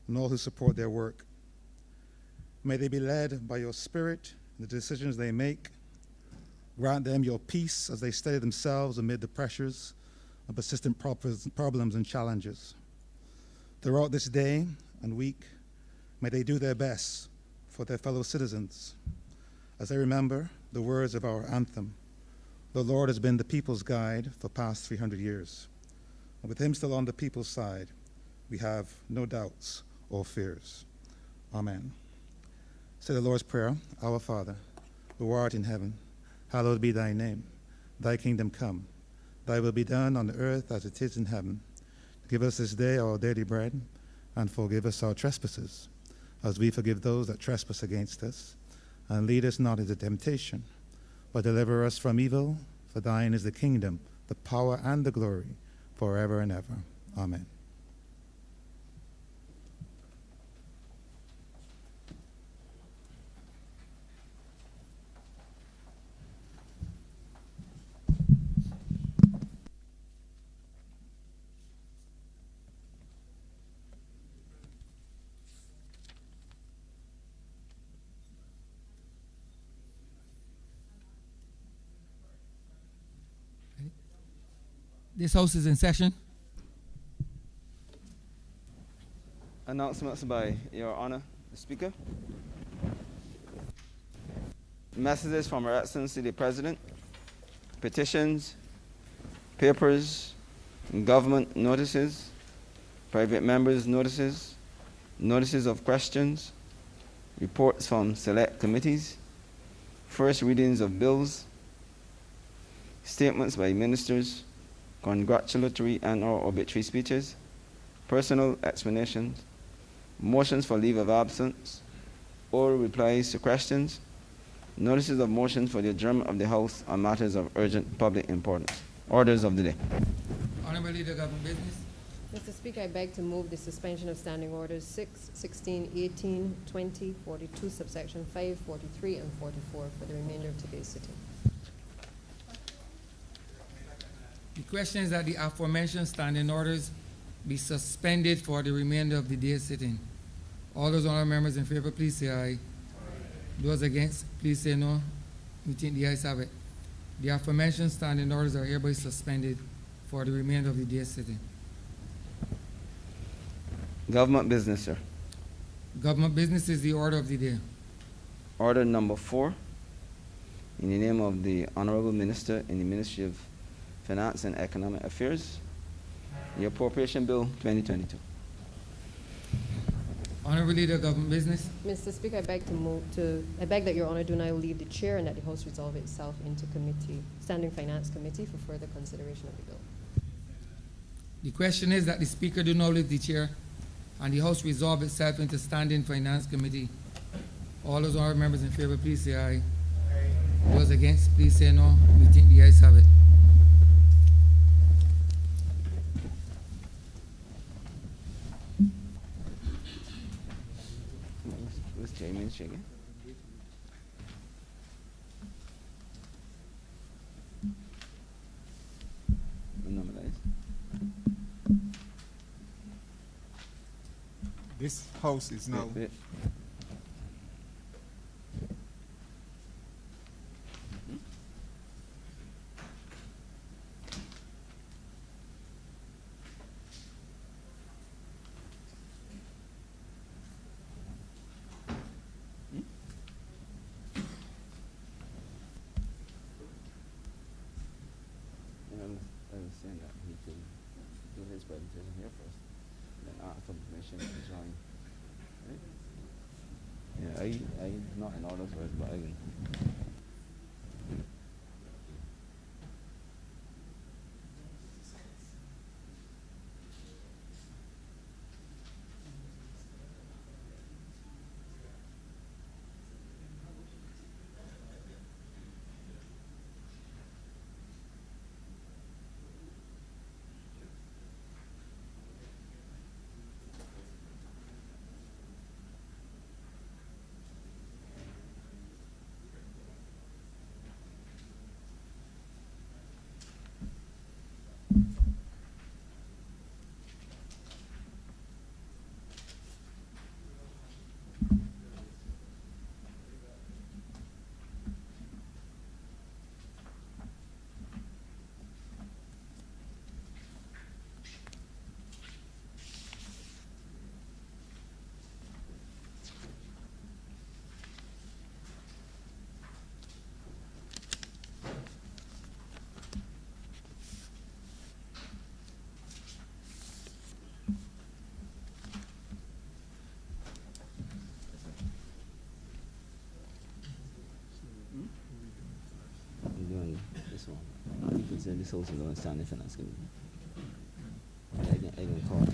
and all who support their work. May they be led by your Spirit in the decisions they make. Grant them your peace as they steady themselves amid the pressures of persistent problems and challenges. Throughout this day and week, may they do their best for their fellow citizens as they remember the words of our anthem. The Lord has been the people's guide for past 300 years. And with him still on the people's side, we have no doubts or fears. Amen. Say the Lord's Prayer. Our Father, who art in heaven, hallowed be thy name. Thy kingdom come. Thy will be done on earth as it is in heaven. Give us this day our daily bread, and forgive us our trespasses, as we forgive those that trespass against us. And lead us not into temptation, but deliver us from evil. For thine is the kingdom, the power, and the glory, forever and ever. Amen. This House is in session. Announcements by Your Honor, the Speaker. Messages from Her Excellency the President. Petitions, papers, government notices, private members' notices, notices of questions, reports from select committees, first readings of bills, statements by ministers, congratulatory and/or obituary speeches, personal explanations, motions for leave of absence, oral replies to questions, notices of motions for the adjournment of the House on matters of urgent public importance. Orders of the day. Honourable Leader, Government Business. Mr. Speaker, I beg to move the suspension of standing orders 6, 16, 18, 20, 42, subsection 5, 43, and 44 for the remainder of today's sitting. The question is that the aforementioned standing orders be suspended for the remainder of the day's sitting. All those honourable members in favour, please say aye. Those against, please say no. We think the ayes have it. The aforementioned standing orders are hereby suspended for the remainder of the day's sitting. Government business, sir. Government business is the order of the day. Order number 4. In the name of the Honourable Minister in the Ministry of Finance and Economic Affairs, the Appropriation Bill 2022. Honourable Leader, Government Business. Mr. Speaker, I beg that Your Honour do now leave the chair and that the House resolve itself into Standing Finance Committee for further consideration of the bill. The question is that the Speaker do now leave the chair and the House resolve itself into Standing Finance Committee. All those honourable members in favour, please say aye. Those against, please say no. We think the ayes have it. Who's Chairman Shagan? This House is now. Wait. I was saying that he could do his presentation here first, and then ask for permission to join. Right? Yeah, I not in all those words, but I. this house will stand if finance committee. I can call it.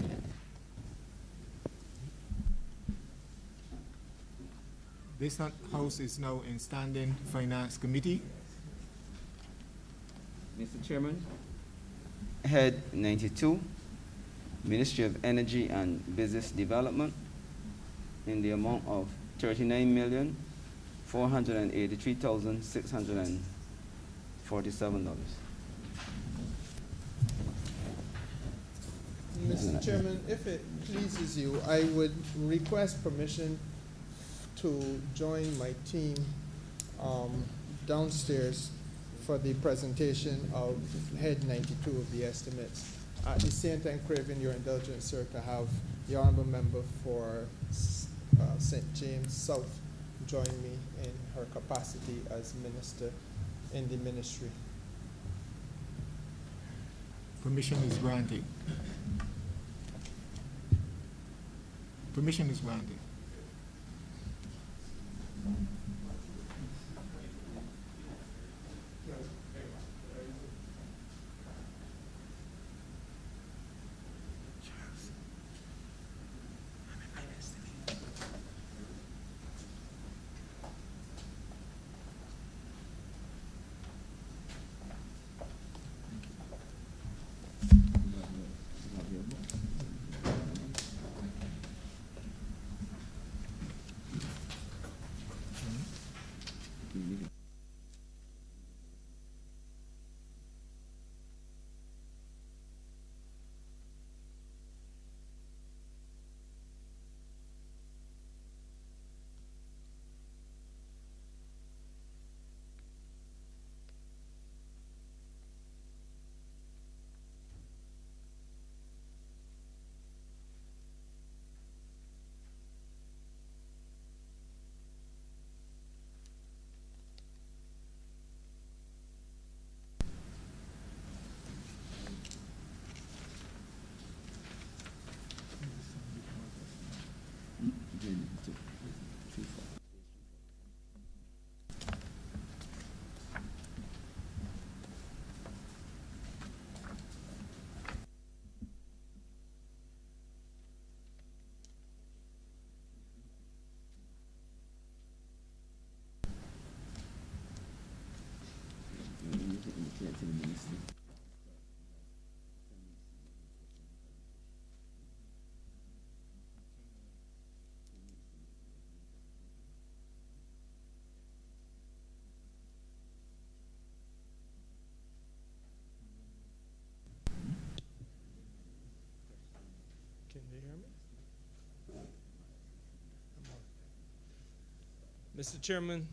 This house is now in standing finance committee. Mr. Chairman, Head 92, Ministry of Energy and Business Development, in the amount of $39,483,647. Mr. Chairman, if it pleases you, I would request permission to join my team downstairs for the presentation of Head 92 of the estimates. At the same time, craving your indulgence, sir, to have the Honourable Member for St. James South join me in her capacity as Minister in the ministry. Permission is granted. Permission is granted. Can you hear me? Mr. Chairman,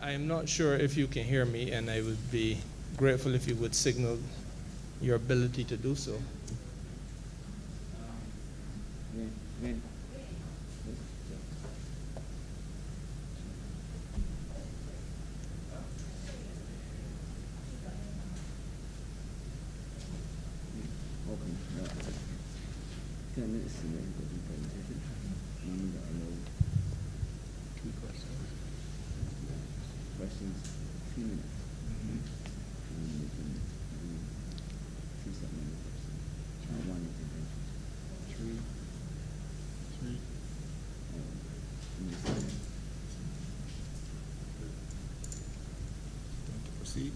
I am not sure if you can hear me, and I would be grateful if you would signal your ability to do so. Proceed.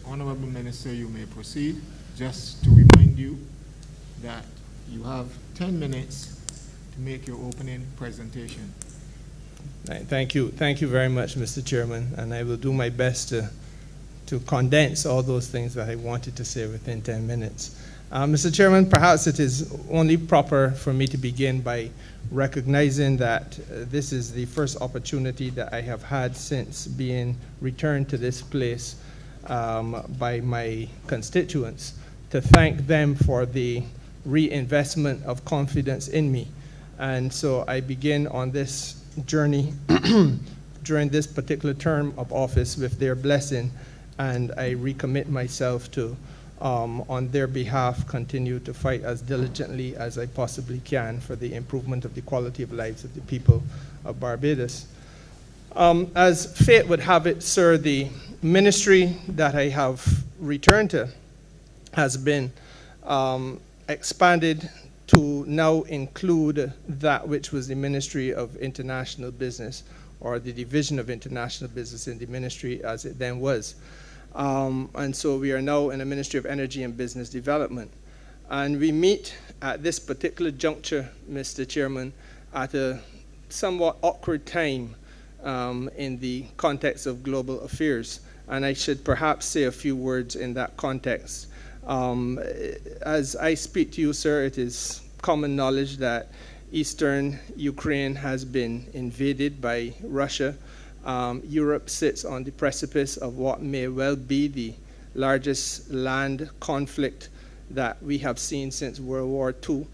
Honourable Minister, you may proceed. Just to remind you that you have 10 minutes to make your opening presentation. Thank you. Thank you very much, Mr. Chairman, and I will do my best to condense all those things that I wanted to say within 10 minutes. Mr. Chairman, perhaps it is only proper for me to begin by recognizing that this is the first opportunity that I have had since being returned to this place by my constituents to thank them for the reinvestment of confidence in me. And so I begin on this journey during this particular term of office with their blessing, and I recommit myself to on their behalf, continue to fight as diligently as I possibly can for the improvement of the quality of lives of the people of Barbados. As fate would have it, sir, the ministry that I have returned to has been expanded to now include that which was the Ministry of International Business, or the Division of International Business in the ministry as it then was. And so we are now in the Ministry of Energy and Business Development. And we meet at this particular juncture, Mr. Chairman, at a somewhat awkward time in the context of global affairs. And I should perhaps say a few words in that context. As I speak to you, sir, it is common knowledge that eastern Ukraine has been invaded by Russia. Europe sits on the precipice of what may well be the largest land conflict that we have seen since World War II.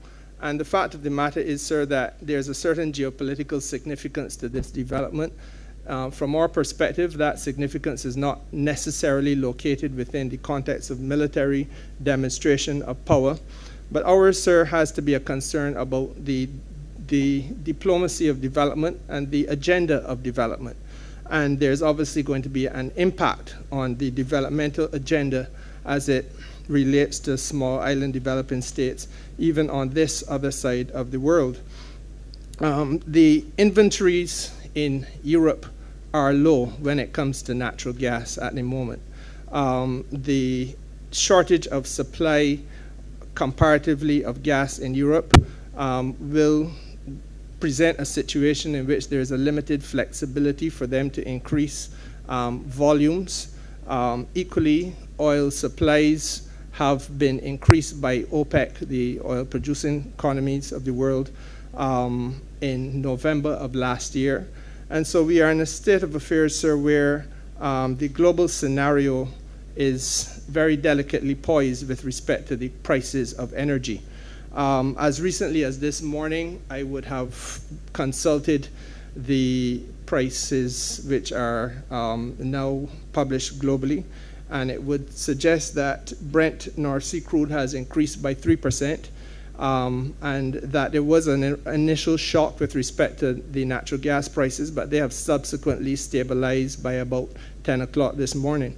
And the fact of the matter is, sir, that there's a certain geopolitical significance to this development. From our perspective, that significance is not necessarily located within the context of military demonstration of power. But ours, sir, has to be a concern about the diplomacy of development and the agenda of development. And there's obviously going to be an impact on the developmental agenda as it relates to small island developing states, even on this other side of the world. The inventories in Europe are low when it comes to natural gas at the moment. The shortage of supply comparatively of gas in Europe will present a situation in which there is a limited flexibility for them to increase volumes. Equally, oil supplies have been increased by OPEC, the oil-producing economies of the world, in November of last year. And so we are in a state of affairs, sir, where the global scenario is very delicately poised with respect to the prices of energy. As recently as this morning, I would have consulted the prices which are now published globally, and it would suggest that Brent North Sea crude has increased by 3%, and that there was an initial shock with respect to the natural gas prices, but they have subsequently stabilized by about 10 o'clock this morning.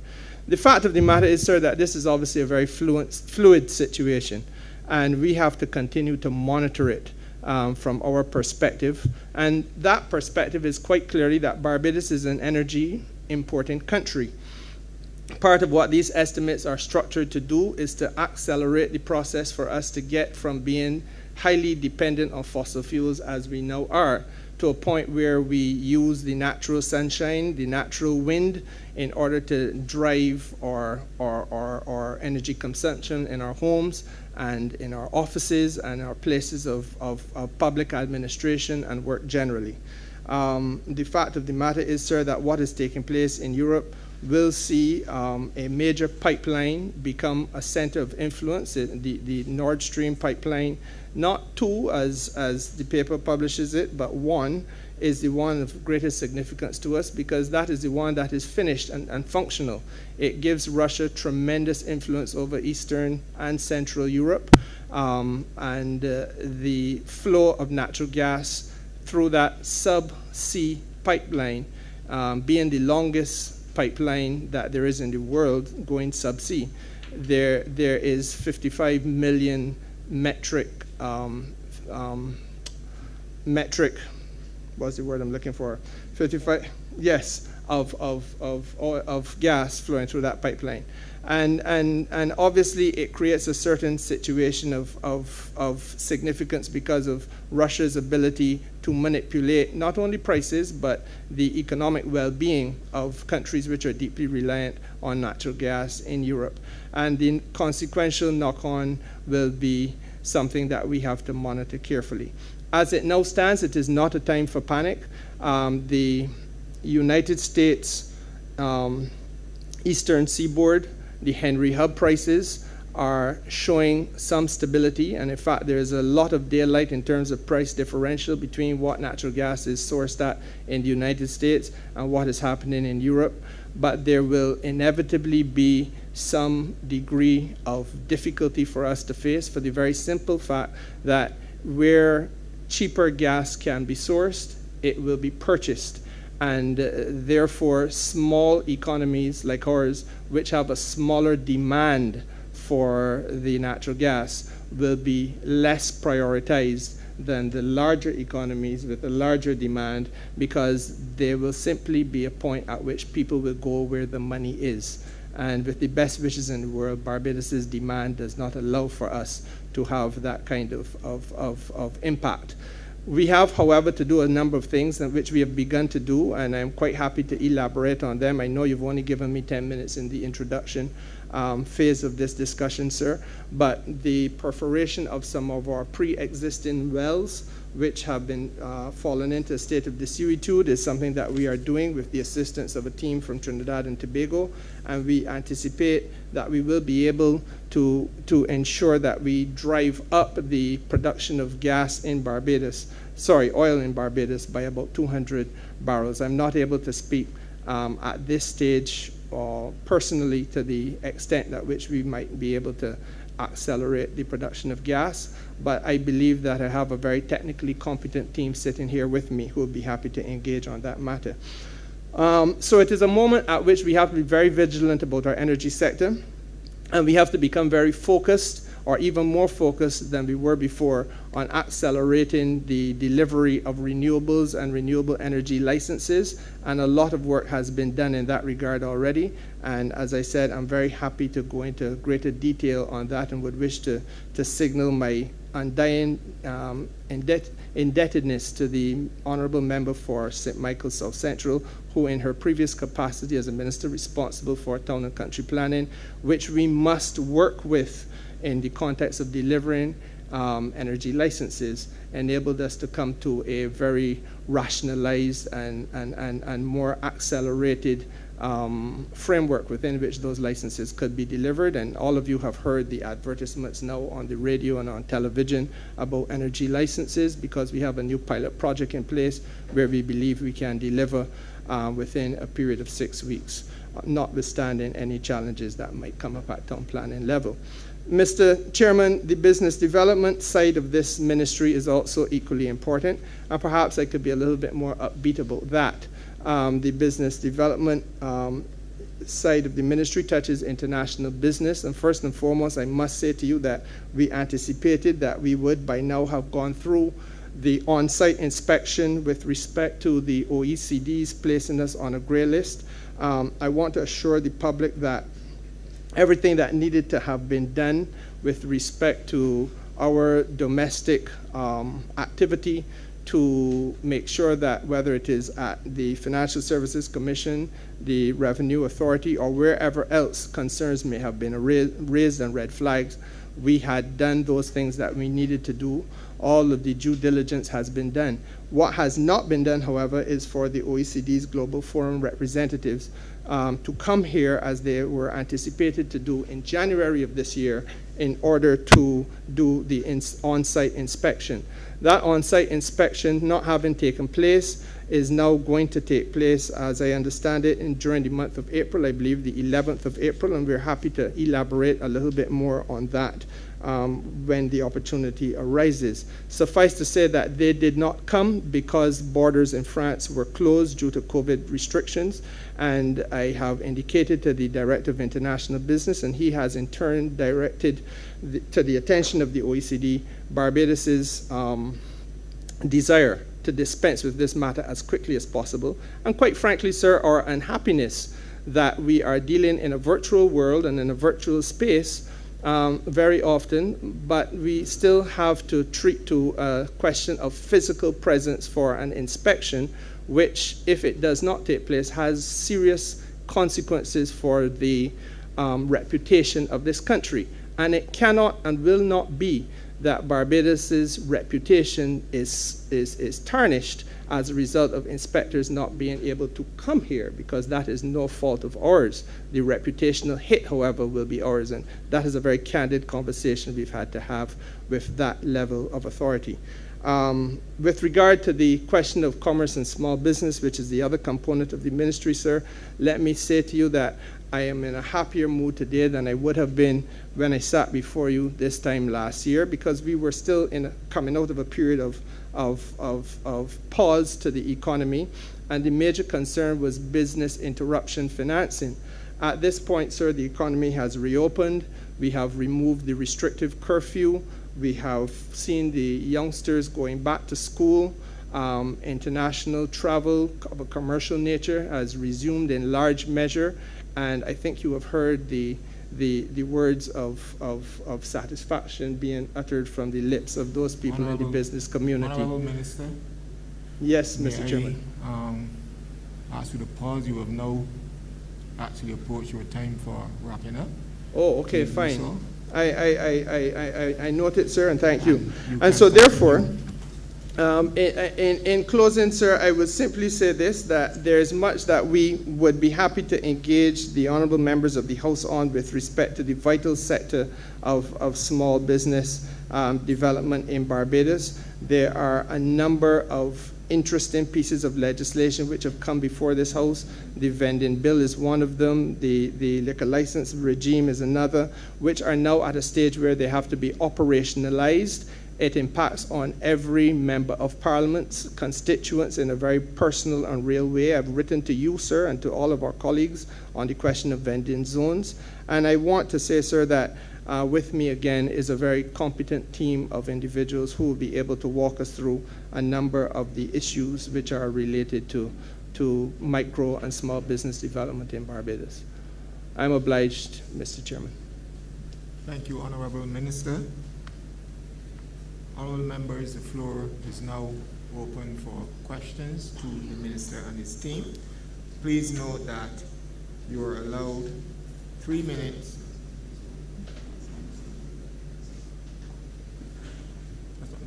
The fact of the matter is, sir, that this is obviously a very fluid situation, and we have to continue to monitor it from our perspective. And that perspective is quite clearly that Barbados is an energy importing country. Part of what these estimates are structured to do is to accelerate the process for us to get from being highly dependent on fossil fuels, as we now are, to a point where we use the natural sunshine, the natural wind, in order to drive our energy consumption in our homes and in our offices and our places of public administration and work generally. The fact of the matter is, sir, that what is taking place in Europe will see a major pipeline become a center of influence, the Nord Stream pipeline. Not two, as the paper publishes it, but one is the one of greatest significance to us, because that is the one that is finished and functional. It gives Russia tremendous influence over Eastern and Central Europe, and the flow of natural gas through that sub-sea pipeline, being the longest pipeline that there is in the world going sub-sea. There is 55 million metric, what's the word I'm looking for? 55, yes, of gas flowing through that pipeline. And obviously it creates a certain situation of significance because of Russia's ability to manipulate not only prices, but the economic well-being of countries which are deeply reliant on natural gas in Europe. And the consequential knock-on will be something that we have to monitor carefully. As it now stands, it is not a time for panic. The United States Eastern Seaboard, the Henry Hub prices are showing some stability, and in fact there is a lot of daylight in terms of price differential between what natural gas is sourced at in the United States and what is happening in Europe. But there will inevitably be some degree of difficulty for us to face, for the very simple fact that where cheaper gas can be sourced, it will be purchased. And therefore, small economies like ours, which have a smaller demand for the natural gas, will be less prioritized than the larger economies with a larger demand, because there will simply be a point at which people will go where the money is. And with the best wishes in the world, Barbados's demand does not allow for us to have that kind of impact. We have, however, to do a number of things which we have begun to do, and I'm quite happy to elaborate on them. I know you've only given me 10 minutes in the introduction phase of this discussion, sir, but the perforation of some of our pre-existing wells, which have been fallen into a state of desuetude, is something that we are doing with the assistance of a team from Trinidad and Tobago, and we anticipate that we will be able to ensure that we drive up the production of gas in Barbados, oil in Barbados, by about 200 barrels. I'm not able to speak at this stage personally to the extent at which we might be able to accelerate the production of gas, but I believe that I have a very technically competent team sitting here with me who will be happy to engage on that matter. So it is a moment at which we have to be very vigilant about our energy sector, and we have to become very focused, or even more focused than we were before, on accelerating the delivery of renewables and renewable energy licenses, and a lot of work has been done in that regard already. And as I said, I'm very happy to go into greater detail on that, and would wish to signal my undying indebtedness to the Honourable Member for St. Michael South Central, who in her previous capacity as a Minister responsible for town and country planning, which we must work with in the context of delivering energy licenses, enabled us to come to a very rationalized and more accelerated framework within which those licenses could be delivered. And all of you have heard the advertisements now on the radio and on television about energy licenses, because we have a new pilot project in place where we believe we can deliver within a period of 6 weeks, notwithstanding any challenges that might come up at town planning level. Mr. Chairman, the business development side of this ministry is also equally important, and perhaps I could be a little bit more upbeat about that. The business development side of the ministry touches international business, and first and foremost, I must say to you that we anticipated that we would by now have gone through the on-site inspection with respect to the OECD's placing us on a grey list. I want to assure the public that everything that needed to have been done with respect to our domestic activity to make sure that whether it is at the Financial Services Commission, the Revenue Authority, or wherever else concerns may have been raised and red flags, we had done those things that we needed to do. All of the due diligence has been done. What has not been done, however, is for the OECD's Global Forum representatives to come here, as they were anticipated to do in January of this year, in order to do the on-site inspection. That on-site inspection, not having taken place, is now going to take place, as I understand it, during the month of April, I believe the 11th of April, and we're happy to elaborate a little bit more on that when the opportunity arises. Suffice to say that they did not come because borders in France were closed due to COVID restrictions, and I have indicated to the Director of International Business, and he has in turn directed to the attention of the OECD Barbados's desire to dispense with this matter as quickly as possible, and quite frankly, sir, our unhappiness that we are dealing in a virtual world and in a virtual space very often, but we still have to treat to a question of physical presence for an inspection, which, if it does not take place, has serious consequences for the reputation of this country. And it cannot and will not be that Barbados's reputation is tarnished as a result of inspectors not being able to come here, because that is no fault of ours. The reputational hit, however, will be ours, and that is a very candid conversation we've had to have with that level of authority. With regard to the question of commerce and small business, which is the other component of the ministry, sir, let me say to you that I am in a happier mood today than I would have been when I sat before you this time last year, because we were still coming out of a period of pause to the economy, and the major concern was business interruption financing. At this point, sir, the economy has reopened. We have removed the restrictive curfew. We have seen the youngsters going back to school. International travel of a commercial nature has resumed in large measure, and I think you have heard the words of satisfaction being uttered from the lips of those people in the business community. Honourable Minister. Yes, Mr. Chairman. Ask you to pause. You have now actually approached your time for wrapping up. Oh, okay, Please do fine. so. I note it, sir, and thank you. And so therefore, in closing, sir, I would simply say this, that there is much that we would be happy to engage the honourable members of the House on with respect to the vital sector of small business development in Barbados. There are a number of interesting pieces of legislation which have come before this House. The vending bill is one of them. The liquor license regime is another, which are now at a stage where they have to be operationalized. It impacts on every member of Parliament's constituents in a very personal and real way. I've written to you, sir, and to all of our colleagues on the question of vending zones. And I want to say, sir, that with me again is a very competent team of individuals who will be able to walk us through a number of the issues which are related to micro and small business development in Barbados. I'm obliged, Mr. Chairman. Thank you, Honourable Minister. Honourable members, the floor is now open for questions to the Minister and his team. Please note that you are allowed 3 minutes.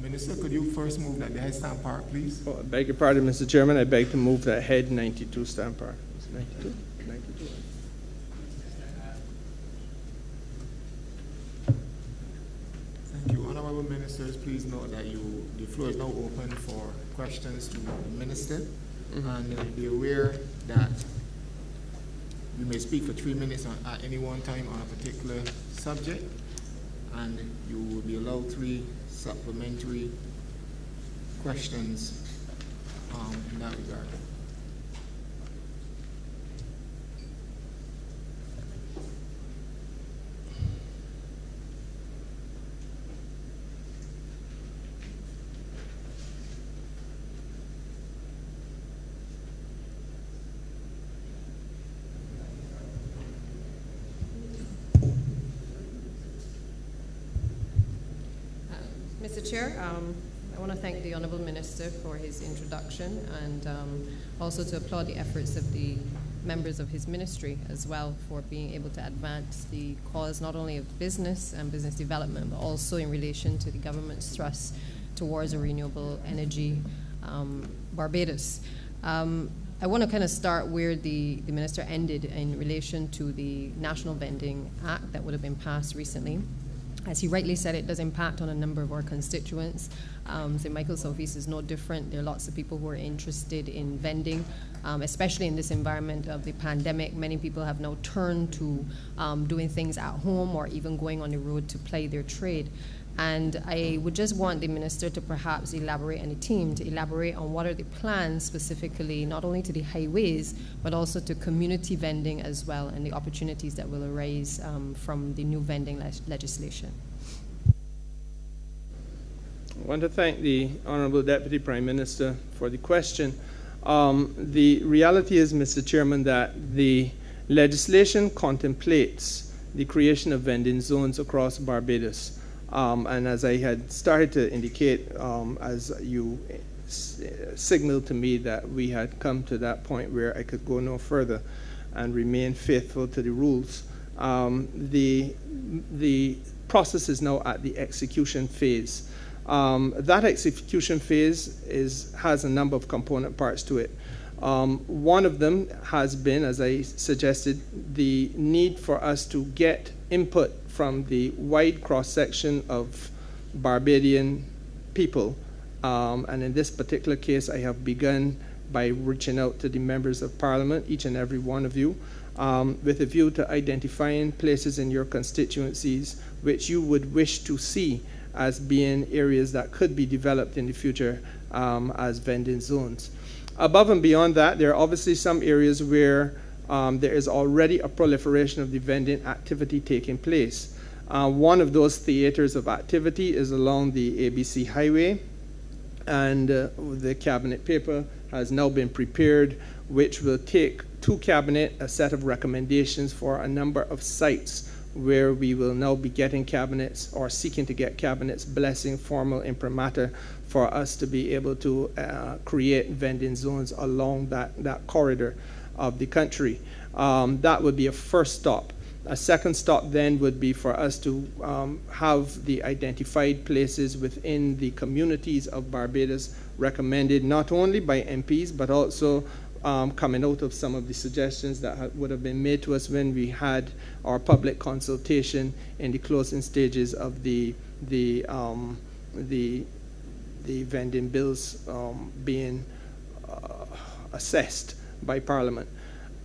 Minister, could you first move that the head stamp park, please? Oh, I beg your pardon, Mr. Chairman. I beg to move that head 92 stamp park. 92? 92. Thank you. Honourable Ministers, please note that the floor is now open for questions to the Minister. And be aware that you may speak for 3 minutes at any one time on a particular subject, and you will be allowed 3 supplementary questions in that regard. Mr. Chair, I want to thank the Honourable Minister for his introduction, and also to applaud the efforts of the members of his ministry as well for being able to advance the cause not only of business and business development, but also in relation to the government's thrust towards a renewable energy Barbados. I want to kind of start where the minister ended in relation to the National Vending Act that would have been passed recently. As he rightly said, it does impact on a number of our constituents. St. Michael's Southeast is no different. There are lots of people who are interested in vending, especially in this environment of the pandemic. Many people have now turned to doing things at home or even going on the road to play their trade. And I would just want the minister to perhaps elaborate, and the team to elaborate on what are the plans specifically, not only to the highways, but also to community vending as well, and the opportunities that will arise from the new vending legislation. I want to thank the Honourable Deputy Prime Minister for the question. The reality is, Mr. Chairman, that the legislation contemplates the creation of vending zones across Barbados. And as I had started to indicate, as you signaled to me that we had come to that point where I could go no further and remain faithful to the rules, the process is now at the execution phase. That execution phase has a number of component parts to it. One of them has been, as I suggested, the need for us to get input from the wide cross-section of Barbadian people. And in this particular case, I have begun by reaching out to the members of Parliament, each and every one of you, with a view to identifying places in your constituencies which you would wish to see as being areas that could be developed in the future as vending zones. Above and beyond that, there are obviously some areas where there is already a proliferation of the vending activity taking place. One of those theaters of activity is along the ABC Highway, and the cabinet paper has now been prepared, which will take to cabinet a set of recommendations for a number of sites where we will now be getting cabinets or seeking to get cabinets blessing formal imprimatur for us to be able to create vending zones along that corridor of the country. That would be a first stop. A second stop then would be for us to have the identified places within the communities of Barbados recommended not only by MPs but also coming out of some of the suggestions that would have been made to us when we had our public consultation in the closing stages of the vending bills being assessed by Parliament.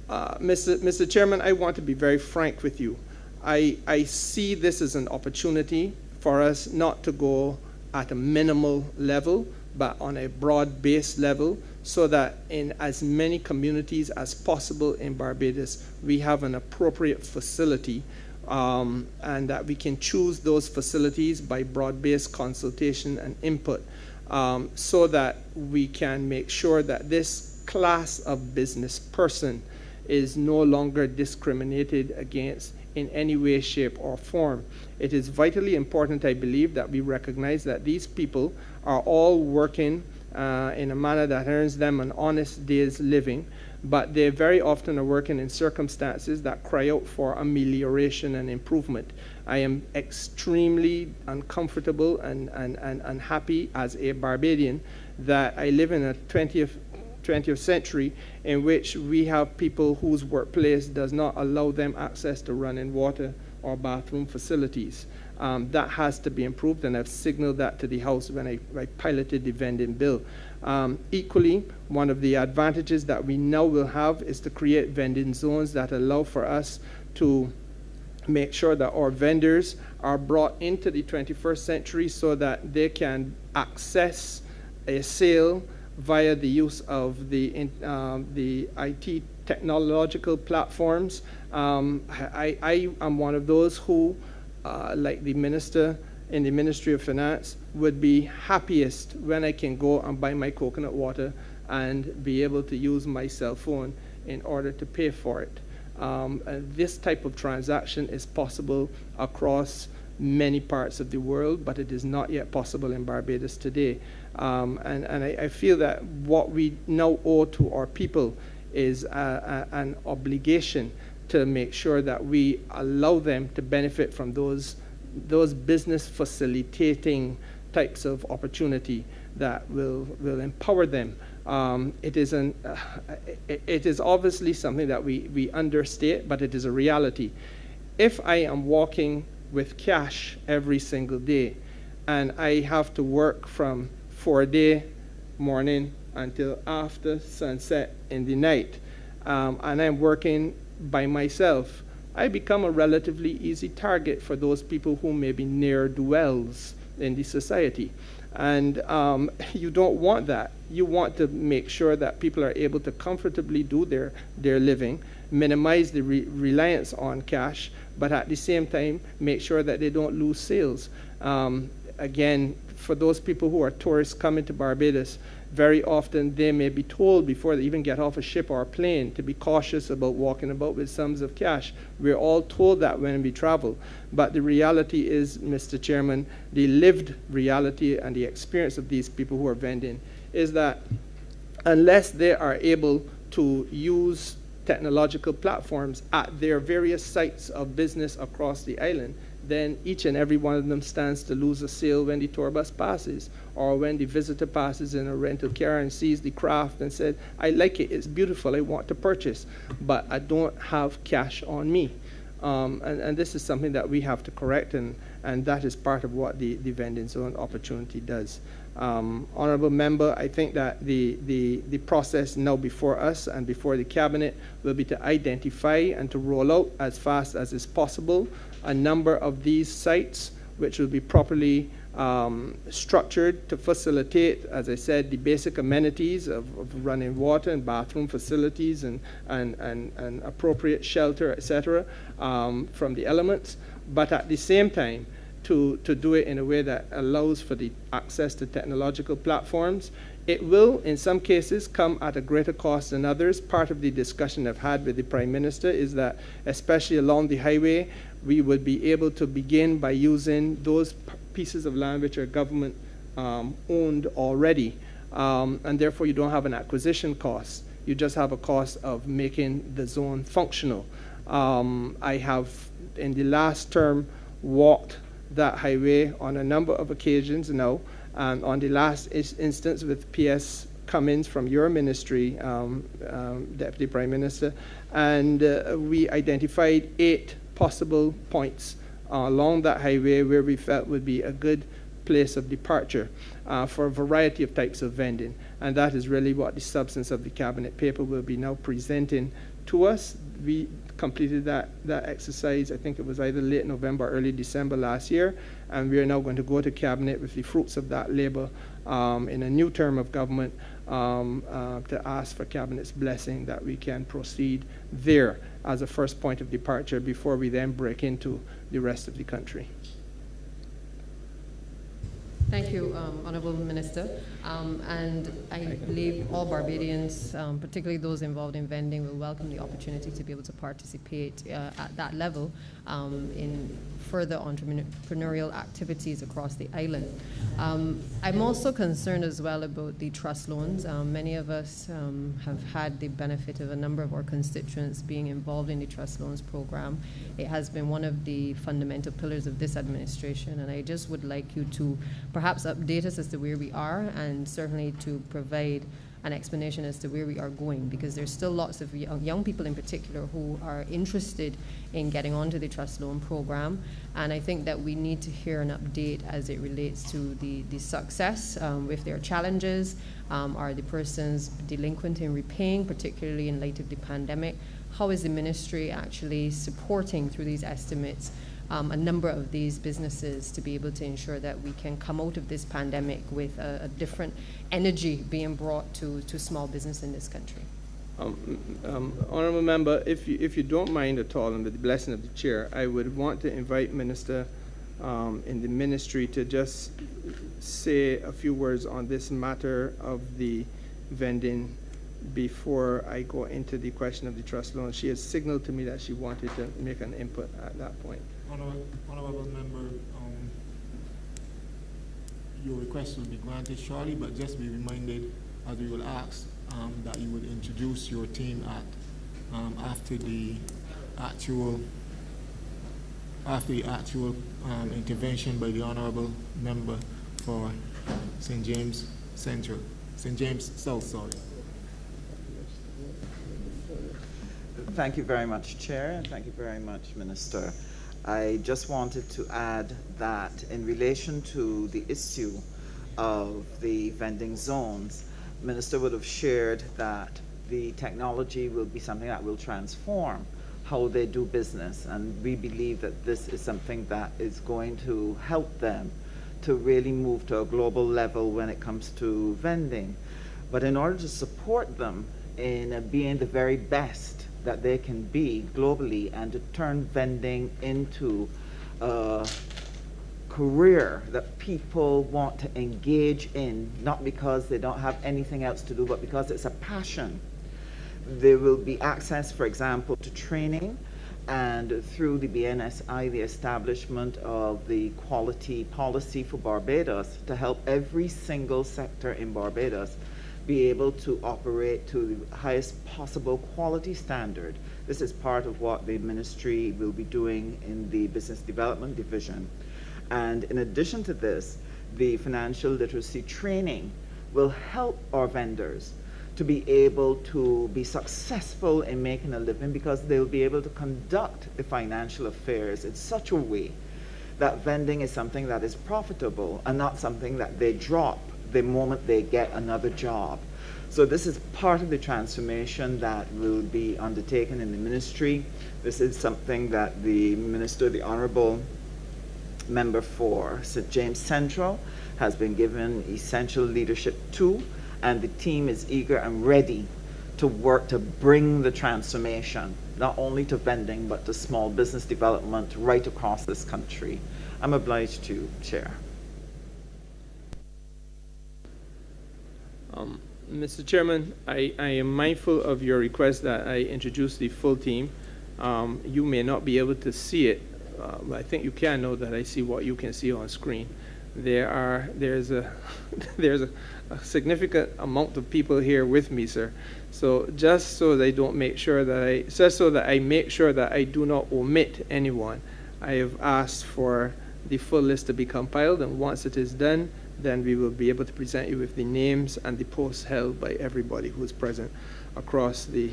Mr. Chairman, I want to be very frank with you. I see this as an opportunity for us not to go at a minimal level, but on a broad-based level, so that in as many communities as possible in Barbados, we have an appropriate facility, and that we can choose those facilities by broad-based consultation and input, so that we can make sure that this class of business person is no longer discriminated against in any way, shape, or form. It is vitally important, I believe, that we recognize that these people are all working in a manner that earns them an honest day's living, but they very often are working in circumstances that cry out for amelioration and improvement. I am extremely uncomfortable and unhappy as a Barbadian that I live in a 20th century in which we have people whose workplace does not allow them access to running water or bathroom facilities. That has to be improved, and I've signaled that to the House when I piloted the vending bill. Equally, one of the advantages that we now will have is to create vending zones that allow for us to make sure that our vendors are brought into the 21st century so that they can access a sale via the use of the IT technological platforms. I am one of those who, like the minister in the Ministry of Finance, would be happiest when I can go and buy my coconut water and be able to use my cell phone in order to pay for it. And this type of transaction is possible across many parts of the world, but it is not yet possible in Barbados today. And I feel that what we now owe to our people is an obligation to make sure that we allow them to benefit from those business facilitating types of opportunity that will empower them. It is obviously something that we understate, but it is a reality. If I am walking with cash every single day and I have to work from 4-day morning until after sunset in the night, and I'm working by myself, I become a relatively easy target for those people who may be ne'er-do-wells in the society. And you don't want that. You want to make sure that people are able to comfortably do their living, minimize the reliance on cash, but at the same time, make sure that they don't lose sales. Again, for those people who are tourists coming to Barbados, very often they may be told before they even get off a ship or a plane to be cautious about walking about with sums of cash. We're all told that when we travel. But the reality is, Mr. Chairman, the lived reality and the experience of these people who are vending is that unless they are able to use technological platforms at their various sites of business across the island, then each and every one of them stands to lose a sale when the tour bus passes, or when the visitor passes in a rental car and sees the craft and said, I like it, it's beautiful, I want to purchase, but I don't have cash on me. And this is something that we have to correct, and that is part of what the vending zone opportunity does. Honourable Member, I think that the process now before us and before the Cabinet will be to identify and to roll out as fast as is possible a number of these sites, which will be properly structured to facilitate, as I said, the basic amenities of running water and bathroom facilities and appropriate shelter, etc., from the elements, but at the same time, to do it in a way that allows for the access to technological platforms. It will, in some cases, come at a greater cost than others. Part of the discussion I've had with the Prime Minister is that, especially along the highway, we would be able to begin by using those pieces of land which are government owned already, and therefore you don't have an acquisition cost. You just have a cost of making the zone functional. I have, in the last term, walked that highway on a number of occasions now, and on the last instance with P.S. Cummins from your ministry, Deputy Prime Minister, and we identified 8 possible points along that highway where we felt would be a good place of departure for a variety of types of vending. And that is really what the substance of the Cabinet paper will be now presenting to us. We completed that exercise, I think it was either late November or early December last year, and we are now going to go to Cabinet with the fruits of that labor in a new term of government to ask for Cabinet's blessing that we can proceed there as a first point of departure before we then break into the rest of the country. Thank you, Honourable Minister. And I believe all Barbadians, particularly those involved in vending, will welcome the opportunity to be able to participate at that level in further entrepreneurial activities across the island. I'm also concerned as well about the trust loans. Many of us have had the benefit of a number of our constituents being involved in the trust loans program. It has been one of the fundamental pillars of this administration, and I just would like you to perhaps update us as to where we are, and certainly to provide an explanation as to where we are going, because there's still lots of young people in particular who are interested in getting onto the trust loan program, and I think that we need to hear an update as it relates to the success, if there are challenges, are the persons delinquent in repaying, particularly in light of the pandemic. How is the ministry actually supporting through these estimates a number of these businesses to be able to ensure that we can come out of this pandemic with a different energy being brought to small business in this country? Honourable Member, if you don't mind at all, and with the blessing of the Chair, I would want to invite Minister in the ministry to just say a few words on this matter of the vending before I go into the question of the trust loan. She has signaled to me that she wanted to make an input at that point. Honourable Member, your request will be granted shortly, but just be reminded, as we will ask, that you would introduce your team after the actual intervention by the Honourable Member for St. James Central, St. James South, sorry. Thank you very much, Chair, and thank you very much, Minister. I just wanted to add that in relation to the issue of the vending zones, Minister would have shared that the technology will be something that will transform how they do business, and we believe that this is something that is going to help them to really move to a global level when it comes to vending. But in order to support them in being the very best that they can be globally and to turn vending into a career that people want to engage in, not because they don't have anything else to do, but because it's a passion. There will be access, for example, to training, and through the BNSI, the establishment of the quality policy for Barbados to help every single sector in Barbados be able to operate to the highest possible quality standard. This is part of what the ministry will be doing in the Business Development Division. And in addition to this, the financial literacy training will help our vendors to be able to be successful in making a living, because they'll be able to conduct the financial affairs in such a way that vending is something that is profitable and not something that they drop the moment they get another job. So this is part of the transformation that will be undertaken in the ministry. This is something that the minister, the Honourable member for St. James Central, has been given essential leadership to, and the team is eager and ready to work to bring the transformation, not only to vending, but to small business development right across this country. I'm obliged to, Chair. Mr. Chairman, I am mindful of your request that I introduce the full team. You may not be able to see it, but I think you can know that I see what you can see on screen. There's a significant amount of people here with me, sir. So just so that I make sure that I do not omit anyone, I have asked for the full list to be compiled, and once it is done, then we will be able to present you with the names and the posts held by everybody who is present across the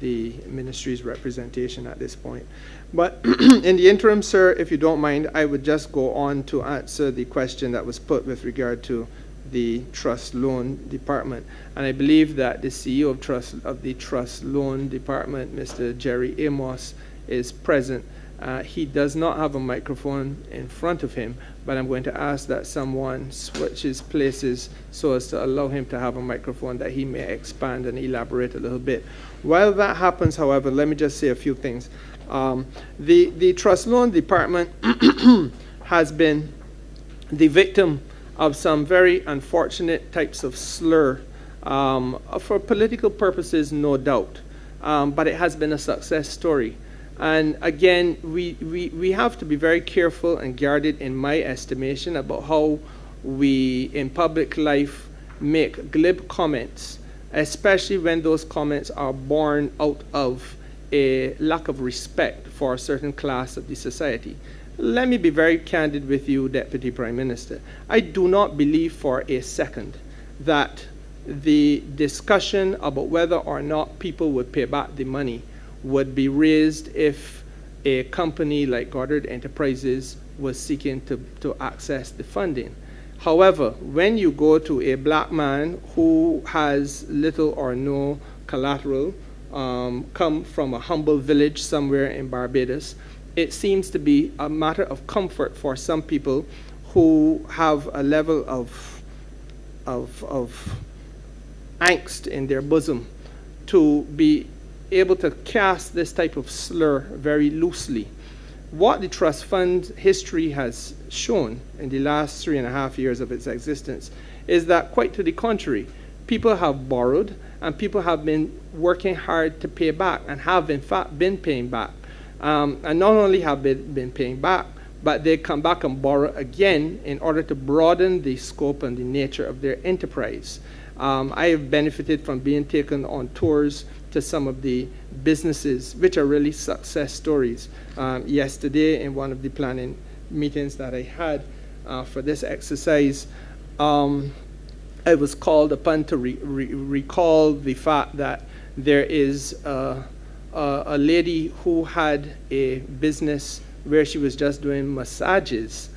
ministry's representation at this point. But in the interim, sir, if you don't mind, I would just go on to answer the question that was put with regard to the Trust Loan Department. And I believe that the CEO of the Trust Loan Department, Mr. Jerry Amos, is present. He does not have a microphone in front of him, but I'm going to ask that someone switches places so as to allow him to have a microphone, that he may expand and elaborate a little bit. While that happens, however, let me just say a few things. The Trust Loan Department has been the victim of some very unfortunate types of slur for political purposes, no doubt, but it has been a success story. And again, we have to be very careful and guarded, in my estimation, about how we, in public life, make glib comments, especially when those comments are born out of a lack of respect for a certain class of the society. Let me be very candid with you, Deputy Prime Minister. I do not believe for a second that the discussion about whether or not people would pay back the money would be raised if a company like Goddard Enterprises was seeking to access the funding. However, when you go to a black man who has little or no collateral, come from a humble village somewhere in Barbados, it seems to be a matter of comfort for some people who have a level of angst in their bosom to be able to cast this type of slur very loosely. What the trust fund history has shown in the last 3.5 years of its existence is that, quite to the contrary, people have borrowed and people have been working hard to pay back, and have in fact been paying back. And not only have they been paying back, but they come back and borrow again in order to broaden the scope and the nature of their enterprise. I have benefited from being taken on tours to some of the businesses, which are really success stories. Yesterday, in one of the planning meetings that I had for this exercise, I was called upon to recall the fact that there is a lady who had a business where she was just doing massages.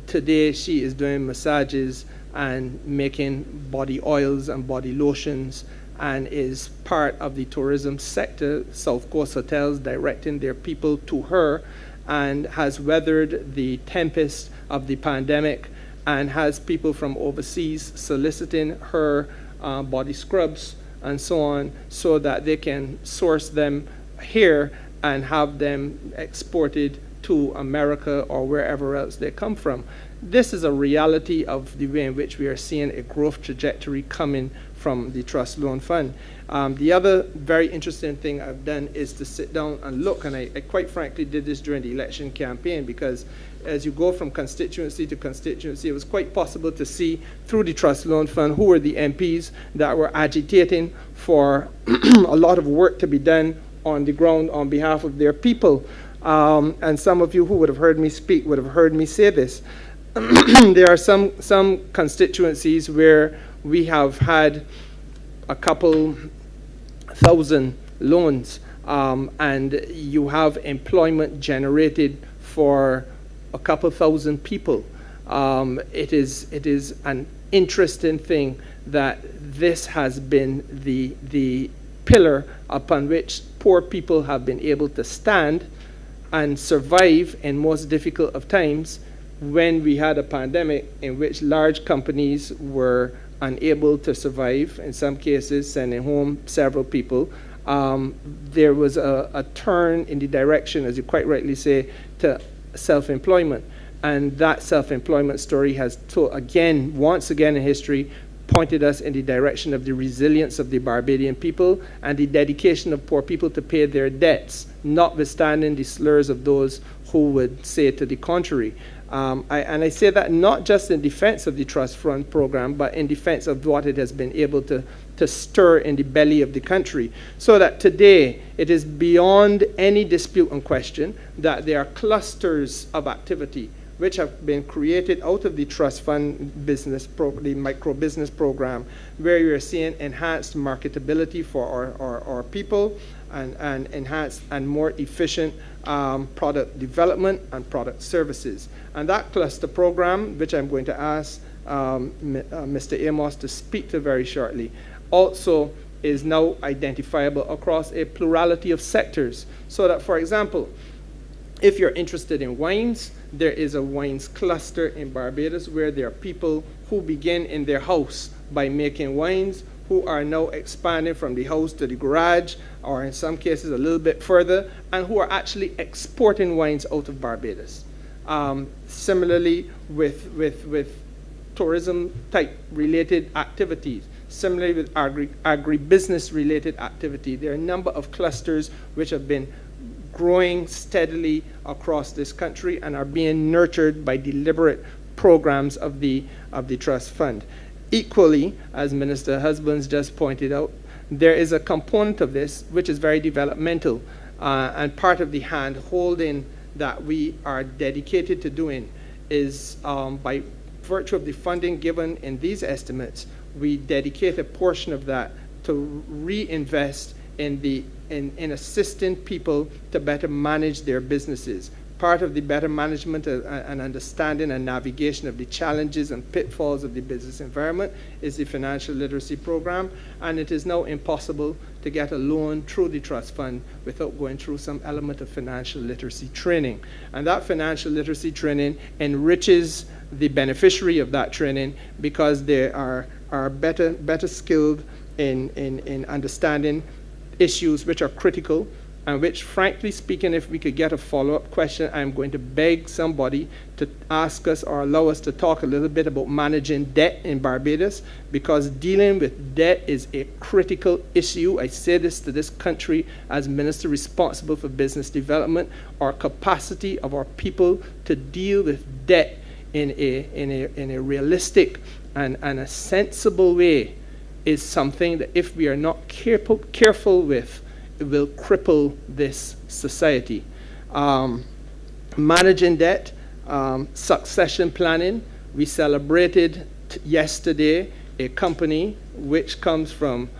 Today, she is doing massages and making body oils and body lotions, and is part of the tourism sector. South Coast Hotels directing their people to her, and has weathered the tempest of the pandemic, and has people from overseas soliciting her body scrubs and so on, so that they can source them here and have them exported to America or wherever else they come from. This is a reality of the way in which we are seeing a growth trajectory coming from the Trust Loan Fund. The other very interesting thing I've done is to sit down and look, and I quite frankly did this during the election campaign, because as you go from constituency to constituency, it was quite possible to see through the Trust Loan Fund who were the MPs that were agitating for a lot of work to be done on the ground on behalf of their people. And some of you who would have heard me speak would have heard me say this. There are some constituencies where we have had a couple thousand loans, and you have employment generated for a couple thousand people. It is an interesting thing that this has been the pillar upon which poor people have been able to stand and survive in most difficult of times, when we had a pandemic in which large companies were unable to survive, in some cases sending home several people. There was a turn in the direction, as you quite rightly say, to self-employment. And that self-employment story has, once again in history, pointed us in the direction of the resilience of the Barbadian people and the dedication of poor people to pay their debts, notwithstanding the slurs of those who would say to the contrary. I say that not just in defense of the Trust Fund program, but in defense of what it has been able to stir in the belly of the country. So that today it is beyond any dispute and question that there are clusters of activity which have been created out of the Trust Fund business, the micro business program, where you're seeing enhanced marketability for our people, and enhanced and more efficient product development and product services. And that cluster program, which I'm going to ask Mr. Amos to speak to very shortly, also is now identifiable across a plurality of sectors. So that, for example, if you're interested in wines, there is a wines cluster in Barbados where there are people who begin in their house by making wines, who are now expanding from the house to the garage, or in some cases a little bit further, and who are actually exporting wines out of Barbados. Similarly, with tourism type related activities, similarly with agribusiness related activity, there are a number of clusters which have been growing steadily across this country and are being nurtured by deliberate programs of the Trust Fund. Equally, as Minister Husbands just pointed out, there is a component of this which is very developmental, and part of the hand holding that we are dedicated to doing is, by virtue of the funding given in these estimates, we dedicate a portion of that to reinvest in assisting people to better manage their businesses. Part of the better management and understanding and navigation of the challenges and pitfalls of the business environment is the financial literacy program, and it is now impossible to get a loan through the Trust Fund without going through some element of financial literacy training. And that financial literacy training enriches the beneficiary of that training, because they are better skilled in understanding issues which are critical, and which, frankly speaking, if we could get a follow-up question, I'm going to beg somebody to ask us or allow us to talk a little bit about managing debt in Barbados, because dealing with debt is a critical issue. I say this to this country as minister responsible for business development. Our capacity of our people to deal with debt in a realistic and a sensible way is something that, if we are not careful with, it will cripple this society. Managing debt, succession planning. We celebrated yesterday a company which comes from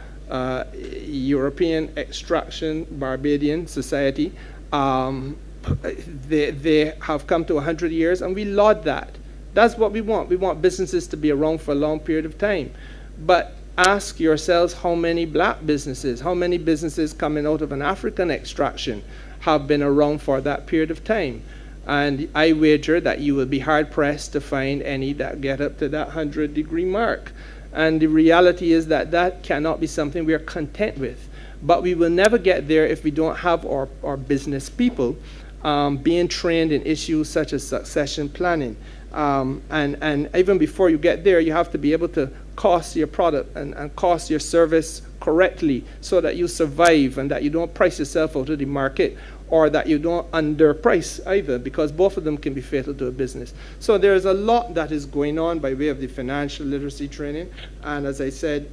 European extraction, Barbadian society. They have come to 100 years, and we laud that. That's what we want. We want businesses to be around for a long period of time. But ask yourselves how many black businesses, how many businesses coming out of an African extraction have been around for that period of time. And I wager that you will be hard-pressed to find any that get up to that 100-degree mark. And the reality is that that cannot be something we are content with. But we will never get there if we don't have our business people being trained in issues such as succession planning. And even before you get there, you have to be able to cost your product and cost your service correctly so that you survive and that you don't price yourself out of the market, or that you don't underprice either, because both of them can be fatal to a business. So there's a lot that is going on by way of the financial literacy training, and as I said,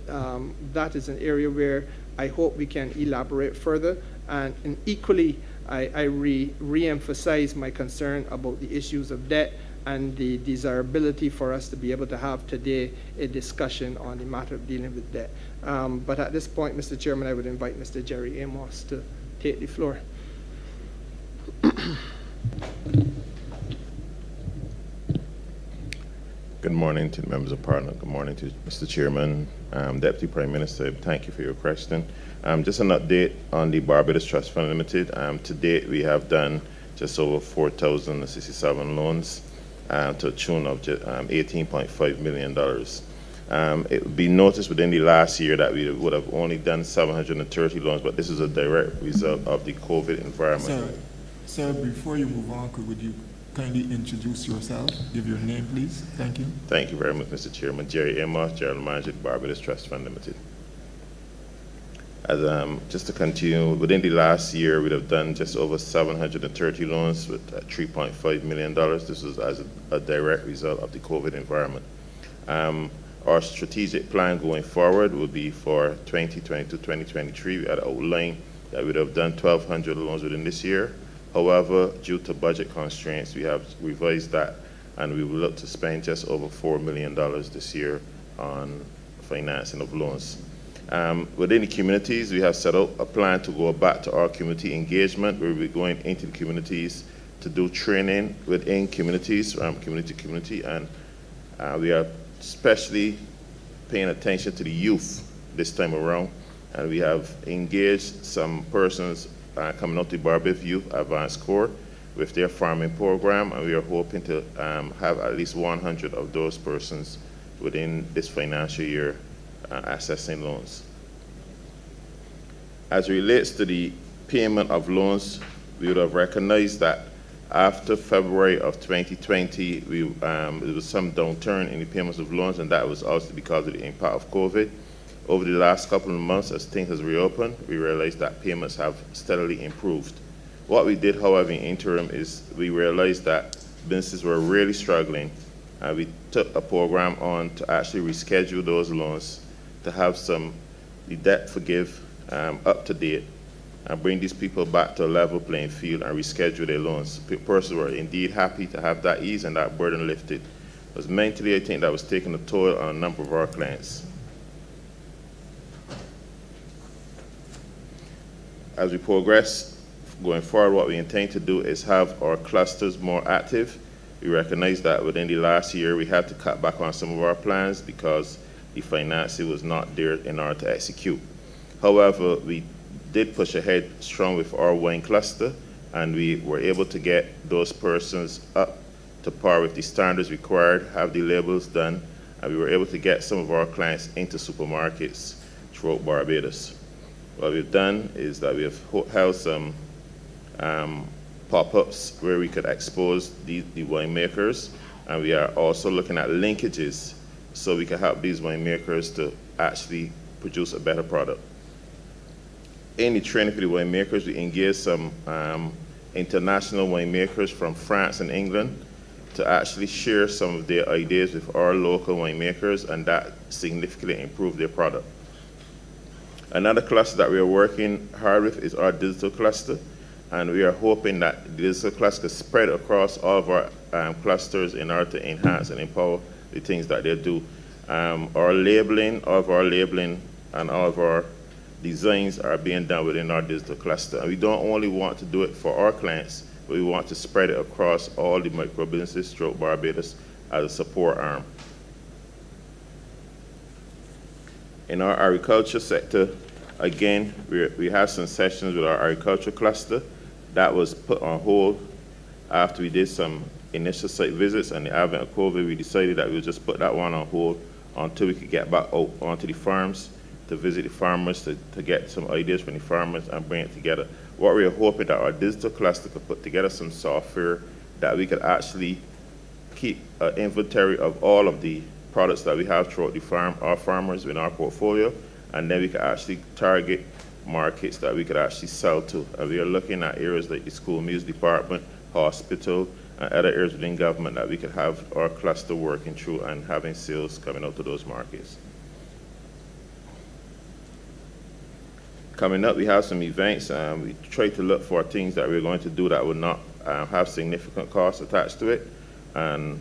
that is an area where I hope we can elaborate further. And equally, I re-emphasize my concern about the issues of debt and the desirability for us to be able to have today a discussion on the matter of dealing with debt. But at this point, Mr. Chairman, I would invite Mr. Jerry Amos to take the floor. Good morning to the members of Parliament. Good morning to Mr. Chairman, Deputy Prime Minister. Thank you for your question. Just an update on the Barbados Trust Fund Limited. To date, we have done just over 4,067 loans to a tune of $18.5 million. It would be noticed within the last year that we would have only done 730 loans, but this is a direct result of the COVID environment. Sir, before you move on, would you kindly introduce yourself? Give your name, please. Thank you. Thank you very much, Mr. Chairman. Jerry Amos, General Manager at Barbados Trust Fund Limited. As, just to continue, within the last year, we'd have done just over 730 loans with $3.5 million. This was as a direct result of the COVID environment. Our strategic plan going forward would be for 2022-2023. We had outlined that we'd have done 1,200 loans within this year. However, due to budget constraints, we have revised that, and we will look to spend just over $4 million this year on financing of loans. Within the communities, we have set up a plan to go back to our community engagement, where we're going into the communities to do training within communities, from community to community, and we are especially paying attention to the youth this time around, and we have engaged some persons coming out to Barbados Youth Advanced Corps with their farming program, and we are hoping to have at least 100 of those persons within this financial year accessing loans. As it relates to the payment of loans, we would have recognized that after February of 2020, there was some downturn in the payments of loans, and that was also because of the impact of COVID. Over the last couple of months, as things has reopened, we realized that payments have steadily improved. What we did, however, in interim is we realized that businesses were really struggling, and we took a program on to actually reschedule those loans to have the debt forgive up to date and bring these people back to a level playing field and reschedule their loans. Persons were indeed happy to have that ease and that burden lifted. Because mentally, I think that was taking a toll on a number of our clients. As we progress going forward, what we intend to do is have our clusters more active. We recognize that within the last year, we had to cut back on some of our plans because the financing was not there in order to execute. However, we did push ahead strong with our wine cluster, and we were able to get those persons up to par with the standards required, have the labels done, and we were able to get some of our clients into supermarkets throughout Barbados. What we've done is that we have held some pop-ups where we could expose the winemakers, and we are also looking at linkages so we can help these winemakers to actually produce a better product. In the training for the winemakers, we engaged some international winemakers from France and England to actually share some of their ideas with our local winemakers, and that significantly improved their product. Another cluster that we are working hard with is our digital cluster, and we are hoping that the digital cluster is spread across all of our clusters in order to enhance and empower the things that they do. Our labeling, all of our labeling and all of our designs are being done within our digital cluster. And we don't only want to do it for our clients, but we want to spread it across all the micro businesses throughout Barbados as a support arm. In our agriculture sector, again, we have some sessions with our agriculture cluster that was put on hold after we did some initial site visits, and the advent of COVID, we decided that we would just put that one on hold until we could get back out onto the farms to visit the farmers, to get some ideas from the farmers and bring it together. What we are hoping that our digital cluster could put together some software that we could actually keep an inventory of all of the products that we have throughout the farm, our farmers in our portfolio, and then we can actually target markets that we could actually sell to. And we are looking at areas like the school meals department, hospital, and other areas within government that we could have our cluster working through and having sales coming out to those markets. Coming up, we have some events. We try to look for things that we're going to do that will not have significant costs attached to it and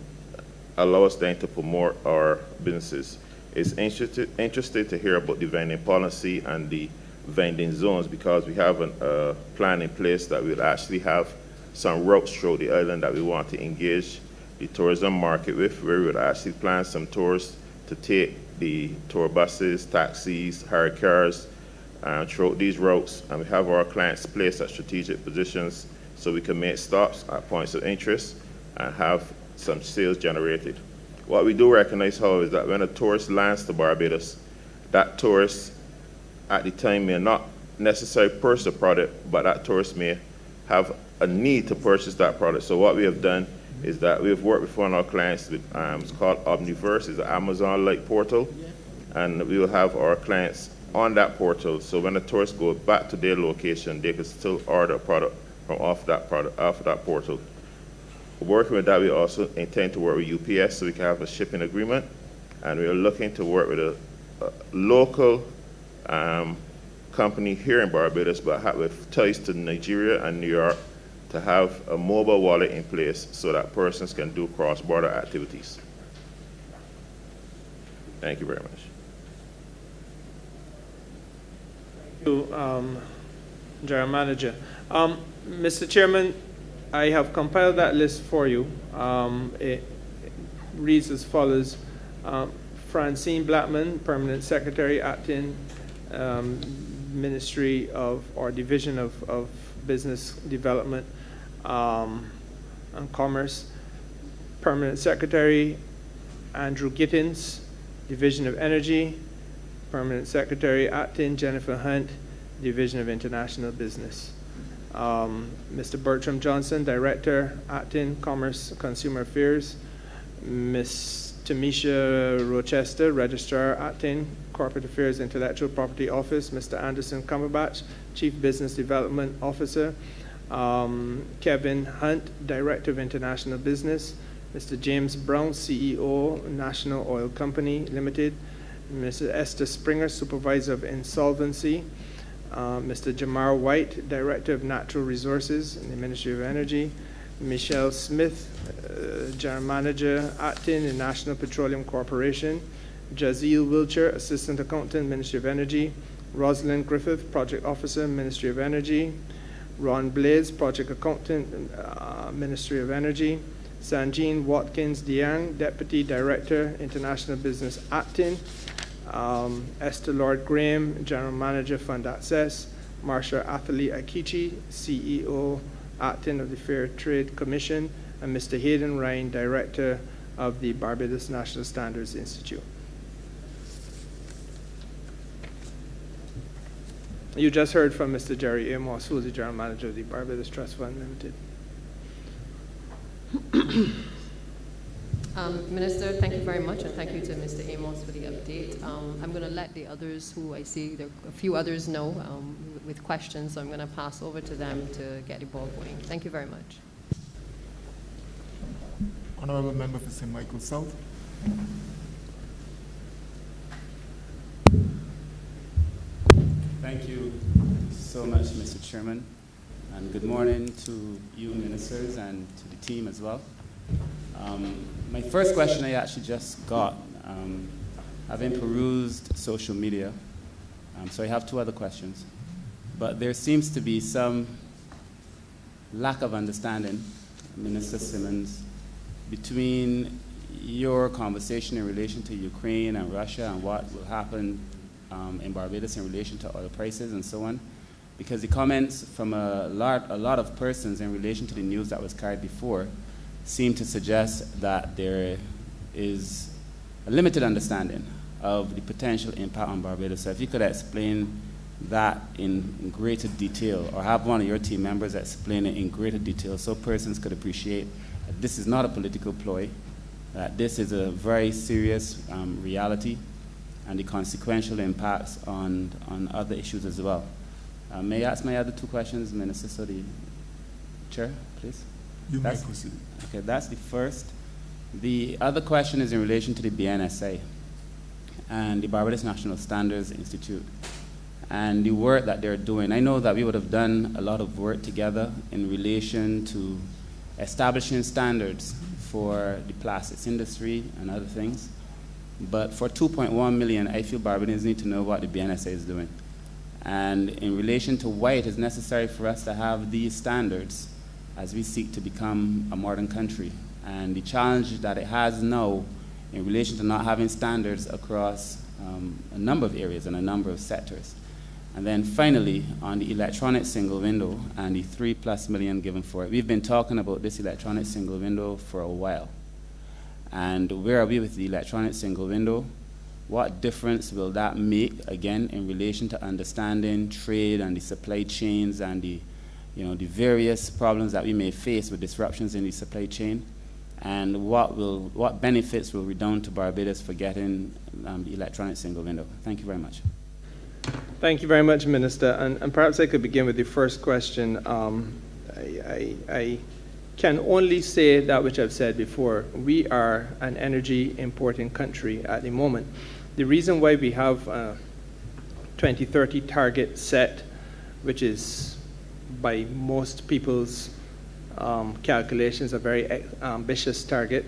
allow us then to promote our businesses. It's interested to hear about the vending policy and the vending zones, because we have a plan in place that we'll actually have some routes through the island that we want to engage the tourism market with, where we would actually plan some tours to take the tour buses, taxis, hired cars throughout these routes, and we have our clients placed at strategic positions so we can make stops at points of interest and have some sales generated. What we do recognize, however, is that when a tourist lands to Barbados, that tourist at the time may not necessarily purchase a product, but that tourist may have a need to purchase that product. So what we have done is that we have worked with one of our clients with, it's called Omniverse, it's an Amazon-like portal, and we will have our clients on that portal. So when the tourists go back to their location, they can still order a product from off that portal. Working with that, we also intend to work with UPS so we can have a shipping agreement, and we are looking to work with a local company here in Barbados, but with ties to Nigeria and New York, to have a mobile wallet in place so that persons can do cross-border activities. Thank you very much. Thank you, General Manager. Mr. Chairman, I have compiled that list for you. It reads as follows. Francine Blackman, Permanent Secretary, Acting Ministry of, or Division of Business Development and Commerce. Permanent Secretary, Andrew Gittins, Division of Energy. Permanent Secretary, Acting Jennifer Hunt, Division of International Business. Mr. Bertram Johnson, Director, Acting Commerce Consumer Affairs. Ms. Tamisha Rochester, Registrar, Acting Corporate Affairs Intellectual Property Office. Mr. Anderson Cumberbatch, Chief Business Development Officer. Kevin Hunt, Director of International Business. Mr. James Brown, CEO, National Oil Company Limited. Mrs. Esther Springer, Supervisor of Insolvency. Mr. Jamar White, Director of Natural Resources in the Ministry of Energy. Michelle Smith, General Manager, Acting in National Petroleum Corporation. Jazeel Wilcher, Assistant Accountant, Ministry of Energy. Rosalind Griffith, Project Officer, Ministry of Energy. Ron Blaze, Project Accountant, Ministry of Energy. Sanjean Watkins Diang, Deputy Director, International Business Acting. Esther Lord Graham, General Manager, Fund Access. Marsha Atherley Akichi, CEO, Acting of the Fair Trade Commission. And Mr. Hayden Ryan, Director of the Barbados National Standards Institute. You just heard from Mr. Jerry Amos, who is the General Manager of the Barbados Trust Fund Limited. Minister, thank you very much, and thank you to Mr. Amos for the update. I'm going to let the others, who I see there are a few others know with questions, so I'm going to pass over to them to get the ball going. Thank you very much. Honourable Member for St. Michael South. Thank you so much, Mr. Chairman, and good morning to you ministers and to the team as well. My first question I actually just got, having perused social media, so I have two other questions, but there seems to be some lack of understanding, Minister Simmons, between your conversation in relation to Ukraine and Russia and what will happen in Barbados in relation to oil prices and so on, because the comments from a lot of persons in relation to the news that was carried before seem to suggest that there is a limited understanding of the potential impact on Barbados. So if you could explain that in greater detail, or have one of your team members explain it in greater detail so persons could appreciate that this is not a political ploy, that this is a very serious reality and the consequential impacts on other issues as well. May I ask my other two questions, Minister? So the Chair, please. You may proceed. Okay, that's the first. The other question is in relation to the BNSA and the Barbados National Standards Institute and the work that they're doing. I know that we would have done a lot of work together in relation to establishing standards for the plastics industry and other things. But for 2.1 million, I feel Barbadians need to know what the BNSA is doing. And in relation to why it is necessary for us to have these standards as we seek to become a modern country, and the challenge that it has now in relation to not having standards across a number of areas and a number of sectors. And then finally, on the electronic single window and the $3+ million given for it, we've been talking about this electronic single window for a while. And where are we with the electronic single window? What difference will that make, again, in relation to understanding trade and the supply chains and the various problems that we may face with disruptions in the supply chain? And what benefits will redound to Barbados for getting the electronic single window? Thank you very much. Thank you very much, Minister. And perhaps I could begin with the first question. I can only say that which I've said before. We are an energy importing country at the moment. The reason why we have a 2030 target set, which is by most people's calculations a very ambitious target,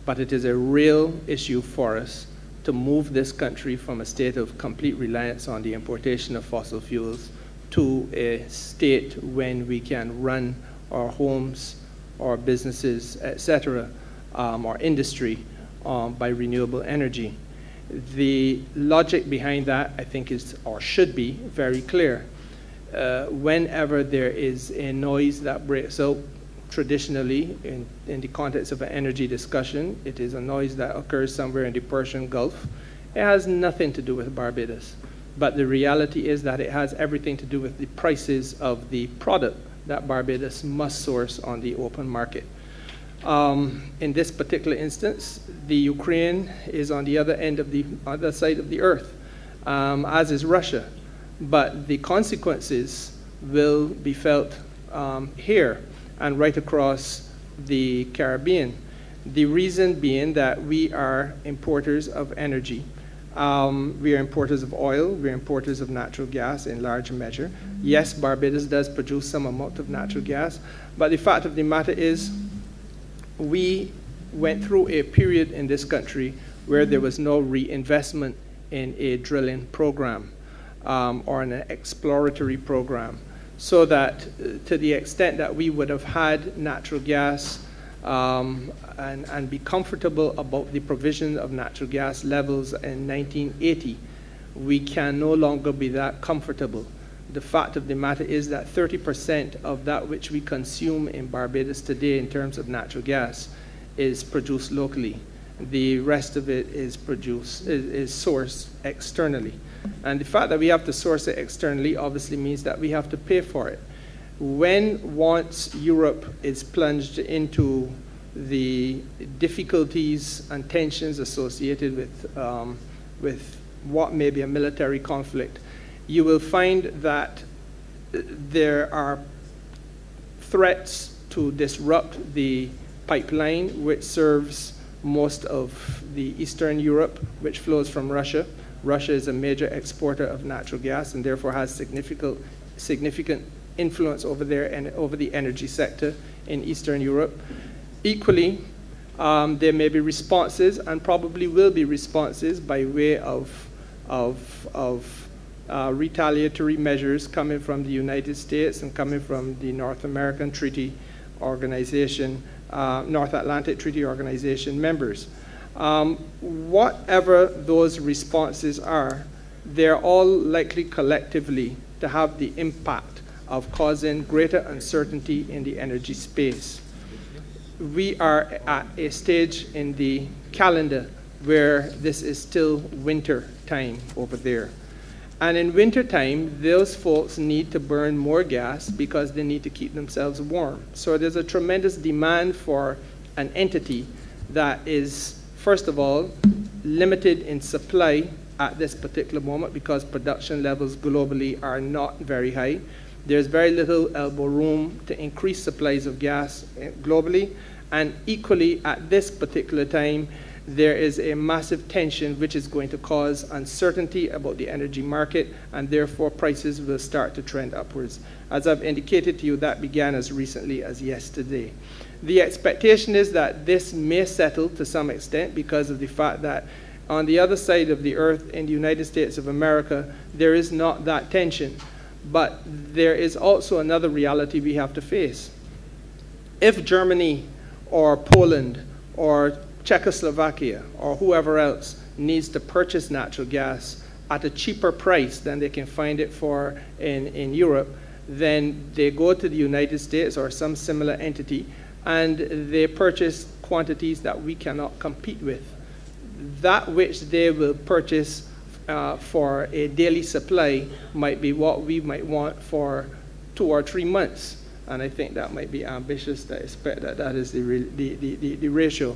but it is a real issue for us to move this country from a state of complete reliance on the importation of fossil fuels to a state when we can run our homes, our businesses, etc., our industry by renewable energy. The logic behind that, I think, is or should be very clear. Whenever there is a noise that breaks out, traditionally, in the context of an energy discussion, it is a noise that occurs somewhere in the Persian Gulf. It has nothing to do with Barbados. But the reality is that it has everything to do with the prices of the product that Barbados must source on the open market. In this particular instance, the Ukraine is on the other end of the other side of the earth, as is Russia. But the consequences will be felt here and right across the Caribbean. The reason being that we are importers of energy. We are importers of oil, we are importers of natural gas in large measure. Yes, Barbados does produce some amount of natural gas, but the fact of the matter is we went through a period in this country where there was no reinvestment in a drilling program or an exploratory program. So that to the extent that we would have had natural gas and be comfortable about the provision of natural gas levels in 1980, we can no longer be that comfortable. The fact of the matter is that 30% of that which we consume in Barbados today in terms of natural gas is produced locally. The rest of it is sourced externally. And the fact that we have to source it externally obviously means that we have to pay for it. Once Europe is plunged into the difficulties and tensions associated with what may be a military conflict, you will find that there are threats to disrupt the pipeline which serves most of the Eastern Europe, which flows from Russia. Russia is a major exporter of natural gas and therefore has significant influence over there and over the energy sector in Eastern Europe. Equally, there may be responses and probably will be responses by way of retaliatory measures coming from the United States and coming from the North American Treaty Organization, North Atlantic Treaty Organization members. Whatever those responses are, they're all likely collectively to have the impact of causing greater uncertainty in the energy space. We are at a stage in the calendar where this is still winter time over there. And in winter time, those folks need to burn more gas because they need to keep themselves warm. So there's a tremendous demand for an entity that is, first of all, limited in supply at this particular moment because production levels globally are not very high. There's very little elbow room to increase supplies of gas globally, and equally at this particular time, there is a massive tension which is going to cause uncertainty about the energy market, and therefore prices will start to trend upwards. As I've indicated to you, that began as recently as yesterday. The expectation is that this may settle to some extent because of the fact that on the other side of the earth in the United States of America, there is not that tension. But there is also another reality we have to face. If Germany or Poland or Czechoslovakia or whoever else needs to purchase natural gas at a cheaper price than they can find it for in Europe, then they go to the United States or some similar entity and they purchase quantities that we cannot compete with. That which they will purchase for a daily supply might be what we might want for 2 or 3 months. And I think that might be ambitious to expect that that is the ratio.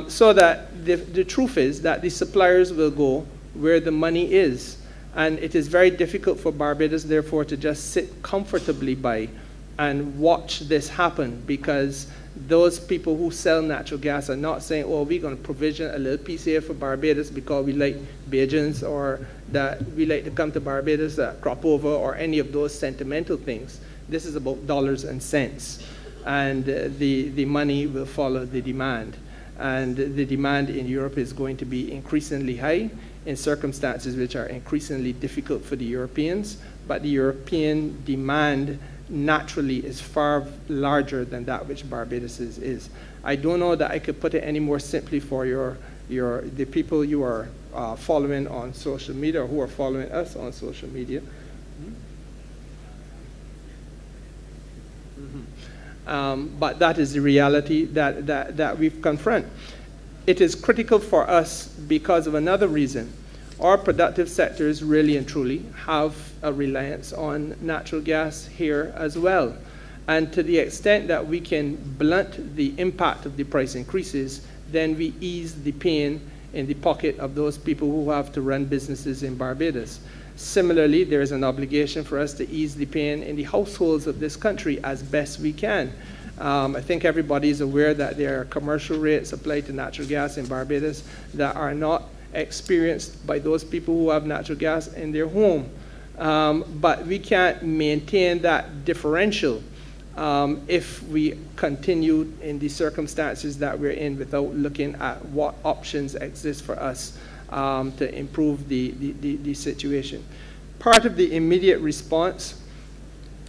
So that the truth is that the suppliers will go where the money is. And it is very difficult for Barbados, therefore, to just sit comfortably by and watch this happen, because those people who sell natural gas are not saying, oh, we're going to provision a little piece here for Barbados because we like Bajans, or that we like to come to Barbados, crop over, or any of those sentimental things. This is about dollars and cents. And the money will follow the demand. And the demand in Europe is going to be increasingly high in circumstances which are increasingly difficult for the Europeans. But the European demand naturally is far larger than that which Barbados is. I don't know that I could put it any more simply for the people you are following on social media, or who are following us on social media. But that is the reality that we've confronted. It is critical for us because of another reason. Our productive sectors really and truly have a reliance on natural gas here as well. And to the extent that we can blunt the impact of the price increases, then we ease the pain in the pocket of those people who have to run businesses in Barbados. Similarly, there is an obligation for us to ease the pain in the households of this country as best we can. I think everybody is aware that there are commercial rates applied to natural gas in Barbados that are not experienced by those people who have natural gas in their home. But we can't maintain that differential if we continue in the circumstances that we're in without looking at what options exist for us to improve the situation. Part of the immediate response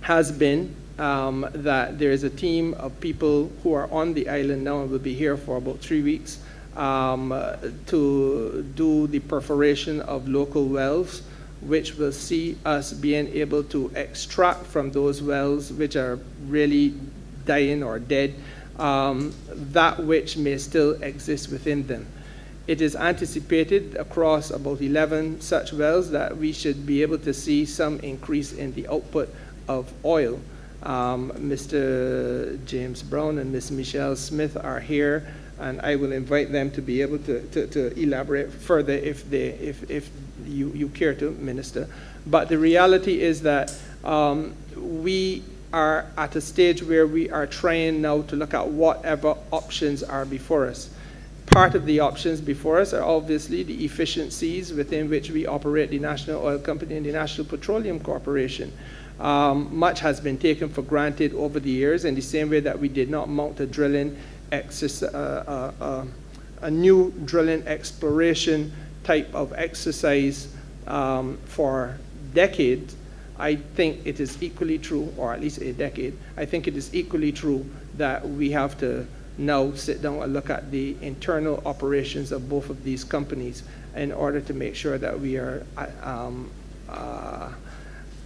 has been that there is a team of people who are on the island now and will be here for about 3 weeks to do the perforation of local wells, which will see us being able to extract from those wells which are really dying or dead, that which may still exist within them. It is anticipated across about 11 such wells that we should be able to see some increase in the output of oil. Mr. James Brown and Ms. Michelle Smith are here, and I will invite them to be able to elaborate further if you care to, Minister. But the reality is that we are at a stage where we are trying now to look at whatever options are before us. Part of the options before us are obviously the efficiencies within which we operate the National Oil Company and the National Petroleum Corporation. Much has been taken for granted over the years, in the same way that we did not mount a new drilling exploration type of exercise for decades. I think it is equally true, or at least a decade, I think it is equally true that we have to now sit down and look at the internal operations of both of these companies in order to make sure that we are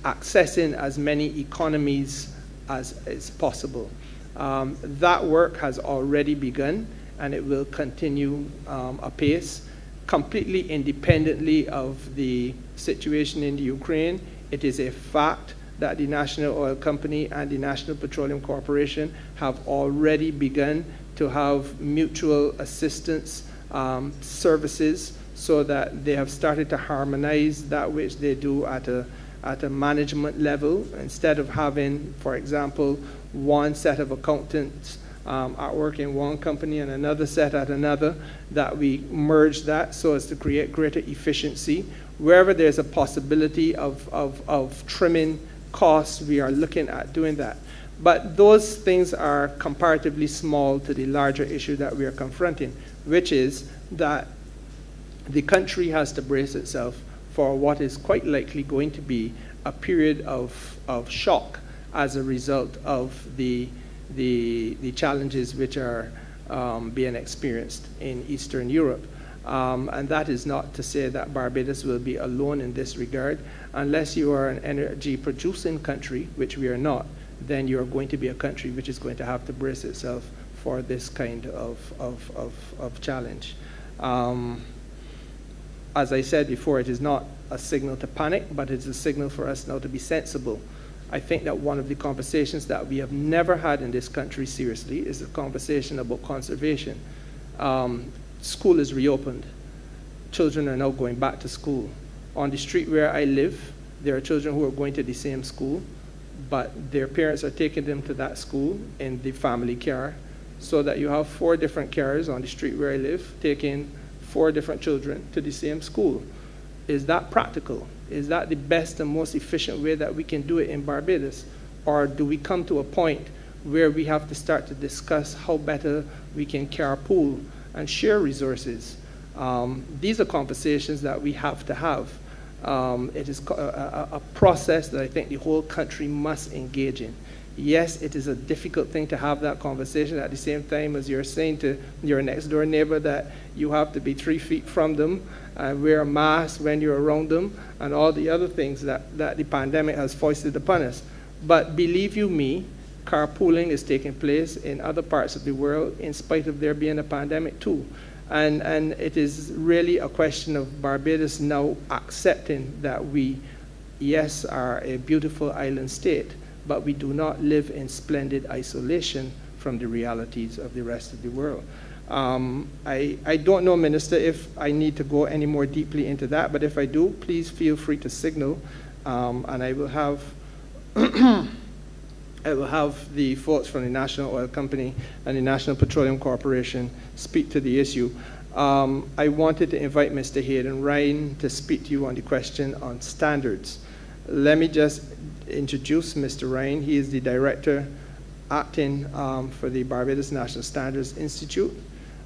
accessing as many economies as is possible. That work has already begun, and it will continue apace, completely independently of the situation in the Ukraine. It is a fact that the National Oil Company and the National Petroleum Corporation have already begun to have mutual assistance services, so that they have started to harmonize that which they do at a management level, instead of having, for example, one set of accountants at work in one company and another set at another, that we merge that so as to create greater efficiency. Wherever there's a possibility of trimming costs, we are looking at doing that. But those things are comparatively small to the larger issue that we are confronting, which is that the country has to brace itself for what is quite likely going to be a period of shock as a result of the challenges which are being experienced in Eastern Europe. And that is not to say that Barbados will be alone in this regard. Unless you are an energy producing country, which we are not, then you're going to be a country which is going to have to brace itself for this kind of challenge. As I said before, it is not a signal to panic, but it's a signal for us now to be sensible. I think that one of the conversations that we have never had in this country seriously is a conversation about conservation. School is reopened. Children are now going back to school. On the street where I live, there are children who are going to the same school, but their parents are taking them to that school in the family car, so that you have 4 different cars on the street where I live taking 4 different children to the same school. Is that practical? Is that the best and most efficient way that we can do it in Barbados? Or do we come to a point where we have to start to discuss how better we can carpool and share resources? These are conversations that we have to have. It is a process that I think the whole country must engage in. Yes, it is a difficult thing to have that conversation at the same time as you're saying to your next door neighbor that you have to be 3 feet from them and wear a mask when you're around them, and all the other things that the pandemic has foisted upon us. But believe you me, carpooling is taking place in other parts of the world in spite of there being a pandemic too. And it is really a question of Barbados now accepting that we, yes, are a beautiful island state, but we do not live in splendid isolation from the realities of the rest of the world. I don't know, Minister, if I need to go any more deeply into that, but if I do, please feel free to signal, and I will have I will have the folks from the National Oil Company and the National Petroleum Corporation speak to the issue. I wanted to invite Mr. Hayden Ryan to speak to you on the question on standards. Let me just introduce Mr. Ryan. He is the Director acting for the Barbados National Standards Institute.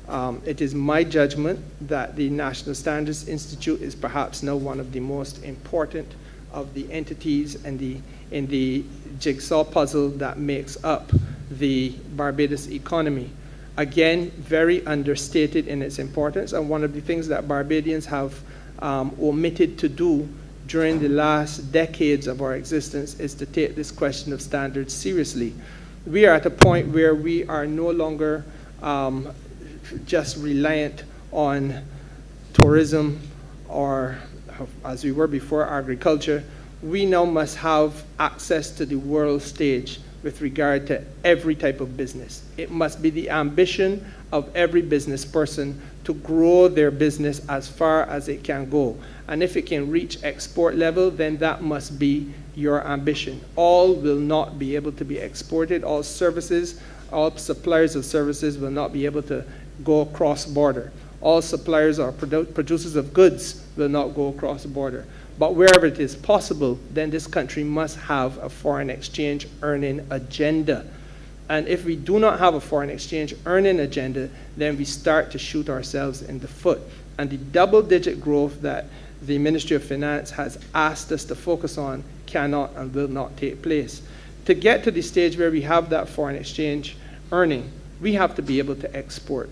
It is my judgment that the National Standards Institute is perhaps now one of the most important of the entities in the jigsaw puzzle that makes up the Barbados economy. Again, very understated in its importance, and one of the things that Barbadians have omitted to do during the last decades of our existence is to take this question of standards seriously. We are at a point where we are no longer just reliant on tourism or, as we were before, agriculture. We now must have access to the world stage with regard to every type of business. It must be the ambition of every business person to grow their business as far as it can go. And if it can reach export level, then that must be your ambition. All will not be able to be exported. All services, all suppliers of services will not be able to go cross-border. All suppliers or producers of goods will not go cross-border. But wherever it is possible, then this country must have a foreign exchange earning agenda. And if we do not have a foreign exchange earning agenda, then we start to shoot ourselves in the foot. And the double-digit growth that the Ministry of Finance has asked us to focus on cannot and will not take place. To get to the stage where we have that foreign exchange earning, we have to be able to export.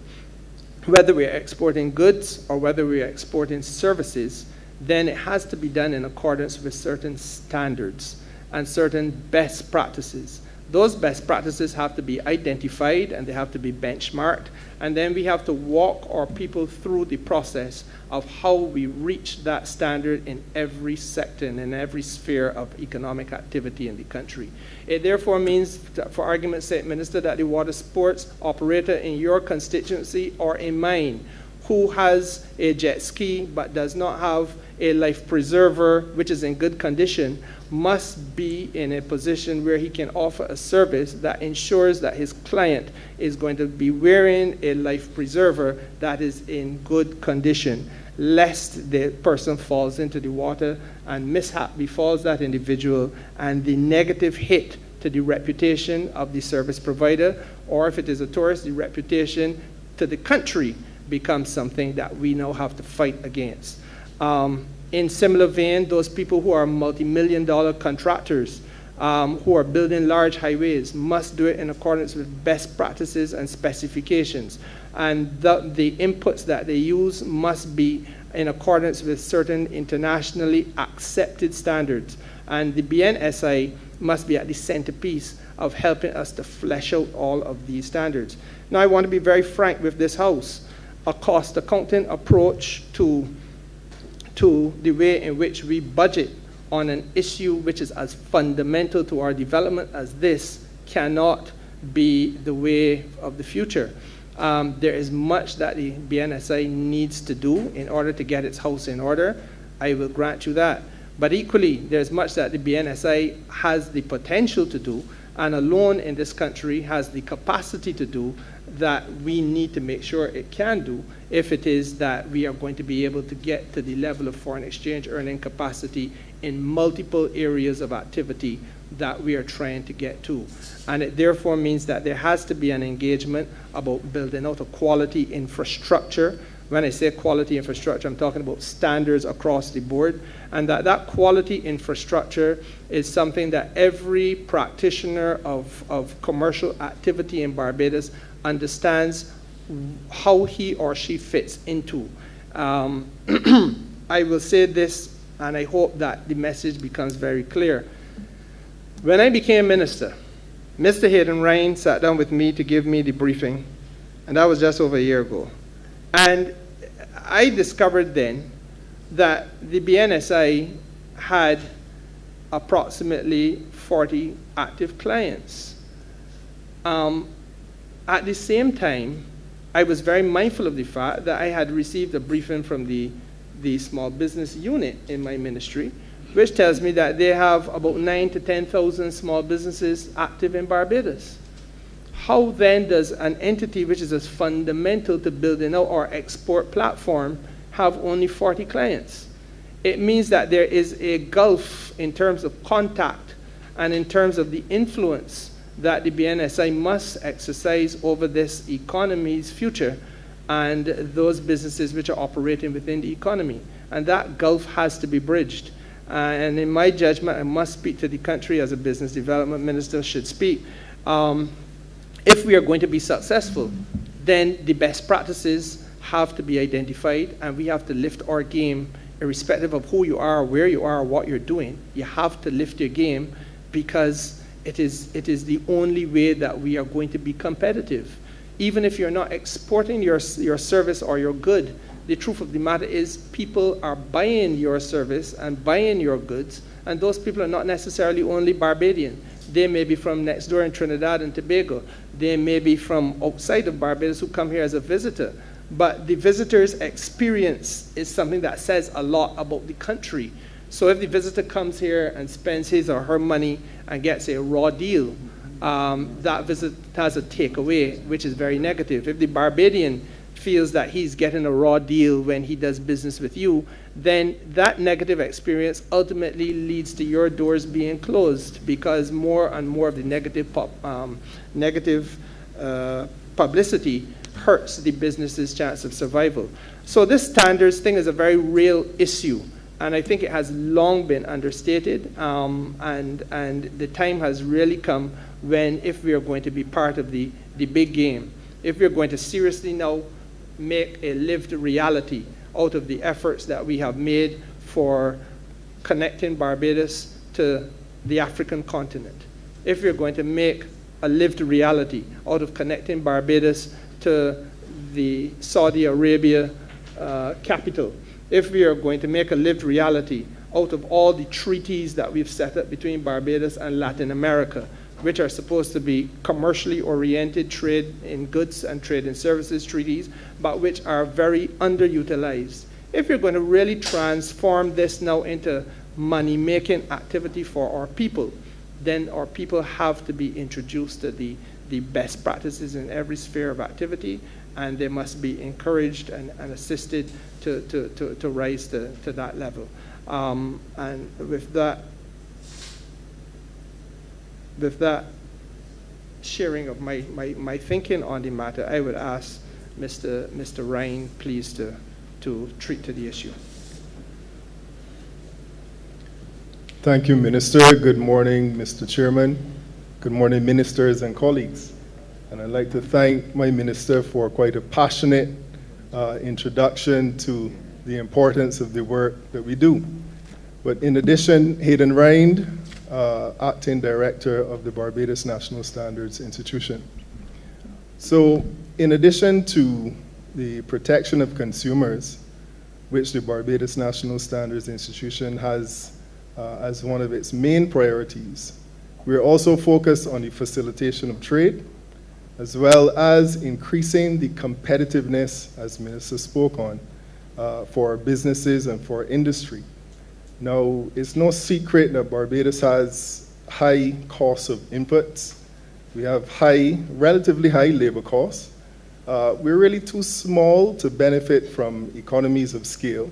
Whether we're exporting goods or whether we're exporting services, then it has to be done in accordance with certain standards and certain best practices. Those best practices have to be identified and they have to be benchmarked. And then we have to walk our people through the process of how we reach that standard in every sector and in every sphere of economic activity in the country. It therefore means, for argument's sake, Minister, that the water sports operator in your constituency or in mine who has a jet ski but does not have a life preserver which is in good condition must be in a position where he can offer a service that ensures that his client is going to be wearing a life preserver that is in good condition, lest the person falls into the water and mishap befalls that individual and the negative hit to the reputation of the service provider, or if it is a tourist, the reputation to the country becomes something that we now have to fight against. In similar vein, those people who are multi-million-dollar contractors who are building large highways must do it in accordance with best practices and specifications. And the inputs that they use must be in accordance with certain internationally accepted standards. And the BNSI must be at the centerpiece of helping us to flesh out all of these standards. Now, I want to be very frank with this House. A cost accounting approach to the way in which we budget on an issue which is as fundamental to our development as this cannot be the way of the future. There is much that the BNSI needs to do in order to get its house in order. I will grant you that. But equally, there's much that the BNSI has the potential to do and alone in this country has the capacity to do that we need to make sure it can do if it is that we are going to be able to get to the level of foreign exchange earning capacity in multiple areas of activity that we are trying to get to. And it therefore means that there has to be an engagement about building out a quality infrastructure. When I say quality infrastructure, I'm talking about standards across the board, and that quality infrastructure is something that every practitioner of commercial activity in Barbados understands how he or she fits into. I will say this, and I hope that the message becomes very clear. When I became minister, Mr. Hayden Ryan sat down with me to give me the briefing, and that was just over a year ago. And I discovered then that the BNSI had approximately 40 active clients. At the same time, I was very mindful of the fact that I had received a briefing from the small business unit in my ministry, which tells me that they have about 9,000 to 10,000 small businesses active in Barbados. How then does an entity which is as fundamental to building out our export platform have only 40 clients? It means that there is a gulf in terms of contact and in terms of the influence that the BNSI must exercise over this economy's future and those businesses which are operating within the economy. And that gulf has to be bridged. And in my judgment, I must speak to the country as a business development minister should speak. If we are going to be successful, then the best practices have to be identified, and we have to lift our game irrespective of who you are, where you are, what you're doing. You have to lift your game because it is the only way that we are going to be competitive. Even if you're not exporting your service or your good, the truth of the matter is people are buying your service and buying your goods, and those people are not necessarily only Barbadian. They may be from next door in Trinidad and Tobago. They may be from outside of Barbados who come here as a visitor. But the visitor's experience is something that says a lot about the country. So if the visitor comes here and spends his or her money and gets a raw deal, that visit has a takeaway, which is very negative. If the Barbadian feels that he's getting a raw deal when he does business with you, then that negative experience ultimately leads to your doors being closed because more and more of the negative publicity hurts the business's chance of survival. So this standards thing is a very real issue, and I think it has long been understated, and the time has really come when, if we are going to be part of the big game, if we're going to seriously now make a lived reality out of the efforts that we have made for connecting Barbados to the African continent, if we're going to make a lived reality out of connecting Barbados to the Saudi Arabia capital, if we are going to make a lived reality out of all the treaties that we've set up between Barbados and Latin America, which are supposed to be commercially oriented trade in goods and trade in services treaties, but which are very underutilized. If you're going to really transform this now into money-making activity for our people, then our people have to be introduced to the best practices in every sphere of activity, and they must be encouraged and assisted to rise to that level. And with that sharing of my thinking on the matter, I would ask Mr. Ryan, please, to treat to the issue. Thank you, Minister. Good morning, Mr. Chairman. Good morning, ministers and colleagues. And I'd like to thank my minister for quite a passionate introduction to the importance of the work that we do. But in addition, Hayden Rind, Acting Director of the Barbados National Standards Institution. So in addition to the protection of consumers, which the Barbados National Standards Institution has as one of its main priorities, we're also focused on the facilitation of trade, as well as increasing the competitiveness, as Minister spoke on, for businesses and for industry. Now, it's no secret that Barbados has high costs of inputs. We have relatively high labor costs. We're really too small to benefit from economies of scale.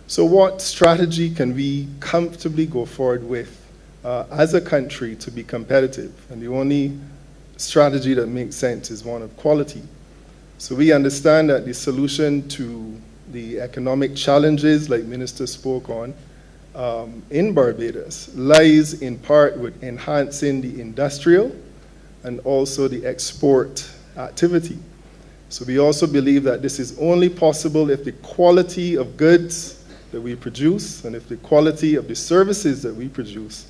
So what strategy can we comfortably go forward with as a country to be competitive? And the only strategy that makes sense is one of quality. So we understand that the solution to the economic challenges, like Minister spoke on, in Barbados lies in part with enhancing the industrial and also the export activity. So we also believe that this is only possible if the quality of goods that we produce and if the quality of the services that we produce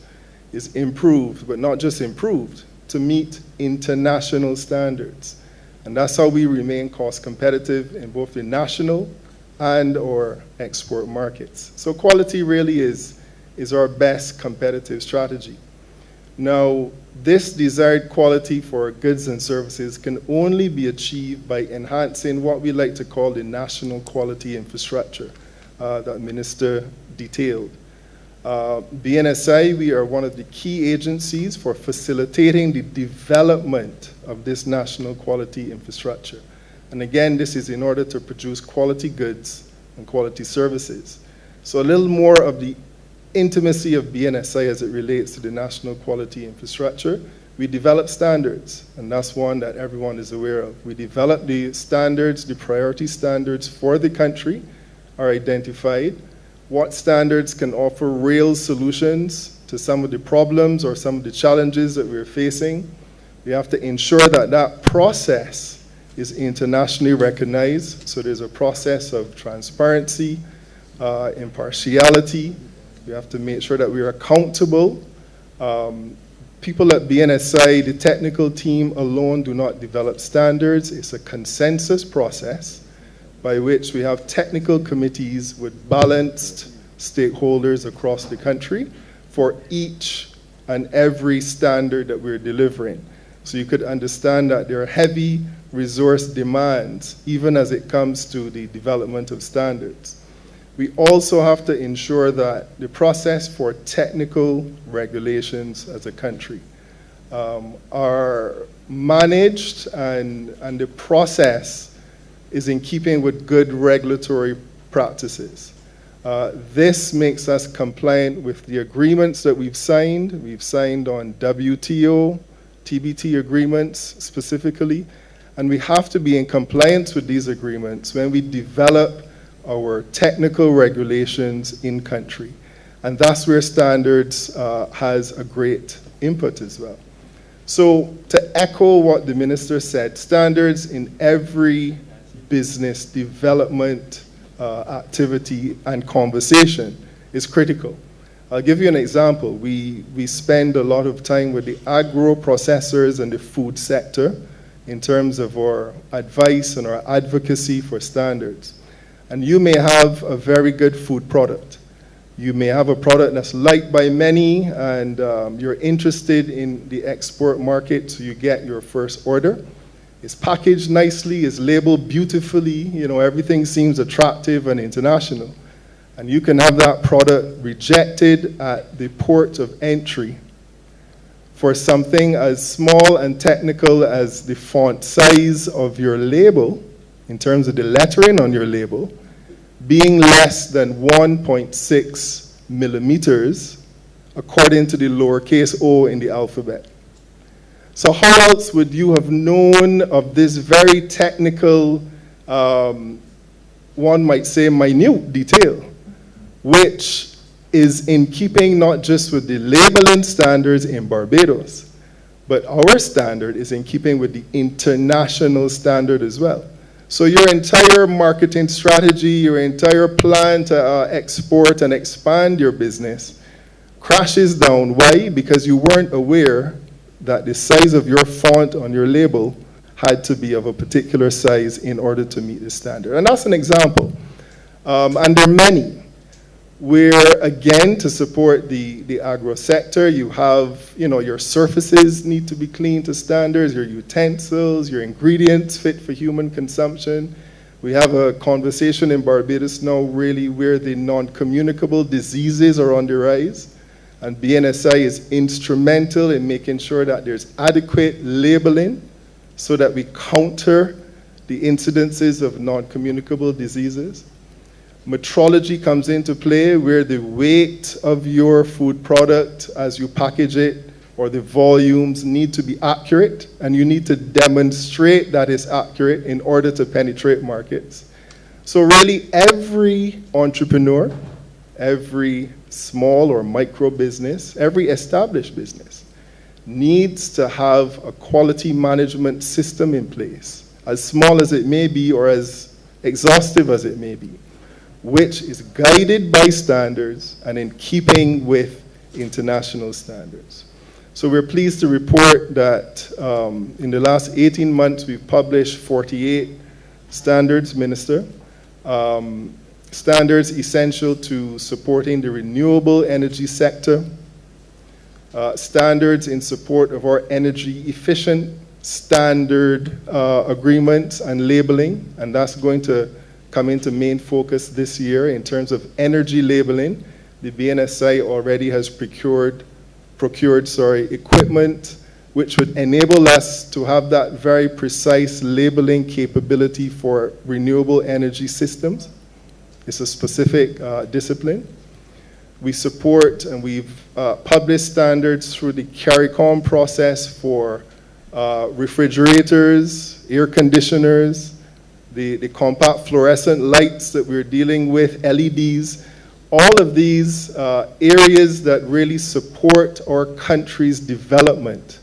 is improved, but not just improved, to meet international standards. And that's how we remain cost competitive in both the national and or export markets. So quality really is our best competitive strategy. Now, this desired quality for goods and services can only be achieved by enhancing what we like to call the national quality infrastructure that Minister detailed. BNSI, we are one of the key agencies for facilitating the development of this national quality infrastructure. And again, this is in order to produce quality goods and quality services. So a little more of the intimacy of BNSI as it relates to the national quality infrastructure. We develop standards, and that's one that everyone is aware of. We develop the standards, the priority standards for the country are identified. What standards can offer real solutions to some of the problems or some of the challenges that we're facing. We have to ensure that that process is internationally recognized. So there's a process of transparency, impartiality. We have to make sure that we are accountable. People at BNSI, the technical team alone do not develop standards. It's a consensus process by which we have technical committees with balanced stakeholders across the country for each and every standard that we're delivering. So you could understand that there are heavy resource demands, even as it comes to the development of standards. We also have to ensure that the process for technical regulations as a country are managed and the process is in keeping with good regulatory practices. This makes us compliant with the agreements that we've signed. We've signed on WTO, TBT agreements specifically, and we have to be in compliance with these agreements when we develop our technical regulations in country. And that's where standards has a great input as well. So to echo what the minister said, standards in every business development activity and conversation is critical. I'll give you an example. We spend a lot of time with the agro-processors and the food sector in terms of our advice and our advocacy for standards. And you may have a very good food product. You may have a product that's liked by many, and you're interested in the export market, so you get your first order. It's packaged nicely, it's labeled beautifully, everything seems attractive and international. And you can have that product rejected at the port of entry for something as small and technical as the font size of your label, in terms of the lettering on your label, being less than 1.6 millimeters, according to the lowercase o in the alphabet. So how else would you have known of this very technical, one might say minute detail, which is in keeping not just with the labeling standards in Barbados, but our standard is in keeping with the international standard as well. So your entire marketing strategy, your entire plan to export and expand your business crashes down. Why? Because you weren't aware that the size of your font on your label had to be of a particular size in order to meet the standard. And that's an example. And there are many. Where, again, to support the agro sector, you have, your surfaces need to be clean to standards, your utensils, your ingredients fit for human consumption. We have a conversation in Barbados now really where the non-communicable diseases are on the rise. And BNSI is instrumental in making sure that there's adequate labeling so that we counter the incidences of non-communicable diseases. Metrology comes into play where the weight of your food product as you package it or the volumes need to be accurate, and you need to demonstrate that it's accurate in order to penetrate markets. So really every entrepreneur, every small or micro business, every established business needs to have a quality management system in place, as small as it may be or as exhaustive as it may be, which is guided by standards and in keeping with international standards. So we're pleased to report that in the last 18 months, we've published 48 standards, Minister. Standards essential to supporting the renewable energy sector. Standards in support of our energy efficient standard agreements and labeling, and that's going to come into main focus this year in terms of energy labeling. The BNSI already has procured equipment which would enable us to have that very precise labeling capability for renewable energy systems. It's a specific discipline. We support and we've published standards through the CARICOM process for refrigerators, air conditioners, the compact fluorescent lights that we're dealing with, LEDs, all of these areas that really support our country's development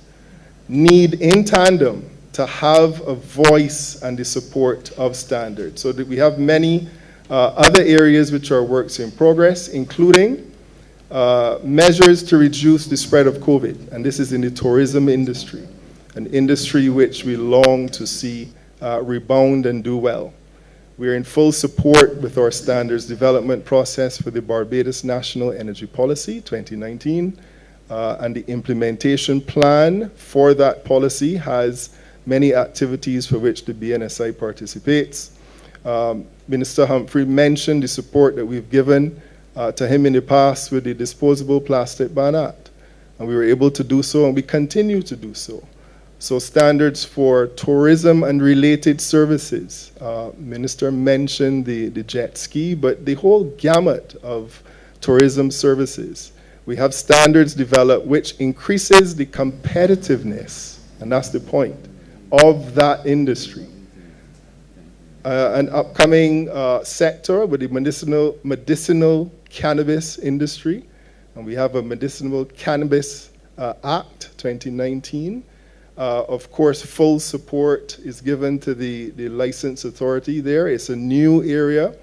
need in tandem to have a voice and the support of standards. So that we have many other areas which are works in progress, including measures to reduce the spread of COVID. And this is in the tourism industry, an industry which we long to see rebound and do well. We're in full support with our standards development process for the Barbados National Energy Policy 2019, and the implementation plan for that policy has many activities for which the BNSI participates. Minister Humphrey mentioned the support that we've given to him in the past with the Disposable Plastic Ban Act, and we were able to do so, and we continue to do so. So standards for tourism and related services. Minister mentioned the jet ski, but the whole gamut of tourism services. We have standards developed which increases the competitiveness, and that's the point, of that industry. An upcoming sector with the medicinal cannabis industry, and we have a Medicinal Cannabis Act 2019. Of course, full support is given to the license authority there. It's a new area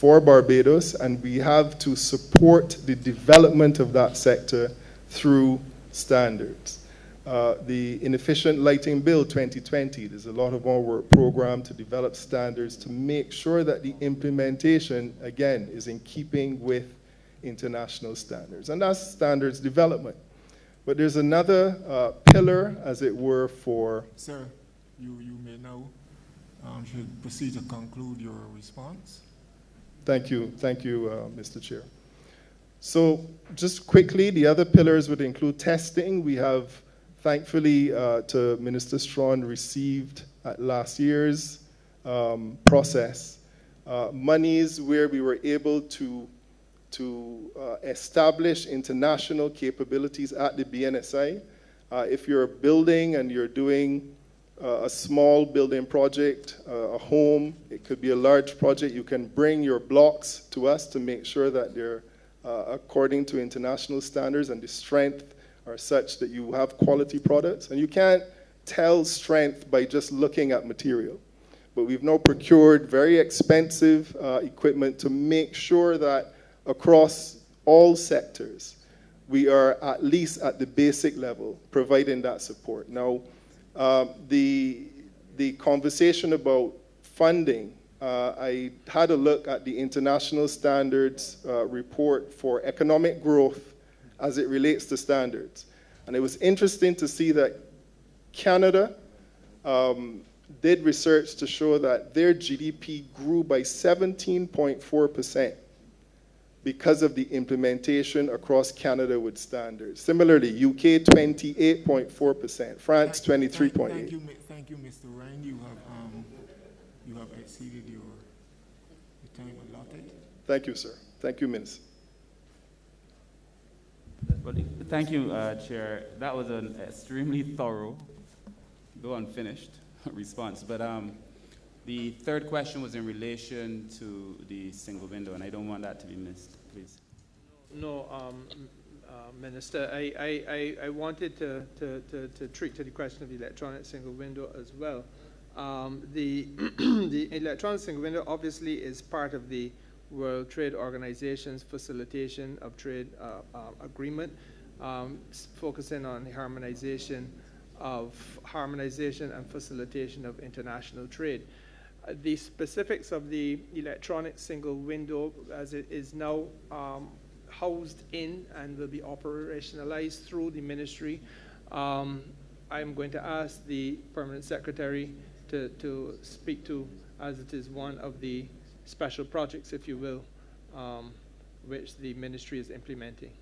for Barbados, and we have to support the development of that sector through standards. The Inefficient Lighting Bill 2020, there's a lot of our work program to develop standards to make sure that the implementation, again, is in keeping with international standards, and that's standards development. But there's another pillar, as it were, for... Sir, you may now should proceed to conclude your response. Thank you, Mr. Chair. So just quickly, the other pillars would include testing. We have, thankfully, to Minister Strawn, received at last year's process monies where we were able to establish international capabilities at the BNSI. If you're building and you're doing a small building project, a home, it could be a large project, you can bring your blocks to us to make sure that they're according to international standards and the strength are such that you have quality products. And you can't tell strength by just looking at material. But we've now procured very expensive equipment to make sure that across all sectors, we are at least at the basic level, providing that support. Now, the conversation about funding, I had a look at the international standards report for economic growth as it relates to standards. And it was interesting to see that Canada did research to show that their GDP grew by 17.4% because of the implementation across Canada with standards. Similarly, UK 28.4%, France 23.8%. Thank you, Mr. Ryan. You have exceeded your time allotted. Thank you, sir. Thank you, Minister. Well, thank you, Chair. That was an extremely thorough, though unfinished, response. But the third question was in relation to the single window, and I don't want that to be missed, please. No, Minister, I wanted to treat to the question of the electronic single window as well. The electronic single window obviously is part of the World Trade Organization's facilitation of trade agreement, focusing on the harmonization and facilitation of international trade. The specifics of the electronic single window, as it is now housed in and will be operationalized through the ministry, I'm going to ask the Permanent Secretary to speak to, as it is one of the special projects, if you will, which the ministry is implementing.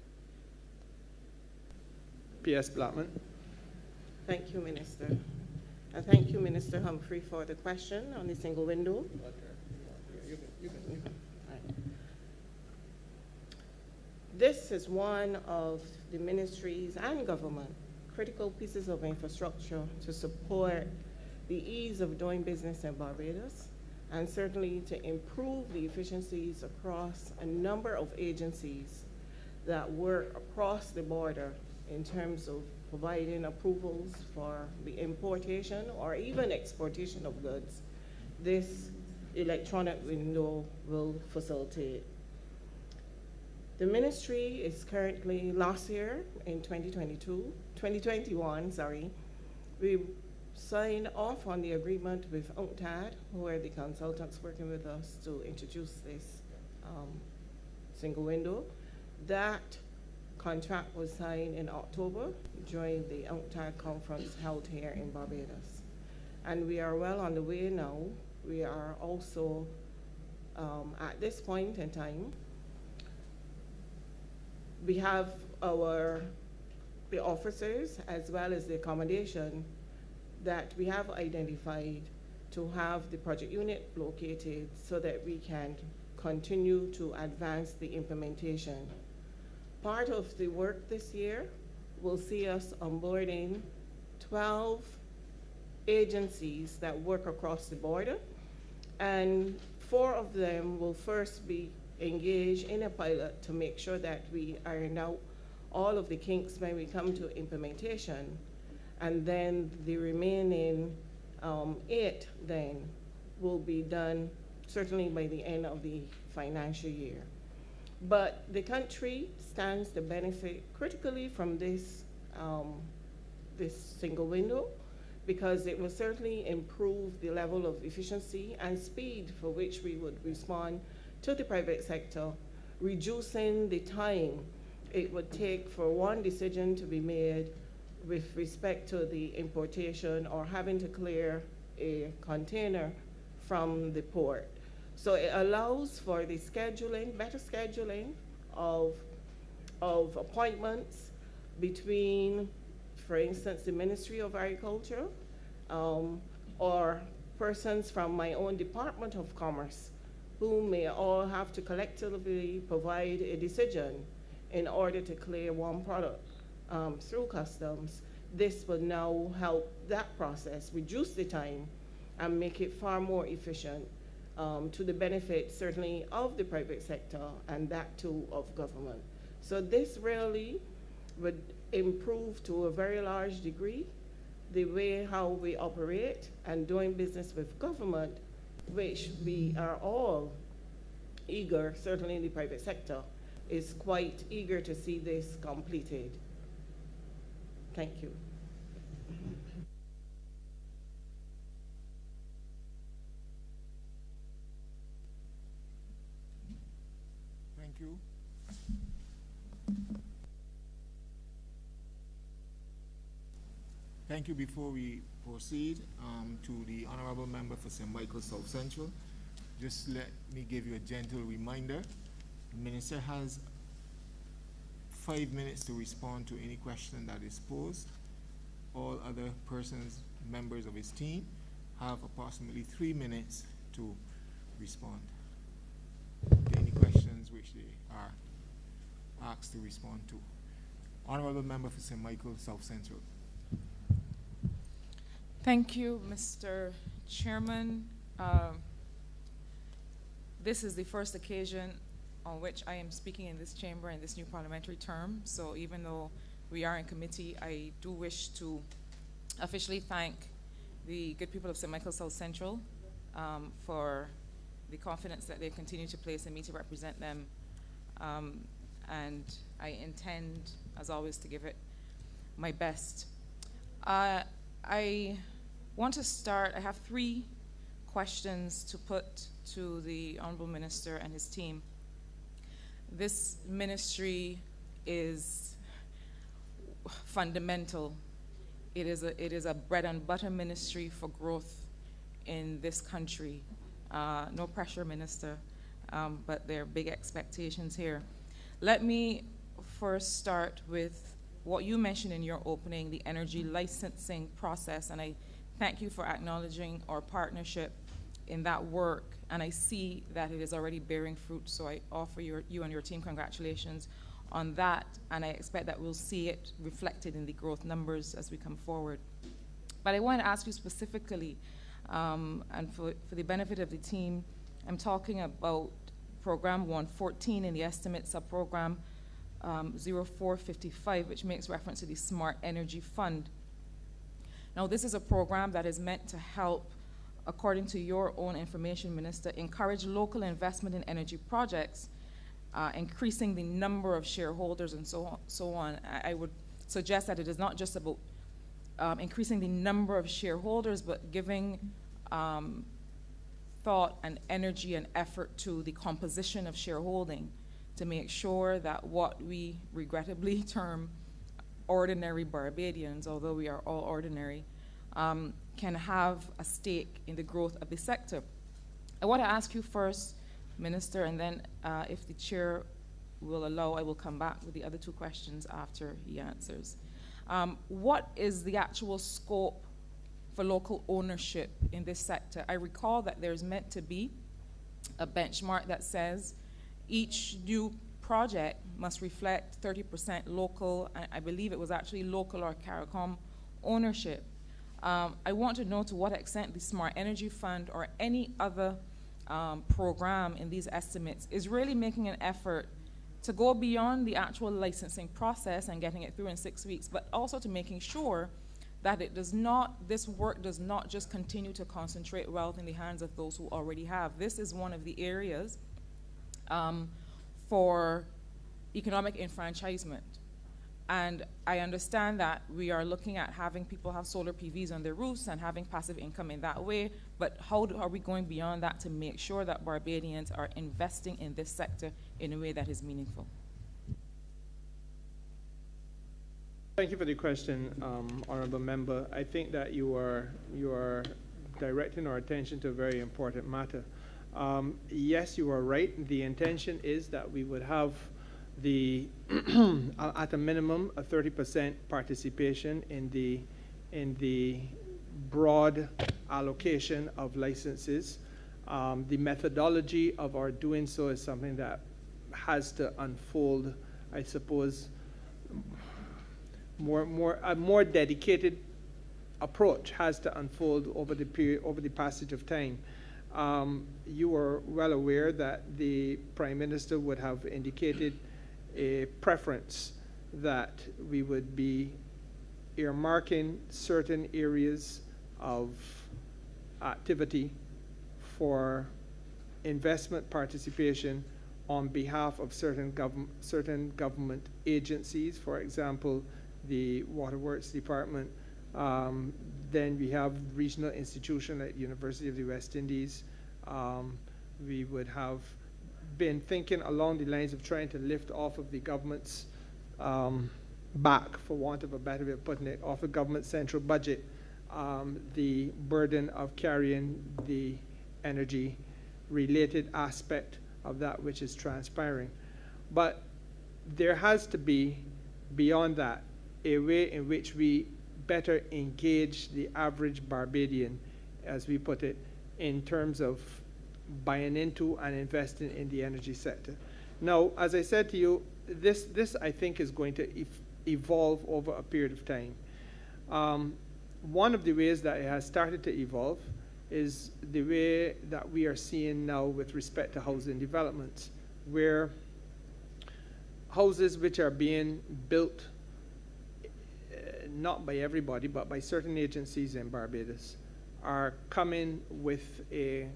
P.S. Blackman. Thank you, Minister. And thank you, Minister Humphrey, for the question on the single window. This is one of the ministries and government critical pieces of infrastructure to support the ease of doing business in Barbados, and certainly to improve the efficiencies across a number of agencies that work across the border in terms of providing approvals for the importation or even exportation of goods. This electronic window will facilitate. The ministry is currently, last year in 2021, we signed off on the agreement with UNCTAD, who are the consultants working with us to introduce this single window. That contract was signed in October during the UNCTAD conference held here in Barbados. And we are well on the way now. We are also, at this point in time, we have the officers as well as the accommodation that we have identified to have the project unit located so that we can continue to advance the implementation. Part of the work this year will see us onboarding 12 agencies that work across the border, and 4 of them will first be engaged in a pilot to make sure that we iron out all of the kinks when we come to implementation, and then the remaining 8 then will be done certainly by the end of the financial year. But the country stands to benefit critically from this single window, because it will certainly improve the level of efficiency and speed for which we would respond to the private sector, reducing the time it would take for one decision to be made with respect to the importation or having to clear a container from the port. So it allows for the scheduling, better scheduling of appointments between, for instance, the Ministry of Agriculture or persons from my own Department of Commerce, who may all have to collectively provide a decision in order to clear one product through customs. This will now help that process, reduce the time, and make it far more efficient to the benefit, certainly, of the private sector and that too of government. So this really would improve to a very large degree the way how we operate and doing business with government, which we are all eager, certainly in the private sector, is quite eager to see this completed. Thank you. Thank you. Thank you. Before we proceed to the Honourable Member for St. Michael South Central, just let me give you a gentle reminder. The Minister has 5 minutes to respond to any question that is posed. All other persons, members of his team, have approximately 3 minutes to respond to any questions which they are asked to respond to. Honourable Member for St. Michael South Central. Thank you, Mr. Chairman. This is the first occasion on which I am speaking in this chamber in this new parliamentary term. So even though we are in committee, I do wish to officially thank the good people of St. Michael South Central for the confidence that they continue to place in me to represent them. And I intend, as always, to give it my best. I want to start, I have 3 questions to put to the Honourable Minister and his team. This ministry is fundamental. It is a bread and butter ministry for growth in this country. No pressure, Minister, but there are big expectations here. Let me first start with what you mentioned in your opening, the energy licensing process, and I thank you for acknowledging our partnership in that work, and I see that it is already bearing fruit, so I offer you and your team congratulations on that, and I expect that we'll see it reflected in the growth numbers as we come forward. But I want to ask you specifically, and for the benefit of the team, I'm talking about Program 114 in the estimate subprogram 0455, which makes reference to the Smart Energy Fund. Now, this is a program that is meant to help, according to your own information, Minister, encourage local investment in energy projects, increasing the number of shareholders and so on. I would suggest that it is not just about increasing the number of shareholders, but giving thought and energy and effort to the composition of shareholding to make sure that what we regrettably term ordinary Barbadians, although we are all ordinary, can have a stake in the growth of the sector. I want to ask you first, Minister, and then if the chair will allow, I will come back with the other 2 questions after he answers. What is the actual scope for local ownership in this sector? I recall that there's meant to be a benchmark that says each new project must reflect 30% local, I believe it was actually local or CARICOM ownership. I want to know to what extent the Smart Energy Fund or any other program in these estimates is really making an effort to go beyond the actual licensing process and getting it through in 6 weeks, but also to making sure that it does not, this work does not just continue to concentrate wealth in the hands of those who already have. This is one of the areas for economic enfranchisement. And I understand that we are looking at having people have solar PVs on their roofs and having passive income in that way, but how are we going beyond that to make sure that Barbadians are investing in this sector in a way that is meaningful? Thank you for the question, Honourable Member. I think that you are directing our attention to a very important matter. Yes, you are right. The intention is that we would have at a minimum, a 30% participation in the broad allocation of licenses. The methodology of our doing so is something that has to unfold, I suppose. A more dedicated approach has to unfold over the passage of time. You are well aware that the Prime Minister would have indicated a preference that we would be earmarking certain areas of activity for investment participation on behalf of certain government agencies, for example, the Waterworks Department. Then we have regional institutions like the University of the West Indies. We would have been thinking along the lines of trying to lift off of the government's back, for want of a better way of putting it, off the government's central budget, the burden of carrying the energy-related aspect of that which is transpiring. But there has to be, beyond that, a way in which we better engage the average Barbadian, as we put it, in terms of buying into and investing in the energy sector. Now, as I said to you, this I think is going to evolve over a period of time. One of the ways that it has started to evolve is the way that we are seeing now with respect to housing developments, where houses which are being built not by everybody, but by certain agencies in Barbados, are coming with an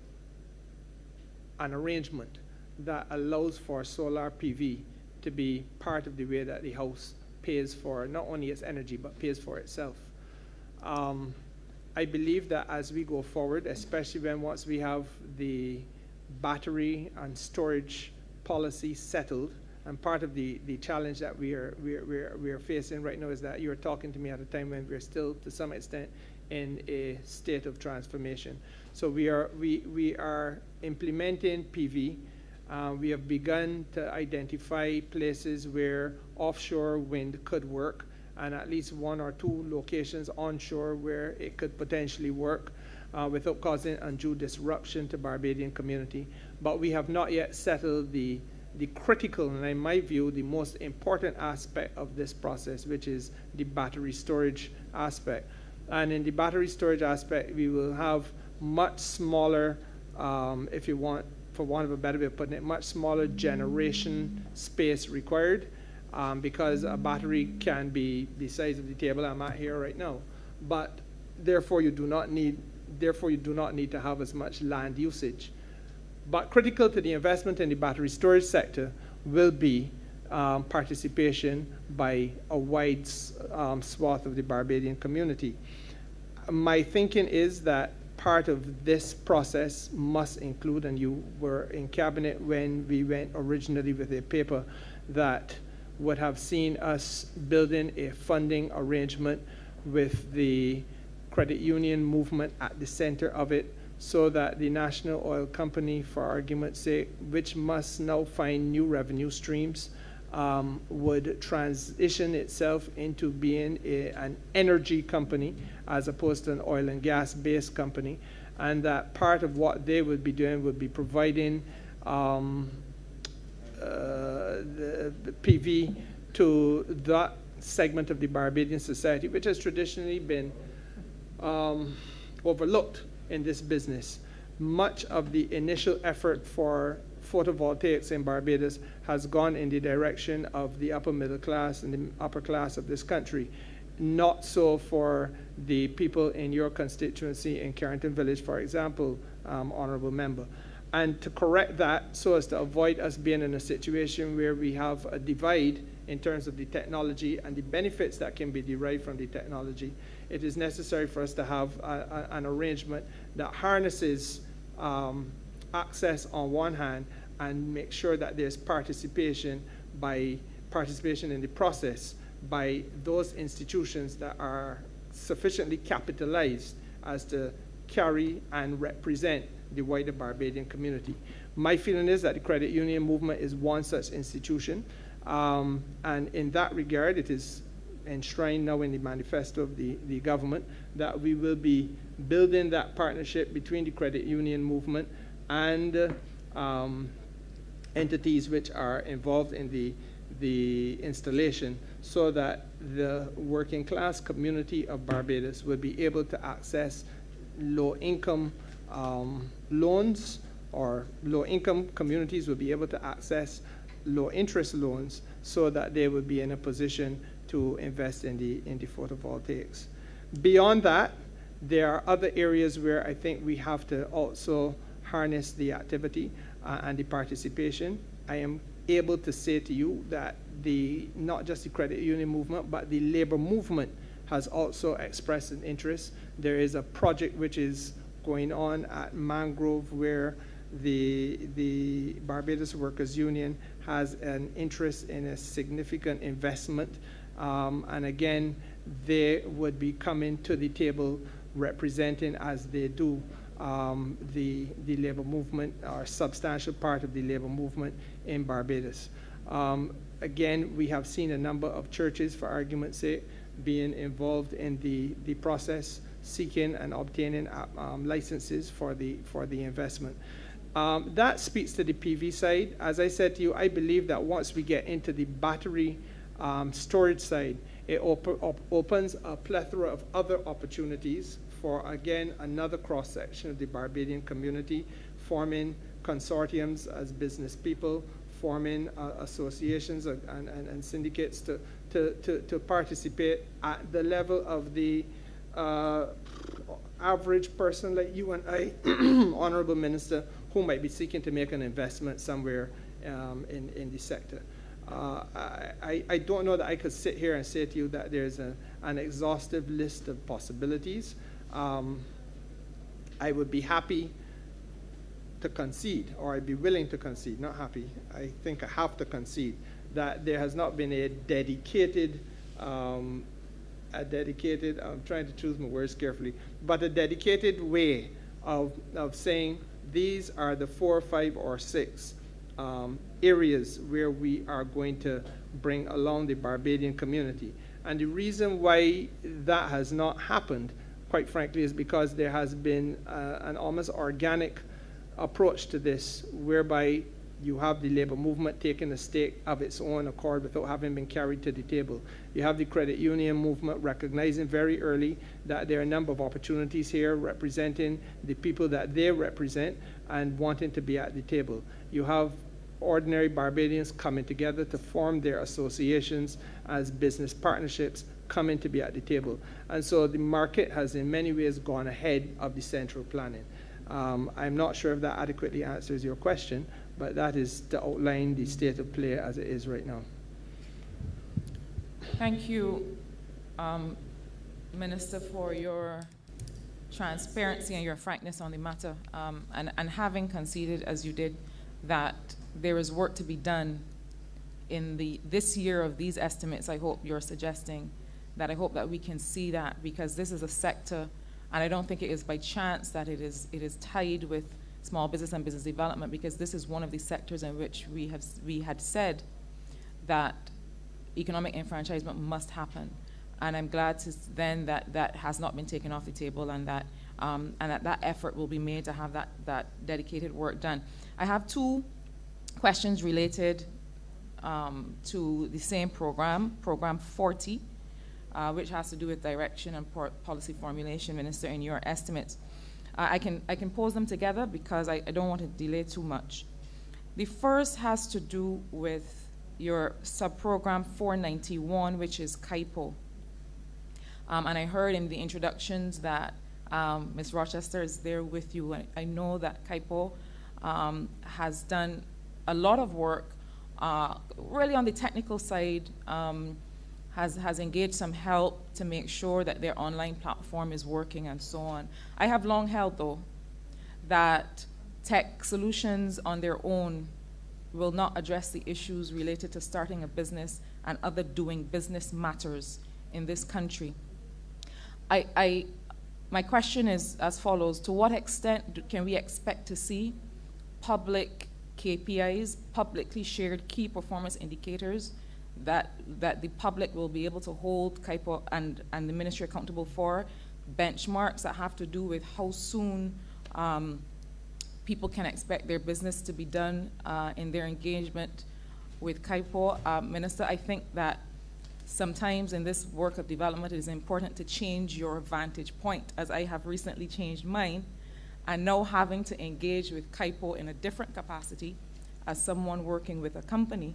arrangement that allows for solar PV to be part of the way that the house pays for not only its energy, but pays for itself. I believe that as we go forward, especially once we have the battery and storage policy settled, and part of the challenge that we are facing right now is that you're talking to me at a time when we're still, to some extent, in a state of transformation. So we are implementing PV. We have begun to identify places where offshore wind could work, and at least one or two locations onshore where it could potentially work without causing undue disruption to Barbadian community. But we have not yet settled the critical, and in my view, the most important aspect of this process, which is the battery storage aspect. And in the battery storage aspect, we will have much smaller, if you want, for want of a better way of putting it, much smaller generation space required, because a battery can be the size of the table I'm at here right now. But therefore, you do not need to have as much land usage. But critical to the investment in the battery storage sector will be participation by a wide swath of the Barbadian community. My thinking is that part of this process must include, and you were in cabinet when we went originally with a paper that would have seen us building a funding arrangement with the credit union movement at the center of it, so that the National Oil Company, for argument's sake, which must now find new revenue streams, would transition itself into being an energy company as opposed to an oil and gas-based company, and that part of what they would be doing would be providing the PV to that segment of the Barbadian society, which has traditionally been overlooked in this business. Much of the initial effort for photovoltaics in Barbados has gone in the direction of the upper middle class and the upper class of this country. Not so for the people in your constituency in Carrington Village, for example, Honourable Member. and to correct that so as to avoid us being in a situation where we have a divide in terms of the technology and the benefits that can be derived from the technology, it is necessary for us to have an arrangement that harnesses access on one hand and make sure that there's participation in the process by those institutions that are sufficiently capitalized as to carry and represent the wider Barbadian community. My feeling is that the credit union movement is one such institution, and in that regard, it is enshrined now in the manifesto of the government that we will be building that partnership between the credit union movement and entities which are involved in the installation, so that the working class community of Barbados will be able to access low-income loans, or low-income communities will be able to access low-interest loans, so that they will be in a position to invest in the photovoltaics. Beyond that, there are other areas where I think we have to also harness the activity and the participation. I am able to say to you that not just the credit union movement, but the labor movement has also expressed an interest. There is a project which is going on at Mangrove where the Barbados Workers Union has an interest in a significant investment. And again, they would be coming to the table representing, as they do, the labor movement, or a substantial part of the labor movement in Barbados. Again, we have seen a number of churches, for argument's sake, being involved in the process, seeking and obtaining licenses for the investment. That speaks to the PV side. As I said to you, I believe that once we get into the battery storage side, it opens a plethora of other opportunities for, again, another cross-section of the Barbadian community, forming consortiums as business people, forming associations and syndicates to participate at the level of the average person like you and I, Honourable Minister, who might be seeking to make an investment somewhere in the sector. I don't know that I could sit here and say to you that there's an exhaustive list of possibilities. I would be happy to concede, or I'd be willing to concede, not happy, I think I have to concede, that there has not been a dedicated, I'm trying to choose my words carefully, but a dedicated way of saying these are the 4, 5, or 6 areas where we are going to bring along the Barbadian community. And the reason why that has not happened, quite frankly, is because there has been an almost organic approach to this, whereby you have the labor movement taking a stake of its own accord without having been carried to the table. You have the credit union movement recognizing very early that there are a number of opportunities here representing the people that they represent and wanting to be at the table. You have ordinary Barbadians coming together to form their associations as business partnerships, coming to be at the table. And so the market has in many ways gone ahead of the central planning. I'm not sure if that adequately answers your question, but that is to outline the state of play as it is right now. Thank you, Minister, for your transparency and your frankness on the matter, and having conceded, as you did, that there is work to be done in this year of these estimates. I hope you're suggesting that. I hope that we can see that, because this is a sector, and I don't think it is by chance that it is tied with small business and business development, because this is one of the sectors in which we had said that economic enfranchisement must happen. And I'm glad to then that has not been taken off the table, and that effort will be made to have that dedicated work done. I have 2 questions related to the same program, Program 40, which has to do with direction and policy formulation, Minister, in your estimates. I can pose them together because I don't want to delay too much. The first has to do with your subprogram 491, which is CAIPO. And I heard in the introductions that Ms. Rochester is there with you. I know that CAIPO has done a lot of work, really on the technical side, has engaged some help to make sure that their online platform is working and so on. I have long held, though, that tech solutions on their own will not address the issues related to starting a business and other doing business matters in this country. My question is as follows: to what extent can we expect to see public KPIs, publicly shared key performance indicators that the public will be able to hold KIPO and the ministry accountable for, benchmarks that have to do with how soon people can expect their business to be done in their engagement with KIPO? Minister, I think that sometimes in this work of development it is important to change your vantage point, as I have recently changed mine, and now having to engage with KIPO in a different capacity as someone working with a company.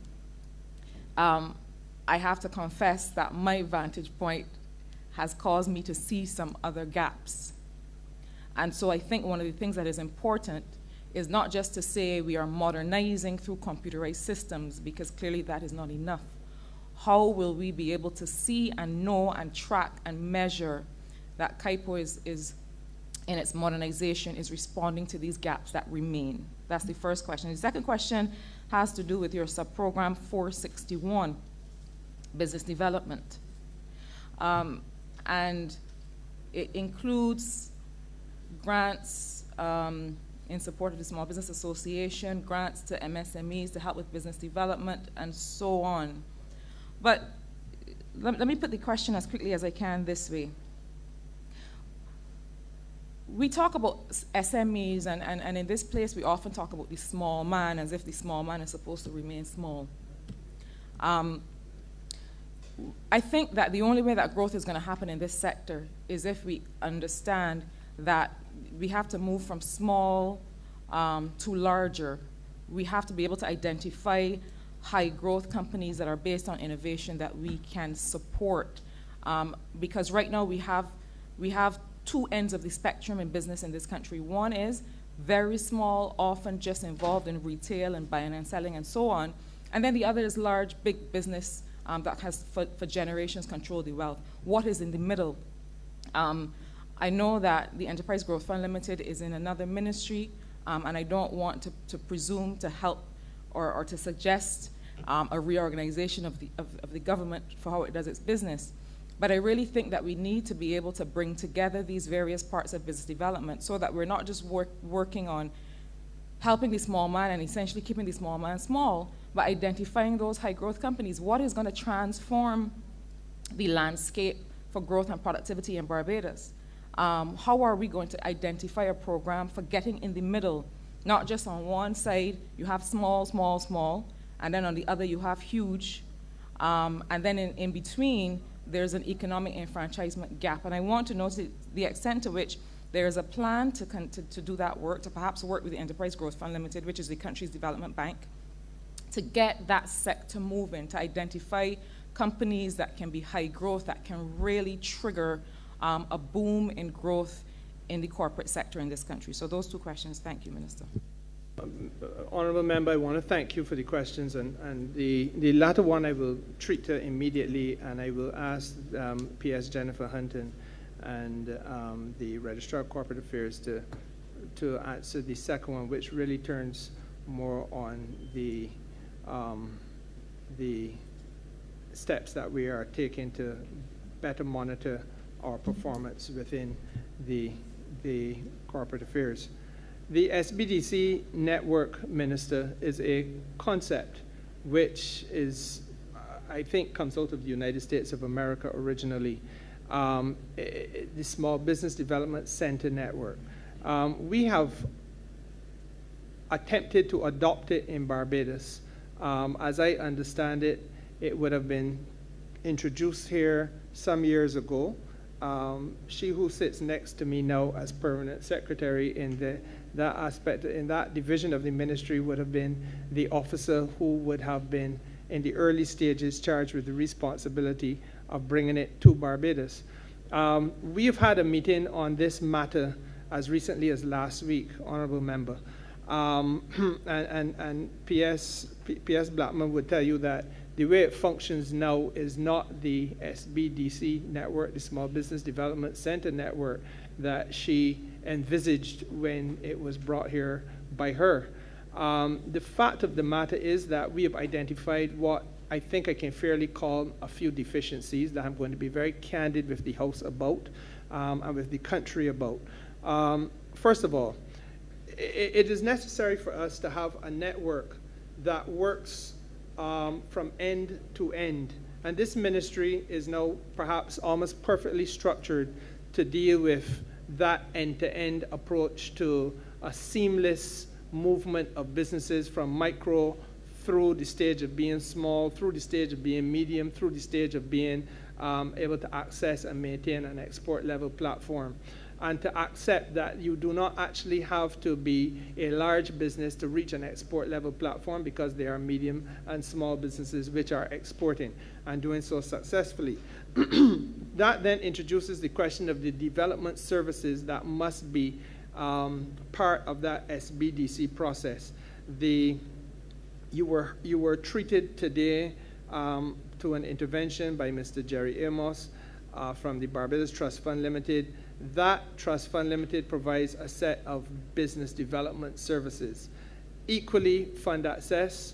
I have to confess that my vantage point has caused me to see some other gaps. And so I think one of the things that is important is not just to say we are modernizing through computerized systems, because clearly that is not enough. How will we be able to see and know and track and measure that KIPO is in its modernization, is responding to these gaps that remain? That's the first question. The second question has to do with your subprogram 461, business development. And it includes grants in support of the Small Business Association, grants to MSMEs to help with business development, and so on. But let me put the question as quickly as I can this way. We talk about SMEs, and in this place we often talk about the small man as if the small man is supposed to remain small. I think that the only way that growth is going to happen in this sector is if we understand that we have to move from small to larger. We have to be able to identify high growth companies that are based on innovation that we can support. Because right now we have two ends of the spectrum in business in this country. One is very small, often just involved in retail and buying and selling and so on. And then the other is large, big business that has for generations controlled the wealth. What is in the middle? I know that the Enterprise Growth Fund Limited is in another ministry, and I don't want to presume to help or to suggest a reorganization of the government for how it does its business. But I really think that we need to be able to bring together these various parts of business development so that we're not just working on helping the small man and essentially keeping the small man small, but identifying those high growth companies. What is going to transform the landscape for growth and productivity in Barbados? How are we going to identify a program for getting in the middle? Not just on one side, you have small, small, small, and then on the other you have huge, and then in between, there's an economic enfranchisement gap. And I want to know the extent to which there is a plan to do that work, to perhaps work with the Enterprise Growth Fund Limited, which is the country's development bank, to get that sector moving, to identify companies that can be high growth, that can really trigger a boom in growth in the corporate sector in this country. So those two questions. Thank you, Minister. Honourable Member, I want to thank you for the questions, and the latter one I will treat to immediately, and I will ask PS Jennifer Hunton and the Registrar of Corporate Affairs to answer the second one, which really turns more on the steps that we are taking to better monitor our performance within the corporate affairs. The SBDC network, Minister, is a concept which is, I think, comes out of the United States of America originally, the Small Business Development Center Network. We have attempted to adopt it in Barbados. As I understand it, it would have been introduced here some years ago. She who sits next to me now as permanent secretary in that aspect, in that division of the ministry, would have been the officer who would have been in the early stages charged with the responsibility of bringing it to Barbados. We have had a meeting on this matter as recently as last week, Honourable Member, And PS Blackman would tell you that the way it functions now is not the SBDC network, the Small Business Development Center network that she envisaged when it was brought here by her. The fact of the matter is that we have identified what I think I can fairly call a few deficiencies that I'm going to be very candid with the House about and with the country about. First of all, it is necessary for us to have a network that works from end to end. And this ministry is now perhaps almost perfectly structured to deal with that end-to-end approach to a seamless movement of businesses from micro through the stage of being small, through the stage of being medium, through the stage of being able to access and maintain an export level platform. And to accept that you do not actually have to be a large business to reach an export level platform, because there are medium and small businesses which are exporting and doing so successfully. That then introduces the question of the development services that must be part of that SBDC process. You were treated today to an intervention by Mr. Jerry Amos from the Barbados Trust Fund Limited. That Trust Fund Limited provides a set of business development services. Equally, Fund Access,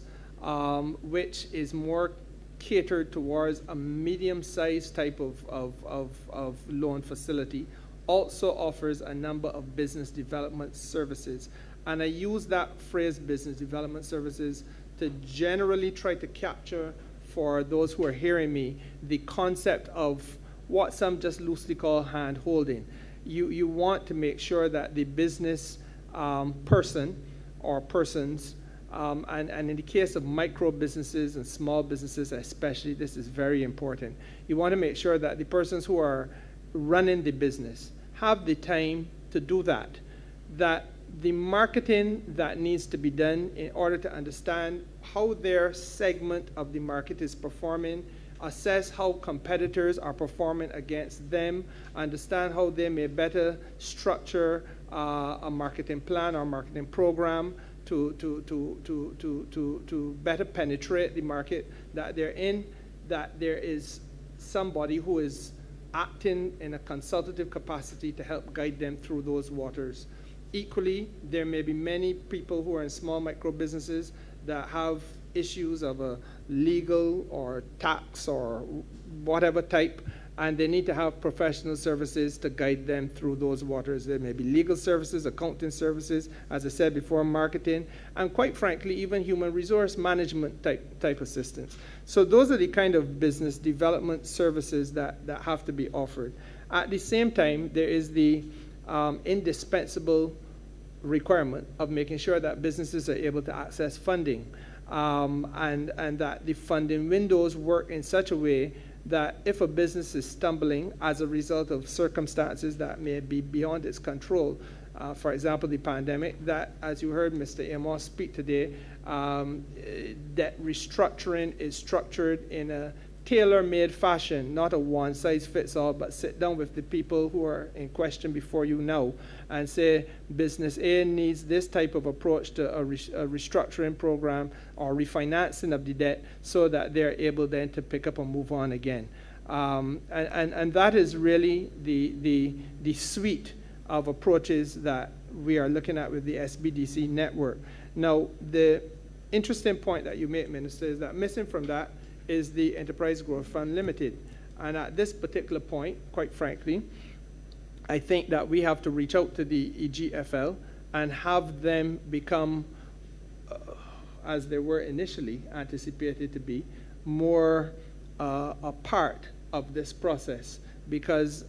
which is more catered towards a medium-sized type of loan facility, also offers a number of business development services. And I use that phrase, business development services, to generally try to capture, for those who are hearing me, the concept of what some just loosely call hand-holding. You want to make sure that the business person or persons, and in the case of micro businesses and small businesses especially, this is very important. You want to make sure that the persons who are running the business have the time to do that, that the marketing that needs to be done in order to understand how their segment of the market is performing, assess how competitors are performing against them, understand how they may better structure a marketing plan or marketing program to better penetrate the market that they're in, that there is somebody who is acting in a consultative capacity to help guide them through those waters. Equally, there may be many people who are in small micro businesses that have issues of a legal or tax or whatever type, and they need to have professional services to guide them through those waters. There may be legal services, accounting services, as I said before, marketing, and quite frankly, even human resource management type assistance. So those are the kind of business development services that have to be offered. At the same time, there is the indispensable requirement of making sure that businesses are able to access funding, and that the funding windows work in such a way that if a business is stumbling as a result of circumstances that may be beyond its control, for example, the pandemic, that, as you heard Mr. Amos speak today, that restructuring is structured in a tailor-made fashion, not a one-size-fits-all, but sit down with the people who are in question before you now and say, business A needs this type of approach to a restructuring program or refinancing of the debt, so that they're able then to pick up and move on again. And that is really the suite of approaches that we are looking at with the SBDC network. Now, the interesting point that you make, Minister, is that missing from that is the Enterprise Growth Fund Limited. And at this particular point, quite frankly, I think that we have to reach out to the EGFL and have them become, as they were initially anticipated to be, more a part of this process. Because,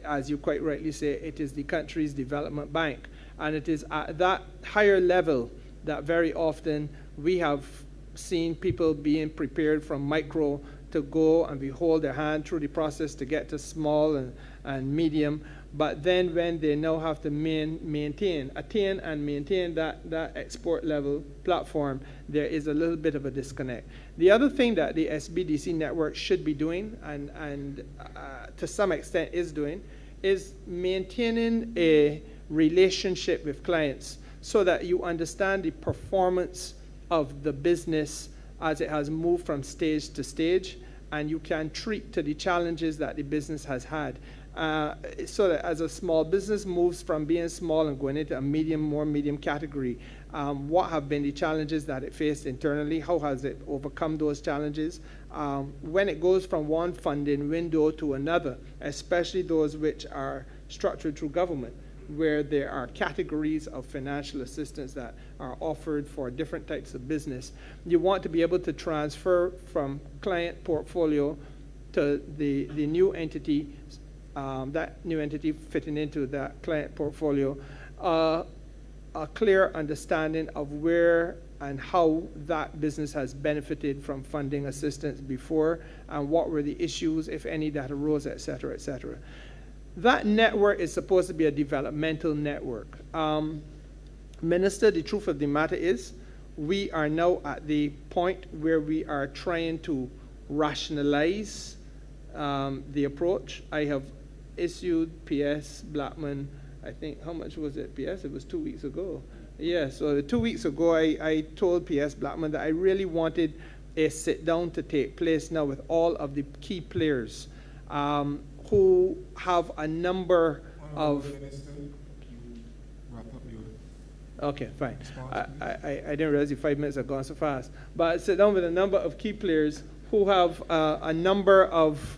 as you quite rightly say, it is the country's development bank. And it is at that higher level that very often we have seen people being prepared from micro to go and hold their hand through the process to get to small and medium. But then when they now have to attain and maintain that export level platform, there is a little bit of a disconnect. The other thing that the SBDC network should be doing, and to some extent is doing, is maintaining a relationship with clients so that you understand the performance of the business as it has moved from stage to stage, and you can treat to the challenges that the business has had. So that as a small business moves from being small and going into a more medium category, what have been the challenges that it faced internally? How has it overcome those challenges? When it goes from one funding window to another, especially those which are structured through government, where there are categories of financial assistance that are offered for different types of business, you want to be able to transfer from client portfolio to the new entity, that new entity fitting into that client portfolio, a clear understanding of where and how that business has benefited from funding assistance before, and what were the issues, if any, that arose, et cetera, et cetera. That network is supposed to be a developmental network. Minister, the truth of the matter is, we are now at the point where we are trying to rationalize the approach. I have issued PS Blackman, I think, how much was it, PS? It was 2 weeks ago. Yeah, so 2 weeks ago, I told PS Blackman that I really wanted a sit-down to take place now with all of the key players who have a number of... Okay, fine. I didn't realize the 5 minutes had gone so fast. But sit down with a number of key players who have a number of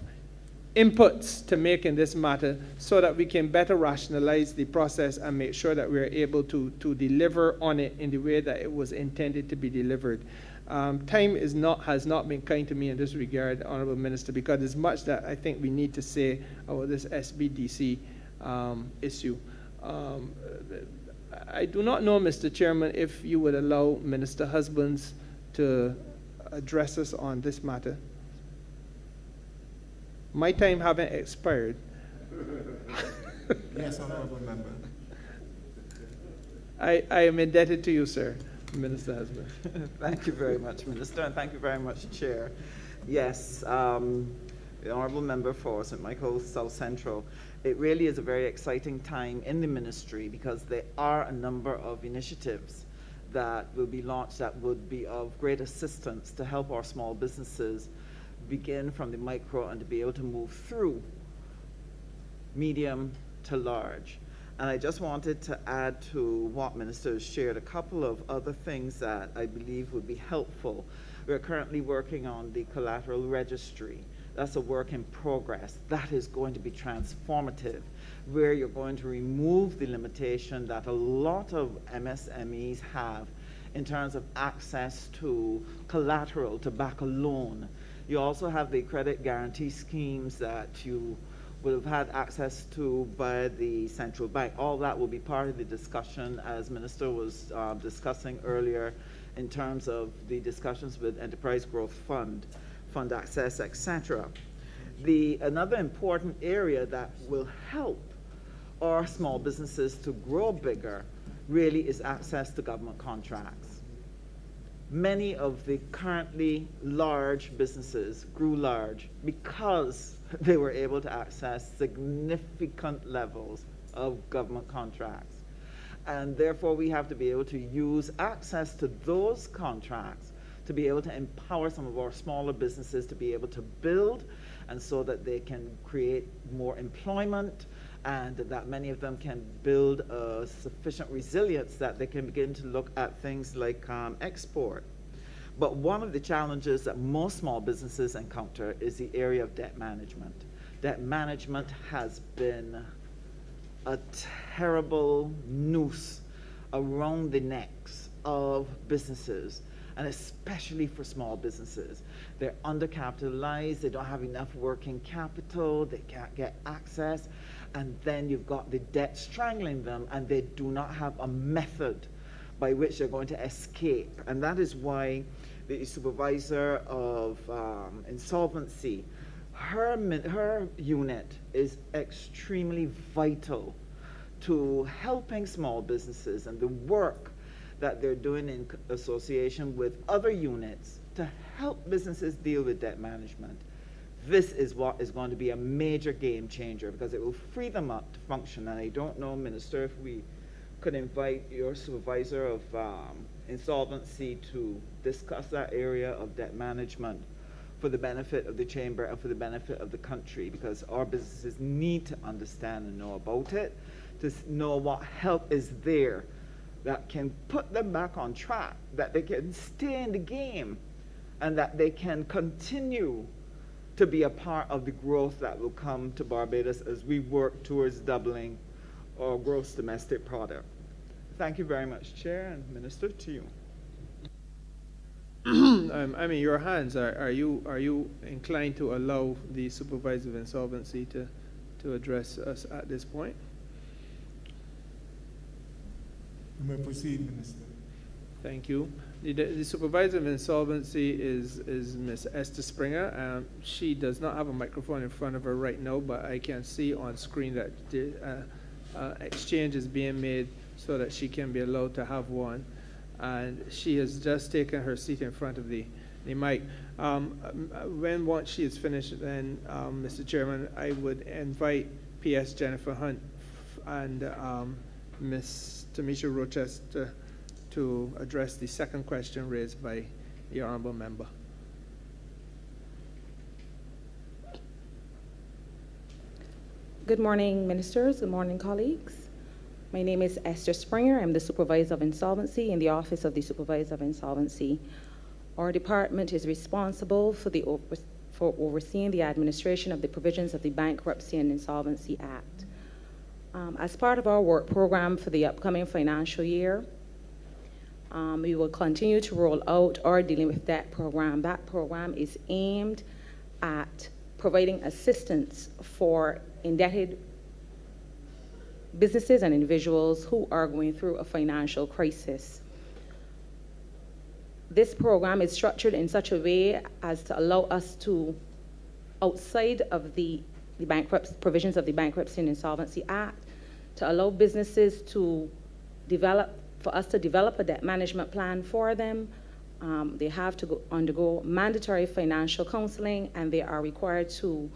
inputs to make in this matter, so that we can better rationalize the process and make sure that we're able to deliver on it in the way that it was intended to be delivered. Time has not been kind to me in this regard, Honourable Minister, because there's much that I think we need to say about this SBDC issue. I do not know, Mr. Chairman, if you would allow Minister Husbands to address us on this matter. My time haven't expired. Yes, Honourable Member. I am indebted to you, sir, Minister Husband. Thank you very much, Minister, and thank you very much, Chair. Yes, the Honourable Member for St. Michael's South Central, it really is a very exciting time in the ministry, because there are a number of initiatives that will be launched that would be of great assistance to help our small businesses begin from the micro and to be able to move through medium to large. And I just wanted to add to what Minister has shared a couple of other things that I believe would be helpful. We're currently working on the collateral registry. That's a work in progress. That is going to be transformative, where you're going to remove the limitation that a lot of MSMEs have in terms of access to collateral to back a loan. You also have the credit guarantee schemes that you would have had access to by the central bank. All that will be part of the discussion, as Minister was discussing earlier, in terms of the discussions with Enterprise Growth Fund, fund access, etc. Another important area that will help our small businesses to grow bigger really is access to government contracts. Many of the currently large businesses grew large because they were able to access significant levels of government contracts. And therefore, we have to be able to use access to those contracts to be able to empower some of our smaller businesses to be able to build, and so that they can create more employment, and that many of them can build a sufficient resilience that they can begin to look at things like export. But one of the challenges that most small businesses encounter is the area of debt management. Debt management has been a terrible noose around the necks of businesses, and especially for small businesses. They're undercapitalized, they don't have enough working capital, they can't get access, and then you've got the debt strangling them, and they do not have a method by which they're going to escape. And that is why the supervisor of insolvency, her unit is extremely vital to helping small businesses, and the work that they're doing in association with other units to help businesses deal with debt management. This is what is going to be a major game changer, because it will free them up to function. And I don't know, Minister, if we could invite your supervisor of insolvency to discuss that area of debt management for the benefit of the chamber and for the benefit of the country, because our businesses need to understand and know about it, to know what help is there that can put them back on track, that they can stay in the game, and that they can continue to be a part of the growth that will come to Barbados as we work towards doubling our gross domestic product. Thank you very much, Chair, and Minister, to you. I mean, your hands, are you inclined to allow the supervisor of insolvency to address us at this point? You may proceed, Minister. Thank you. The supervisor of insolvency is Ms. Esther Springer. She does not have a microphone in front of her right now, but I can see on screen that the exchange is being made so that she can be allowed to have one. And she has just taken her seat in front of the mic. Once she is finished, then, Mr. Chairman, I would invite P.S. Jennifer Hunt and Ms. Tamisha Rochester to address the second question raised by the honourable member. Good morning, ministers. Good morning, colleagues. My name is Esther Springer. I'm the Supervisor of Insolvency in the Office of the Supervisor of Insolvency. Our department is responsible for overseeing the administration of the provisions of the Bankruptcy and Insolvency Act. As part of our work program for the upcoming financial year, we will continue to roll out our Dealing with Debt program. That program is aimed at providing assistance for indebted businesses and individuals who are going through a financial crisis. This program is structured in such a way as to allow us to, outside of the provisions of the Bankruptcy and Insolvency Act, to allow businesses to for us to develop a debt management plan for them. They have to undergo mandatory financial counseling, and they are required to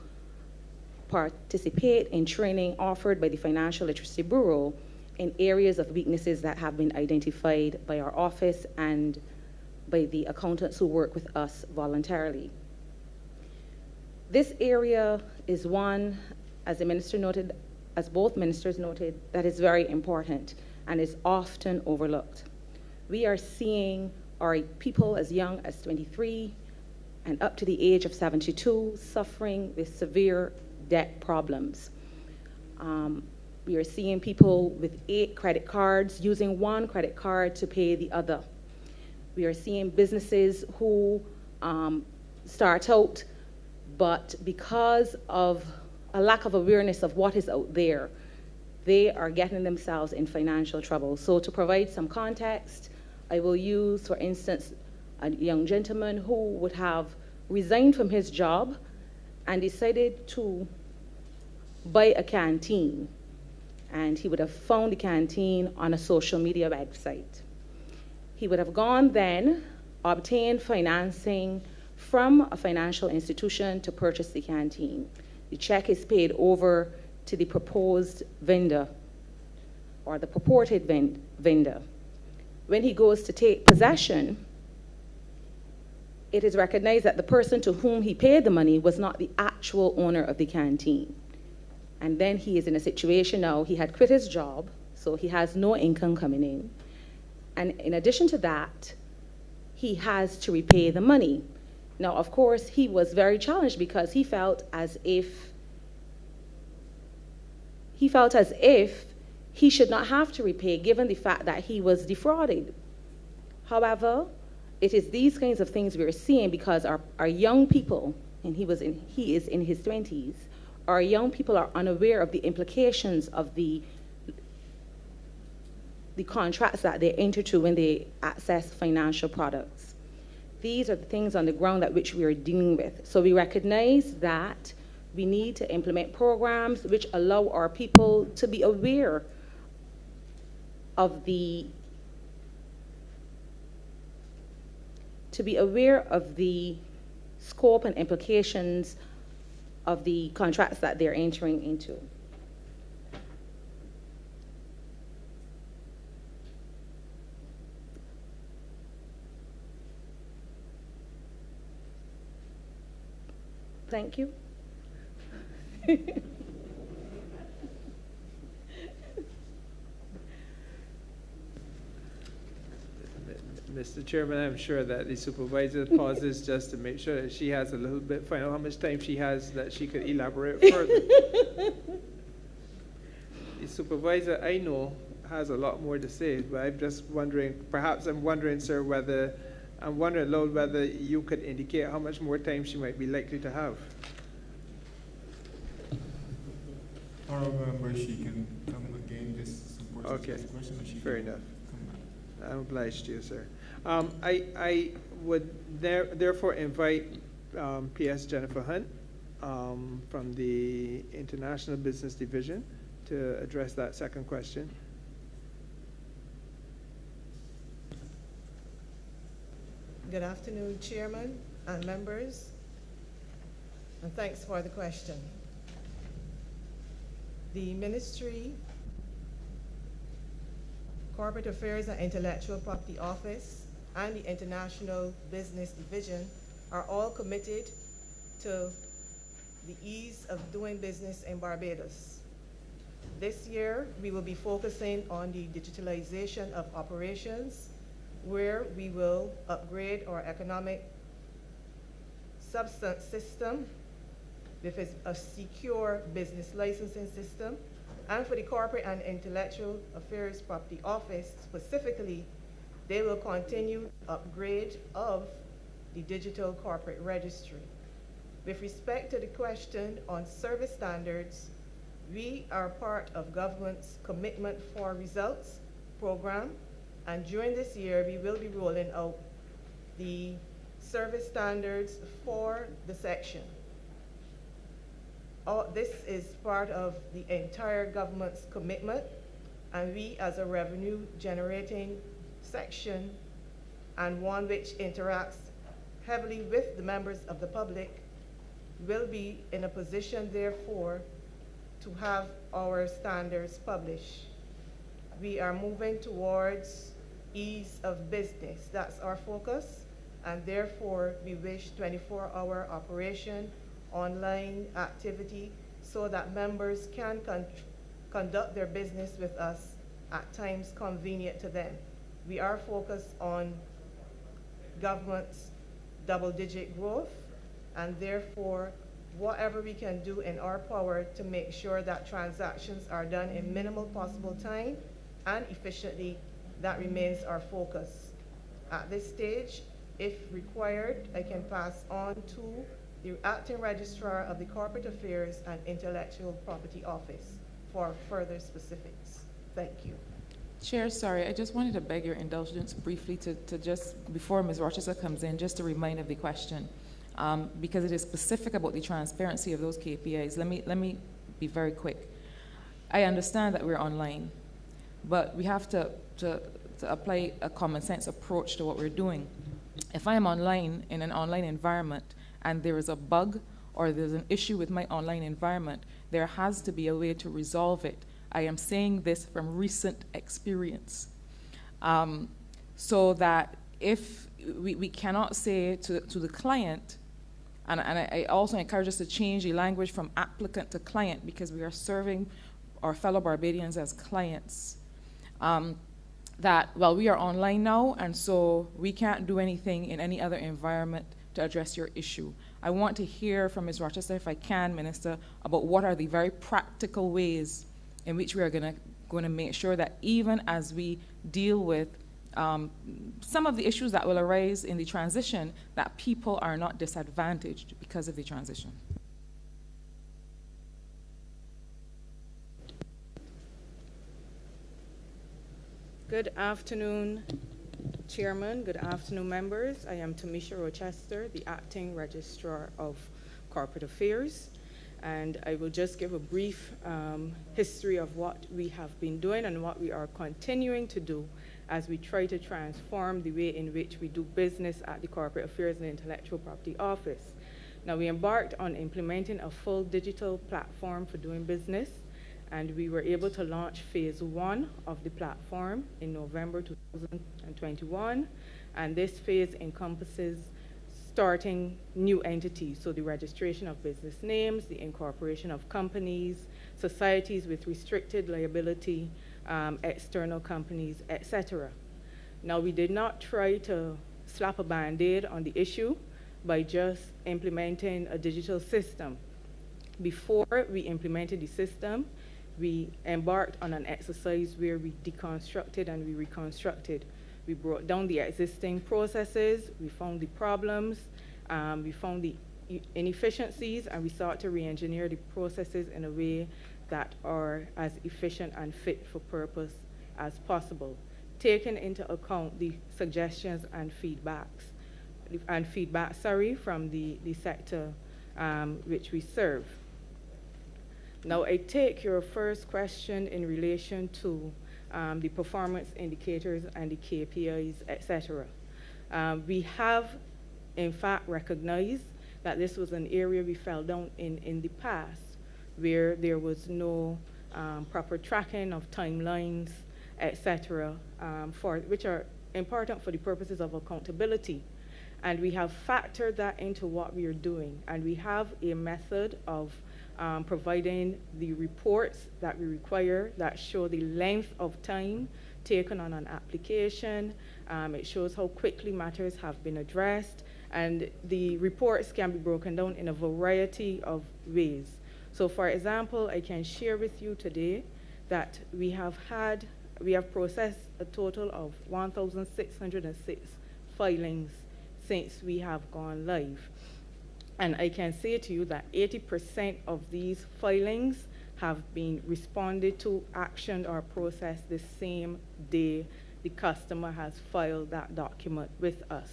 participate in training offered by the Financial Literacy Bureau in areas of weaknesses that have been identified by our office and by the accountants who work with us voluntarily. This area is one, as the minister noted, as both ministers noted, that is very important and is often overlooked. We are seeing our people as young as 23 and up to the age of 72 suffering with severe debt problems. We are seeing people with 8 credit cards using one credit card to pay the other. We are seeing businesses who start out, but because of a lack of awareness of what is out there, they are getting themselves in financial trouble. So to provide some context, I will use, for instance, a young gentleman who would have resigned from his job and decided to buy a canteen. And he would have found the canteen on a social media website. He would have gone then, obtained financing from a financial institution to purchase the canteen. The check is paid over to the proposed vendor or the purported vendor. When he goes to take possession, it is recognized that the person to whom he paid the money was not the actual owner of the canteen. And then he is in a situation now, he had quit his job, so he has no income coming in. And in addition to that, he has to repay the money. Now, of course, he was very challenged because he felt as if he should not have to repay given the fact that he was defrauded. However, it is these kinds of things we're seeing because our young people, and he is in his 20s, our young people are unaware of the implications of the contracts that they enter to when they access financial products. These are the things on the ground that which we are dealing with. So we recognize that we need to implement programs which allow our people to be aware of the scope and implications of the contracts that they're entering into. Thank you. Mr. Chairman, I'm sure that the supervisor pauses just to make sure that she has a little bit, find out how much time she has that she could elaborate further. The supervisor, I know, has a lot more to say, but I'm just wondering, perhaps I'm wondering, sir, I'm wondering, Lord, whether you could indicate how much more time she might be likely to have. Honourable member, she can come again, just support Okay, the question, or she fair can enough. come back. I'm obliged to you, sir. I would therefore invite PS Jennifer Hunt from the International Business Division to address that second question. Good afternoon, Chairman and members, and thanks for the question. The Ministry, Corporate Affairs and Intellectual Property Office, and the International Business Division are all committed to the ease of doing business in Barbados. This year, we will be focusing on the digitalization of operations, where we will upgrade our economic substance system with a secure business licensing system. And for the Corporate and Intellectual Affairs Property Office specifically, they will continue upgrade of the digital corporate registry. With respect to the question on service standards, we are part of government's Commitment for Results program, and during this year, we will be rolling out the service standards for the section. This is part of the entire government's commitment, and we as a revenue generating section and one which interacts heavily with the members of the public will be in a position, therefore, to have our standards published. We are moving towards ease of business. That's our focus, and therefore we wish 24-hour operation online activity so that members can conduct their business with us at times convenient to them. We are focused on government's double-digit growth, and therefore whatever we can do in our power to make sure that transactions are done in minimal possible time and efficiently, that remains our focus. At this stage, if required, I can pass on to the Acting Registrar of the Corporate Affairs and Intellectual Property Office for further specifics. Thank you. Chair, sorry, I just wanted to beg your indulgence briefly to just, before Ms. Rochester comes in, just to remind of the question, because it is specific about the transparency of those KPIs. Let me be very quick. I understand that we're online, but we have to apply a common sense approach to what we're doing. If I am online in an online environment and there is a bug or there's an issue with my online environment, there has to be a way to resolve it. I am saying this from recent experience. So that if we cannot say to the client, and I also encourage us to change the language from applicant to client, because we are serving our fellow Barbadians as clients. That, well, we are online now, and so we can't do anything in any other environment to address your issue. I want to hear from Ms. Rochester, if I can, Minister, about what are the very practical ways in which we are going to make sure that even as we deal with some of the issues that will arise in the transition, that people are not disadvantaged because of the transition. Good afternoon, Chairman. Good afternoon, members. I am Tamisha Rochester, the Acting Registrar of Corporate Affairs, and I will just give a brief history of what we have been doing and what we are continuing to do as we try to transform the way in which we do business at the Corporate Affairs and Intellectual Property Office. Now, we embarked on implementing a full digital platform for doing business, and we were able to launch phase 1 of the platform in November 2021, and this phase encompasses starting new entities, so the registration of business names, the incorporation of companies, societies with restricted liability, external companies, etc. Now, we did not try to slap a Band-Aid on the issue by just implementing a digital system. Before we implemented the system, we embarked on an exercise where we deconstructed and we reconstructed. We brought down the existing processes, we found the problems, we found the inefficiencies, and we sought to re-engineer the processes in a way that are as efficient and fit for purpose as possible, taking into account the suggestions and feedback from the sector which we serve. Now, I take your first question in relation to the performance indicators and the KPIs, etc. We have, in fact, recognized that this was an area we fell down in the past, where there was no proper tracking of timelines, etc., which are important for the purposes of accountability. And we have factored that into what we are doing. And we have a method of providing the reports that we require that show the length of time taken on an application. It shows how quickly matters have been addressed. And the reports can be broken down in a variety of ways. So, for example, I can share with you today that we have processed a total of 1,606 filings since we have gone live. And I can say to you that 80% of these filings have been responded to, actioned, or processed the same day the customer has filed that document with us.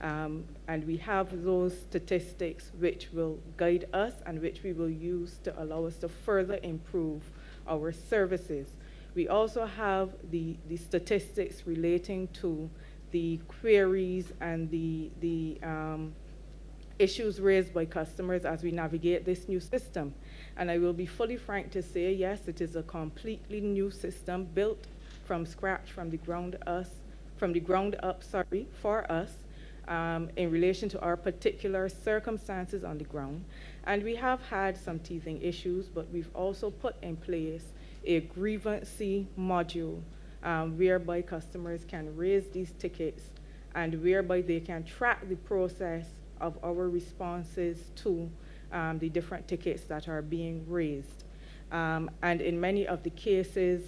And we have those statistics which will guide us and which we will use to allow us to further improve our services. We also have the statistics relating to the queries and the issues raised by customers as we navigate this new system. And I will be fully frank to say, yes, it is a completely new system built from scratch, from the ground up, for us, in relation to our particular circumstances on the ground. And we have had some teething issues, but we've also put in place a grievancy module whereby customers can raise these tickets and whereby they can track the process of our responses to the different tickets that are being raised. And in many of the cases,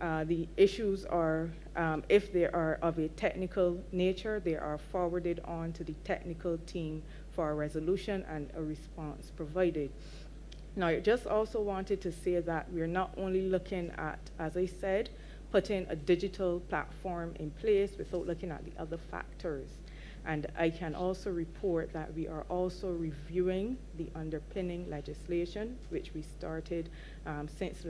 the issues are, if they are of a technical nature, they are forwarded on to the technical team for a resolution and a response provided. Now, I just also wanted to say that we're not only looking at, as I said, putting a digital platform in place without looking at the other factors. And I can also report that we are also reviewing the underpinning legislation, which we started since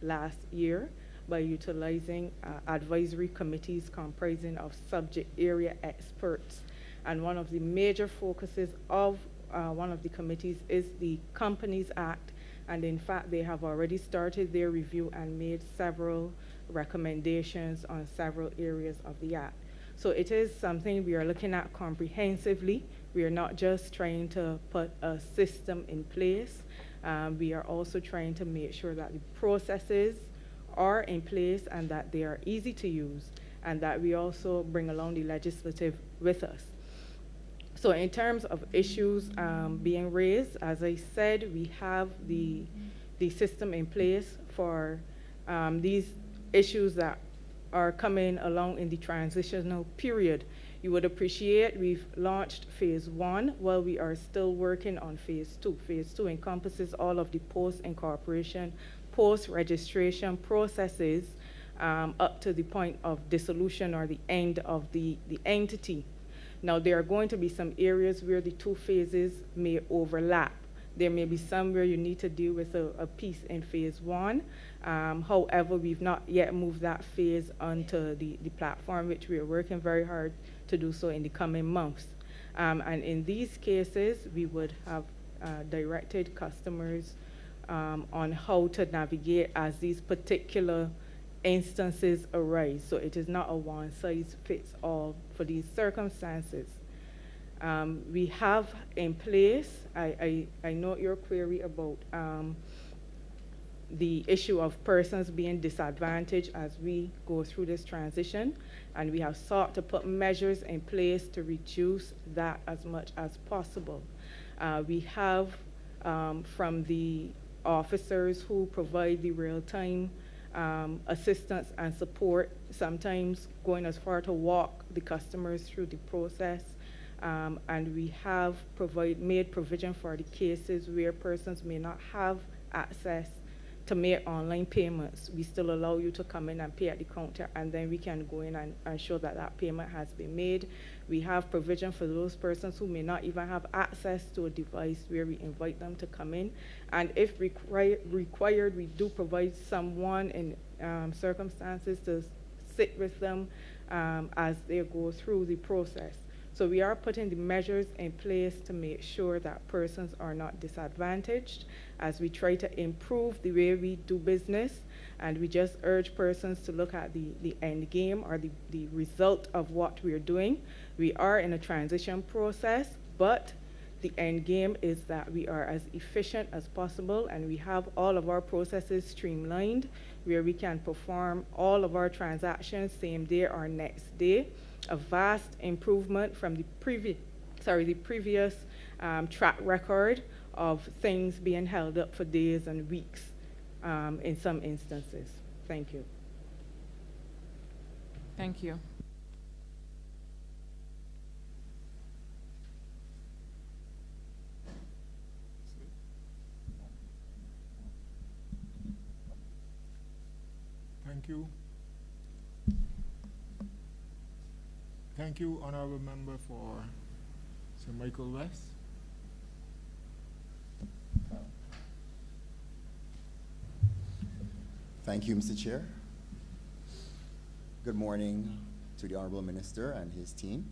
last year by utilizing advisory committees comprising of subject area experts. And one of the major focuses of one of the committees is the Companies Act. And in fact, they have already started their review and made several recommendations on several areas of the Act. So it is something we are looking at comprehensively. We are not just trying to put a system in place. We are also trying to make sure that the processes are in place and that they are easy to use, and that we also bring along the legislative with us. So in terms of issues being raised, as I said, we have the system in place for these issues that are coming along in the transitional period. You would appreciate we've launched phase 1 while we are still working on phase 2. Phase 2 encompasses all of the post-incorporation, post-registration processes up to the point of dissolution or the end of the entity. Now, there are going to be some areas where the two phases may overlap. There may be some where you need to deal with a piece in phase 1. However, we've not yet moved that phase onto the platform, which we are working very hard to do so in the coming months. And in these cases, we would have directed customers on how to navigate as these particular instances arise. So it is not a one-size-fits-all for these circumstances. We have in place, I note your query about the issue of persons being disadvantaged as we go through this transition, and we have sought to put measures in place to reduce that as much as possible. We have, from the officers who provide the real-time assistance and support, sometimes going as far to walk the customers through the process, and we have made provision for the cases where persons may not have access to make online payments. We still allow you to come in and pay at the counter, and then we can go in and show that that payment has been made. We have provision for those persons who may not even have access to a device, where we invite them to come in. And if required, we do provide someone in circumstances to sit with them as they go through the process. So we are putting the measures in place to make sure that persons are not disadvantaged as we try to improve the way we do business. And we just urge persons to look at the end game, or the result of what we're doing. We are in a transition process, but the end game is that we are as efficient as possible, and we have all of our processes streamlined, where we can perform all of our transactions same day or next day. A vast improvement from the previous track record of things being held up for days and weeks in some instances. Thank you. Thank you. Thank you. Thank you, Honourable Member for St. Michael West. Thank you, Mr. Chair. Good morning to the Honourable Minister and his team.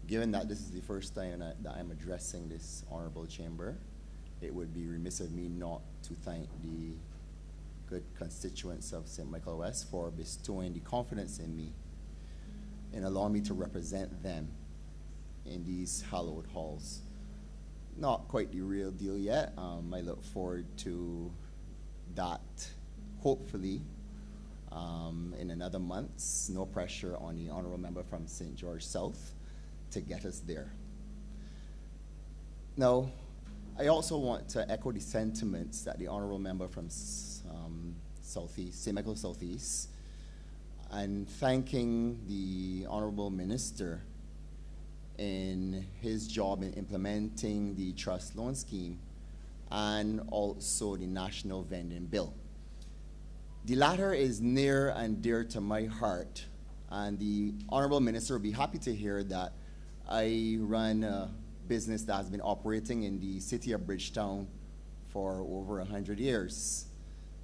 Given that this is the first time that I'm addressing this Honourable Chamber, it would be remiss of me not to thank the good constituents of St. Michael West for bestowing the confidence in me and allowing me to represent them in these hallowed halls. Not quite the real deal yet. I look forward to that, hopefully, in another month. No pressure on the Honourable Member from St. George South to get us there. Now, I also want to echo the sentiments that the Honourable Member from Southeast, St. Michael Southeast, and thanking the Honourable Minister in his job in implementing the trust loan scheme and also the National Vending Bill. The latter is near and dear to my heart, and the Honourable Minister will be happy to hear that I run a business that has been operating in the city of Bridgetown for over 100 years.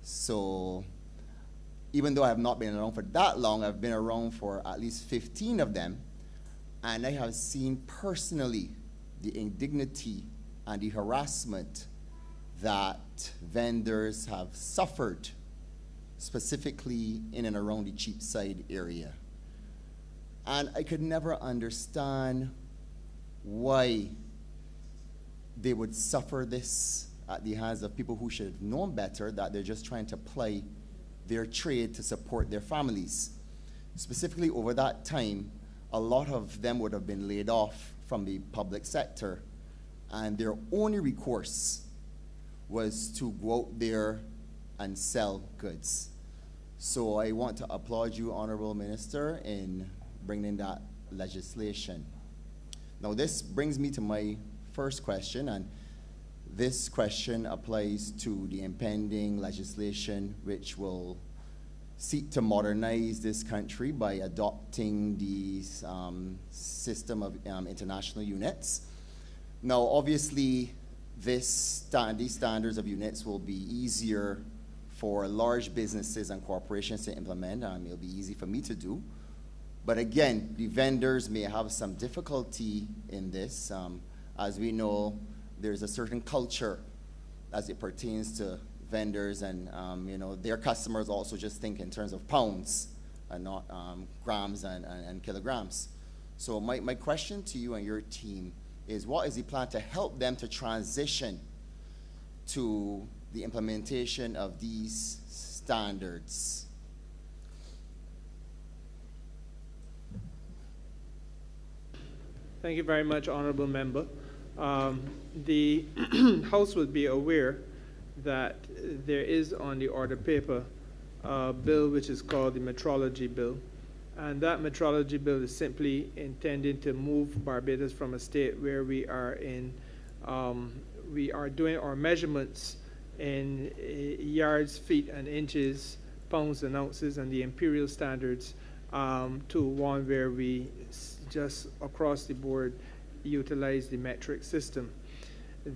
So even though I have not been around for that long, I've been around for at least 15 of them, and I have seen personally the indignity and the harassment that vendors have suffered, specifically in and around the Cheapside area. And I could never understand why they would suffer this at the hands of people who should have known better, that they're just trying to ply their trade to support their families. Specifically over that time, a lot of them would have been laid off from the public sector, and their only recourse was to go out there and sell goods. So I want to applaud you, Honourable Minister, in bringing that legislation. Now this brings me to my first question, and this question applies to the impending legislation which will seek to modernize this country by adopting the system of international units. Now, obviously, these standards of units will be easier for large businesses and corporations to implement. It'll be easy for me to do. But again, the vendors may have some difficulty in this. As we know, there's a certain culture as it pertains to vendors, and their customers also just think in terms of pounds and not grams and kilograms. So my question to you and your team is, what is the plan to help them to transition to the implementation of these standards? Thank you very much, Honourable Member. The House would be aware that there is on the order paper a bill which is called the Metrology Bill. And that Metrology Bill is simply intending to move Barbados from a state where we are doing our measurements in yards, feet, and inches, pounds and ounces, and the imperial standards to one where we just across the board utilize the metric system.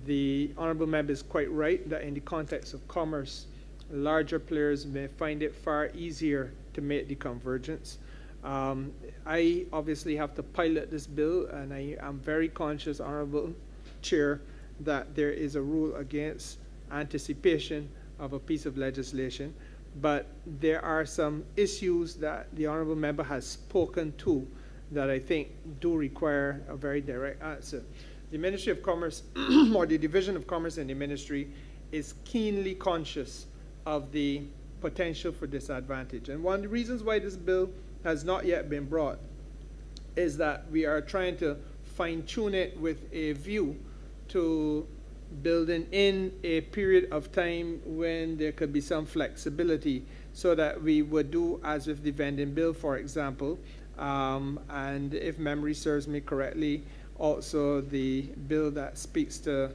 The Honourable Member is quite right that in the context of commerce, larger players may find it far easier to make the convergence. I obviously have to pilot this bill, and I am very conscious, Honourable Chair, that there is a rule against anticipation of a piece of legislation, but there are some issues that the Honourable Member has spoken to that I think do require a very direct answer. The Ministry of Commerce, or the Division of Commerce in the Ministry, is keenly conscious of the potential for disadvantage. And one of the reasons why this bill has not yet been brought is that we are trying to fine-tune it with a view to building in a period of time when there could be some flexibility, so that we would do as with the vending bill, for example, and if memory serves me correctly, also the bill that speaks to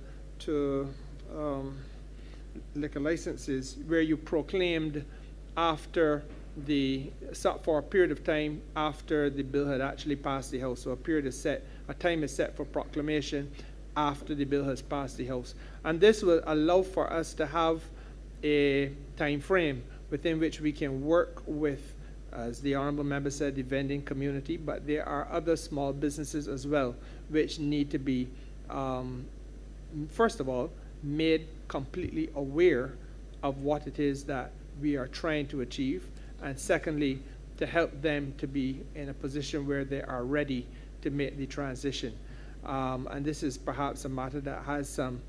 liquor licenses, where you proclaimed after for a period of time after the bill had actually passed the House. So a time is set for proclamation after the bill has passed the House. And this will allow for us to have a time frame within which we can work with, as the Honourable Member said, the vending community, but there are other small businesses as well which need to be, first of all, made completely aware of what it is that we are trying to achieve, and secondly, to help them to be in a position where they are ready to make the transition. And this is perhaps a matter that has some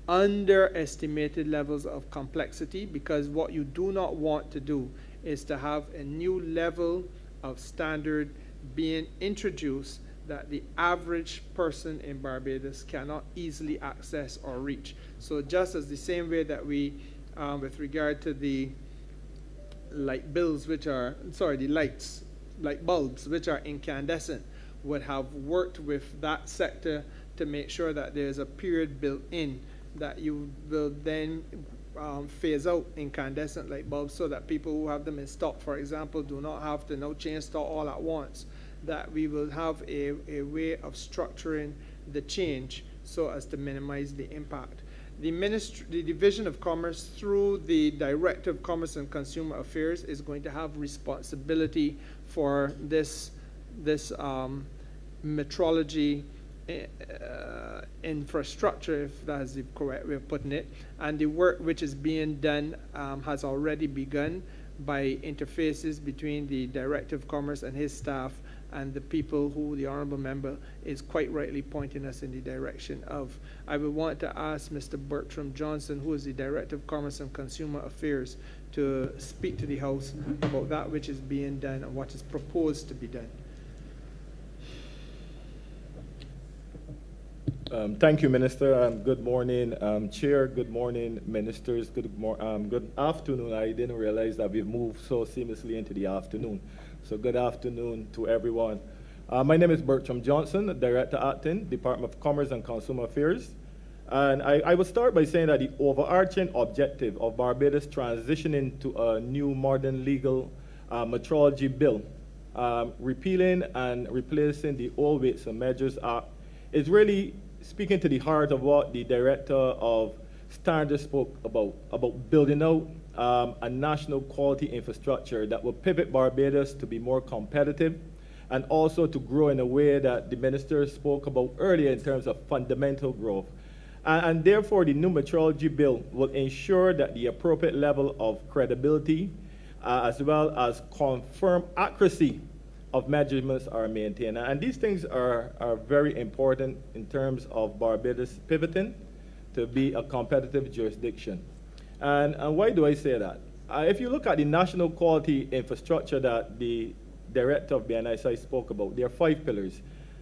underestimated levels of complexity, because what you do not want to do is to have a new level of standard being introduced that the average person in Barbados cannot easily access or reach. So just as the same way that we, with regard to the light bulbs, light bulbs, which are incandescent, would have worked with that sector to make sure that there's a period built in that you will then phase out incandescent light bulbs, so that people who have them in stock, for example, do not have to now change stock all at once. That we will have a way of structuring the change so as to minimize the impact. The Division of Commerce, through the Director of Commerce and Consumer Affairs, is going to have responsibility for this metrology infrastructure, if that is the correct way of putting it. And the work which is being done has already begun by interfaces between the Director of Commerce and his staff and the people who the Honourable Member is quite rightly pointing us in the direction of. I would want to ask Mr. Bertram Johnson, who is the Director of Commerce and Consumer Affairs, to speak to the House about that which is being done and what is proposed to be done. Thank you, Minister. Good morning, Chair. Good morning, Ministers. Good afternoon. I didn't realize that we've moved so seamlessly into the afternoon. So good afternoon to everyone. My name is Bertram Johnson, Director Acting, Department of Commerce and Consumer Affairs. And I will start by saying that the overarching objective of Barbados transitioning to a new modern legal metrology bill, repealing and replacing the Old Weights and Measures Act, is really speaking to the heart of what the Director of Standards spoke about building out a national quality infrastructure that will pivot Barbados to be more competitive and also to grow in a way that the Minister spoke about earlier in terms of fundamental growth. And therefore, the new metrology bill will ensure that the appropriate level of credibility as well as confirmed accuracy of measurements are maintained. And these things are very important in terms of Barbados pivoting to be a competitive jurisdiction. And why do I say that? If you look at the national quality infrastructure that the director of BNSI spoke about, there are 5 pillars.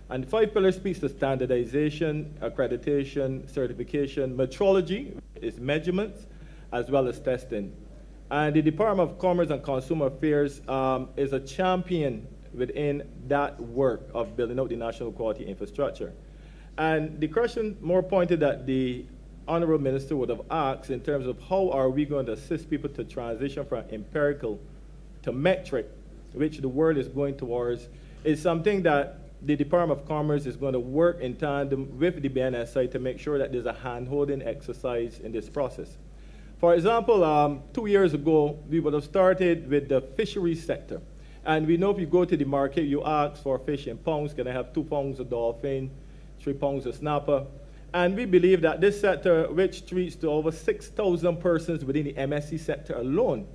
And the 5 pillars speaks to standardization, accreditation, certification, metrology is measurements, as well as testing. And the Department of Commerce and Consumer Affairs is a champion within that work of building out the national quality infrastructure. And the question more pointed that the Honourable Minister would have asked in terms of how are we going to assist people to transition from empirical to metric, which the world is going towards, is something that the Department of Commerce is going to work in tandem with the BNSI to make sure that there's a hand-holding exercise in this process. For example, 2 years ago, we would have started with the fisheries sector. And we know if you go to the market, you ask for fish in pounds. Can I have 2 pounds of dolphin, 3 pounds of snapper? And we believe that this sector, which treats to over 6,000 persons within the MSC sector alone,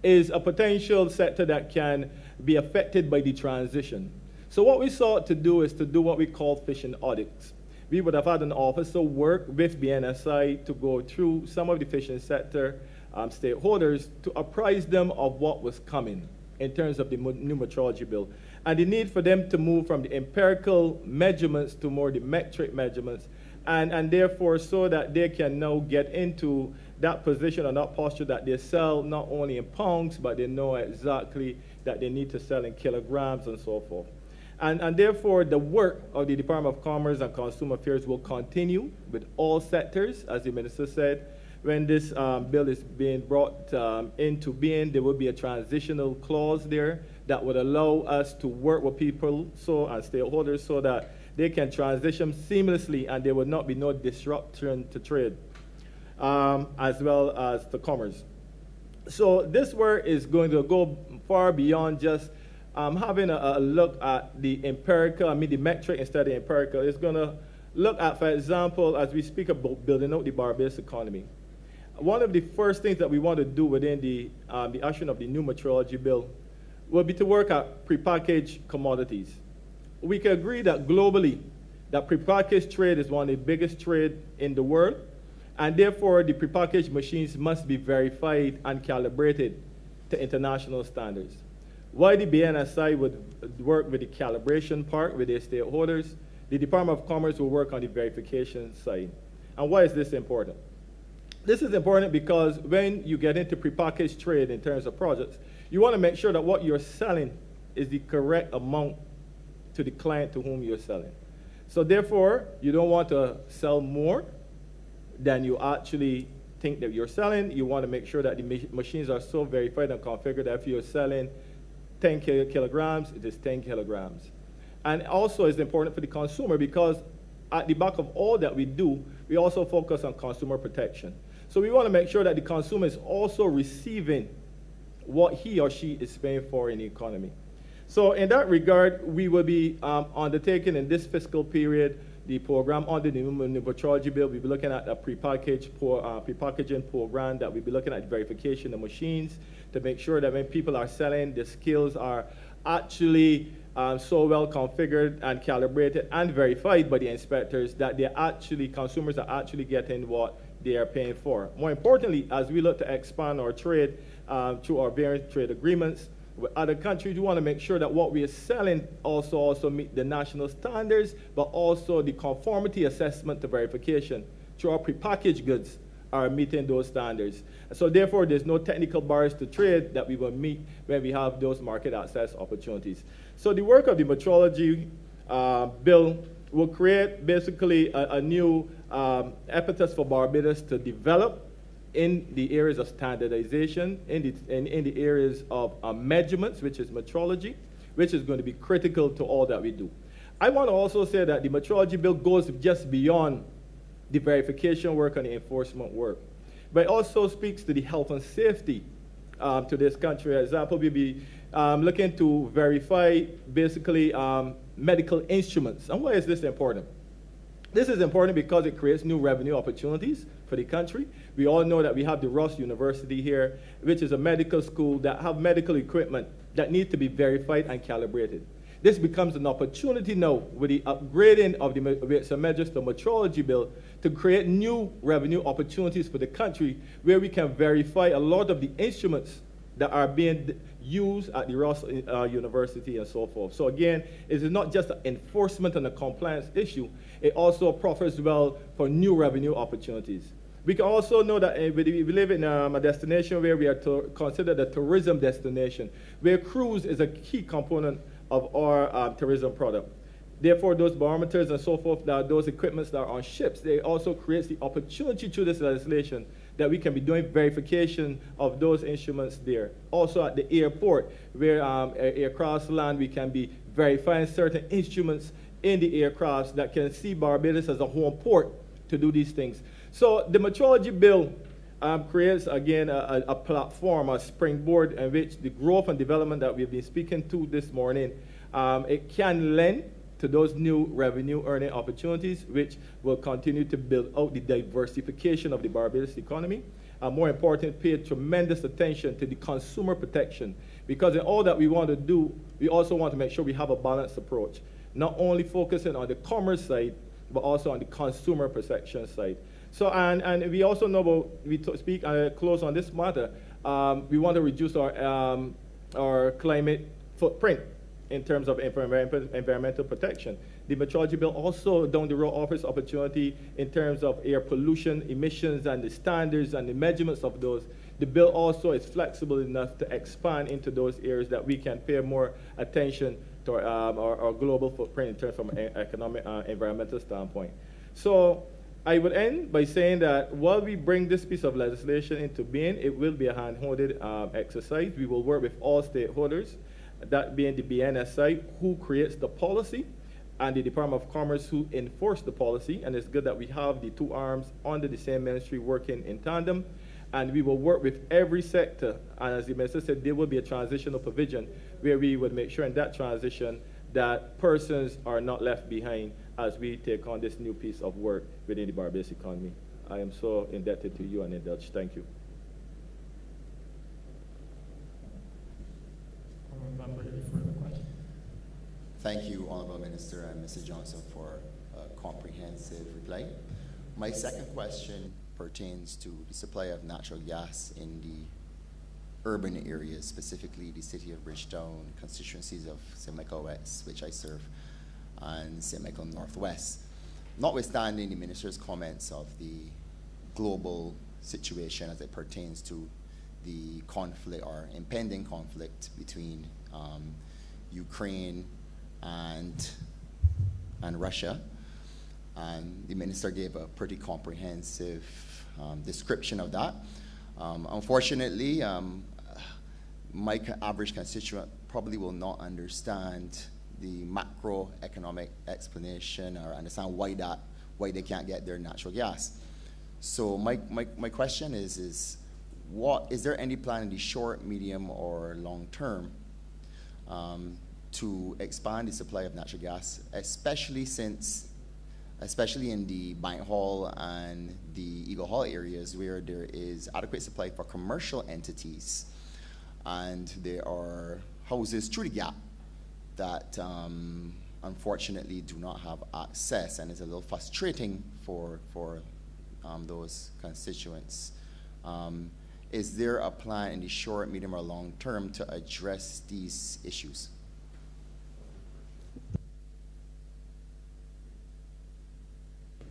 is a potential sector that can be affected by the transition. So what we sought to do is to do what we call fishing audits. We would have had an officer work with BNSI to go through some of the fishing sector stakeholders to apprise them of what was coming in terms of the new metrology bill, and the need for them to move from the empirical measurements to more the metric measurements, and therefore so that they can now get into that position or that posture that they sell not only in pounds, but they know exactly that they need to sell in kilograms and so forth. And therefore, the work of the Department of Commerce and Consumer Affairs will continue with all sectors, as the Minister said. When this bill is being brought into being, there will be a transitional clause there that would allow us to work with people and stakeholders so that they can transition seamlessly and there would not be no disruption to trade, as well as to commerce. So this work is going to go far beyond just having a look at the empirical, the metric instead of the empirical. It's going to look at, for example, as we speak about building out the Barbados economy. One of the first things that we want to do within the ushering of the new metrology bill will be to work at prepackaged commodities. We can agree that globally, that prepackaged trade is one of the biggest trade in the world, and therefore the prepackaged machines must be verified and calibrated to international standards. Why the BNSI would work with the calibration part with their stakeholders, the Department of Commerce will work on the verification side. And why is this important? This is important because when you get into prepackaged trade in terms of projects, you want to make sure that what you're selling is the correct amount to the client to whom you're selling. So therefore, you don't want to sell more than you actually think that you're selling. You want to make sure that the machines are so verified and configured that if you're selling 10 kilograms, it is 10 kilograms. And also it's important for the consumer because at the back of all that we do, we also focus on consumer protection. So we want to make sure that the consumer is also receiving what he or she is paying for in the economy. So in that regard, we will be undertaking in this fiscal period the program under the new metrology bill. We'll be looking at a prepackaging program that we'll be looking at verification of machines to make sure that when people are selling, the skills are actually so well configured and calibrated and verified by the inspectors that consumers are actually getting what they are paying for. More importantly, as we look to expand our trade through our various trade agreements with other countries, we want to make sure that what we are selling also meet the national standards, but also the conformity assessment to verification through our prepackaged goods are meeting those standards. So therefore, there's no technical barriers to trade that we will meet when we have those market access opportunities. So the work of the metrology bill will create basically a new impetus for Barbados to develop in the areas of standardization, in the areas of measurements, which is metrology, which is going to be critical to all that we do. I want to also say that the metrology bill goes just beyond the verification work and the enforcement work, but it also speaks to the health and safety to this country. For example, we'll be looking to verify basically medical instruments. And why is this important? This is important because it creates new revenue opportunities for the country. We all know that we have the Ross University here, which is a medical school that have medical equipment that need to be verified and calibrated. This becomes an opportunity now with the upgrading of the metrology bill to create new revenue opportunities for the country where we can verify a lot of the instruments that are being used at the Ross University and so forth. So again, it is not just an enforcement and a compliance issue, it also proffers well for new revenue opportunities. We can also know that we live in a destination where we are considered a tourism destination, where cruise is a key component of our tourism product. Therefore, those barometers and so forth, those equipments that are on ships, they also create the opportunity through this legislation that we can be doing verification of those instruments there. Also at the airport, where aircrafts land, we can be verifying certain instruments in the aircrafts that can see Barbados as a home port to do these things. So the metrology bill creates, again, a platform, a springboard in which the growth and development that we've been speaking to this morning, it can lend to those new revenue earning opportunities, which will continue to build out the diversification of the Barbados economy. More important, pay tremendous attention to the consumer protection, because in all that we want to do, we also want to make sure we have a balanced approach, not only focusing on the commerce side, but also on the consumer protection side. So, and we also know about, we speak and close on this matter, we want to reduce our climate footprint in terms of environmental protection. The metrology bill also down the road offers opportunity in terms of air pollution, emissions, and the standards and the measurements of those. The bill also is flexible enough to expand into those areas that we can pay more attention to our global footprint in terms from an economic, environmental standpoint. So I would end by saying that while we bring this piece of legislation into being, it will be a hand-holded exercise. We will work with all stakeholders, that being the BNSI, who creates the policy, and the Department of Commerce, who enforce the policy. And it's good that we have the two arms under the same ministry working in tandem. And we will work with every sector. And as the minister said, there will be a transitional provision where we would make sure in that transition that persons are not left behind as we take on this new piece of work within the Barbados economy. I am so indebted to you and indulged. Thank you. Thank you, Honourable Minister and Mr. Johnson, for a comprehensive reply. My second question pertains to the supply of natural gas in the urban areas, specifically the city of Bridgetown, constituencies of St. Michael West, which I serve, and St. Michael Northwest. Notwithstanding the Minister's comments of the global situation as it pertains to the conflict or impending conflict between Ukraine and Russia, and the Minister gave a pretty comprehensive description of that. Unfortunately, my average constituent probably will not understand the macroeconomic explanation or understand why they can't get their natural gas. So my question is there any plan in the short, medium, or long term to expand the supply of natural gas, especially in the Bank Hall and the Eagle Hall areas where there is adequate supply for commercial entities, and there are houses through the gap that unfortunately do not have access, and it's a little frustrating for those constituents. Is there a plan in the short, medium, or long term to address these issues?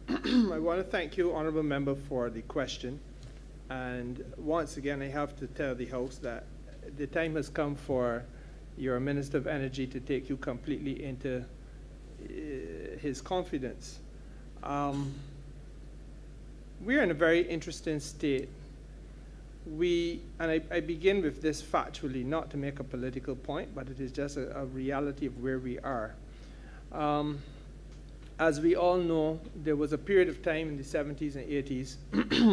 I want to thank you, Honourable Member, for the question. And once again, I have to tell the House that the time has come for your Minister of Energy to take you completely into his confidence. We're in a very interesting state. I begin with this factually, not to make a political point, but it is just a reality of where we are. As we all know, there was a period of time in the 70s and 80s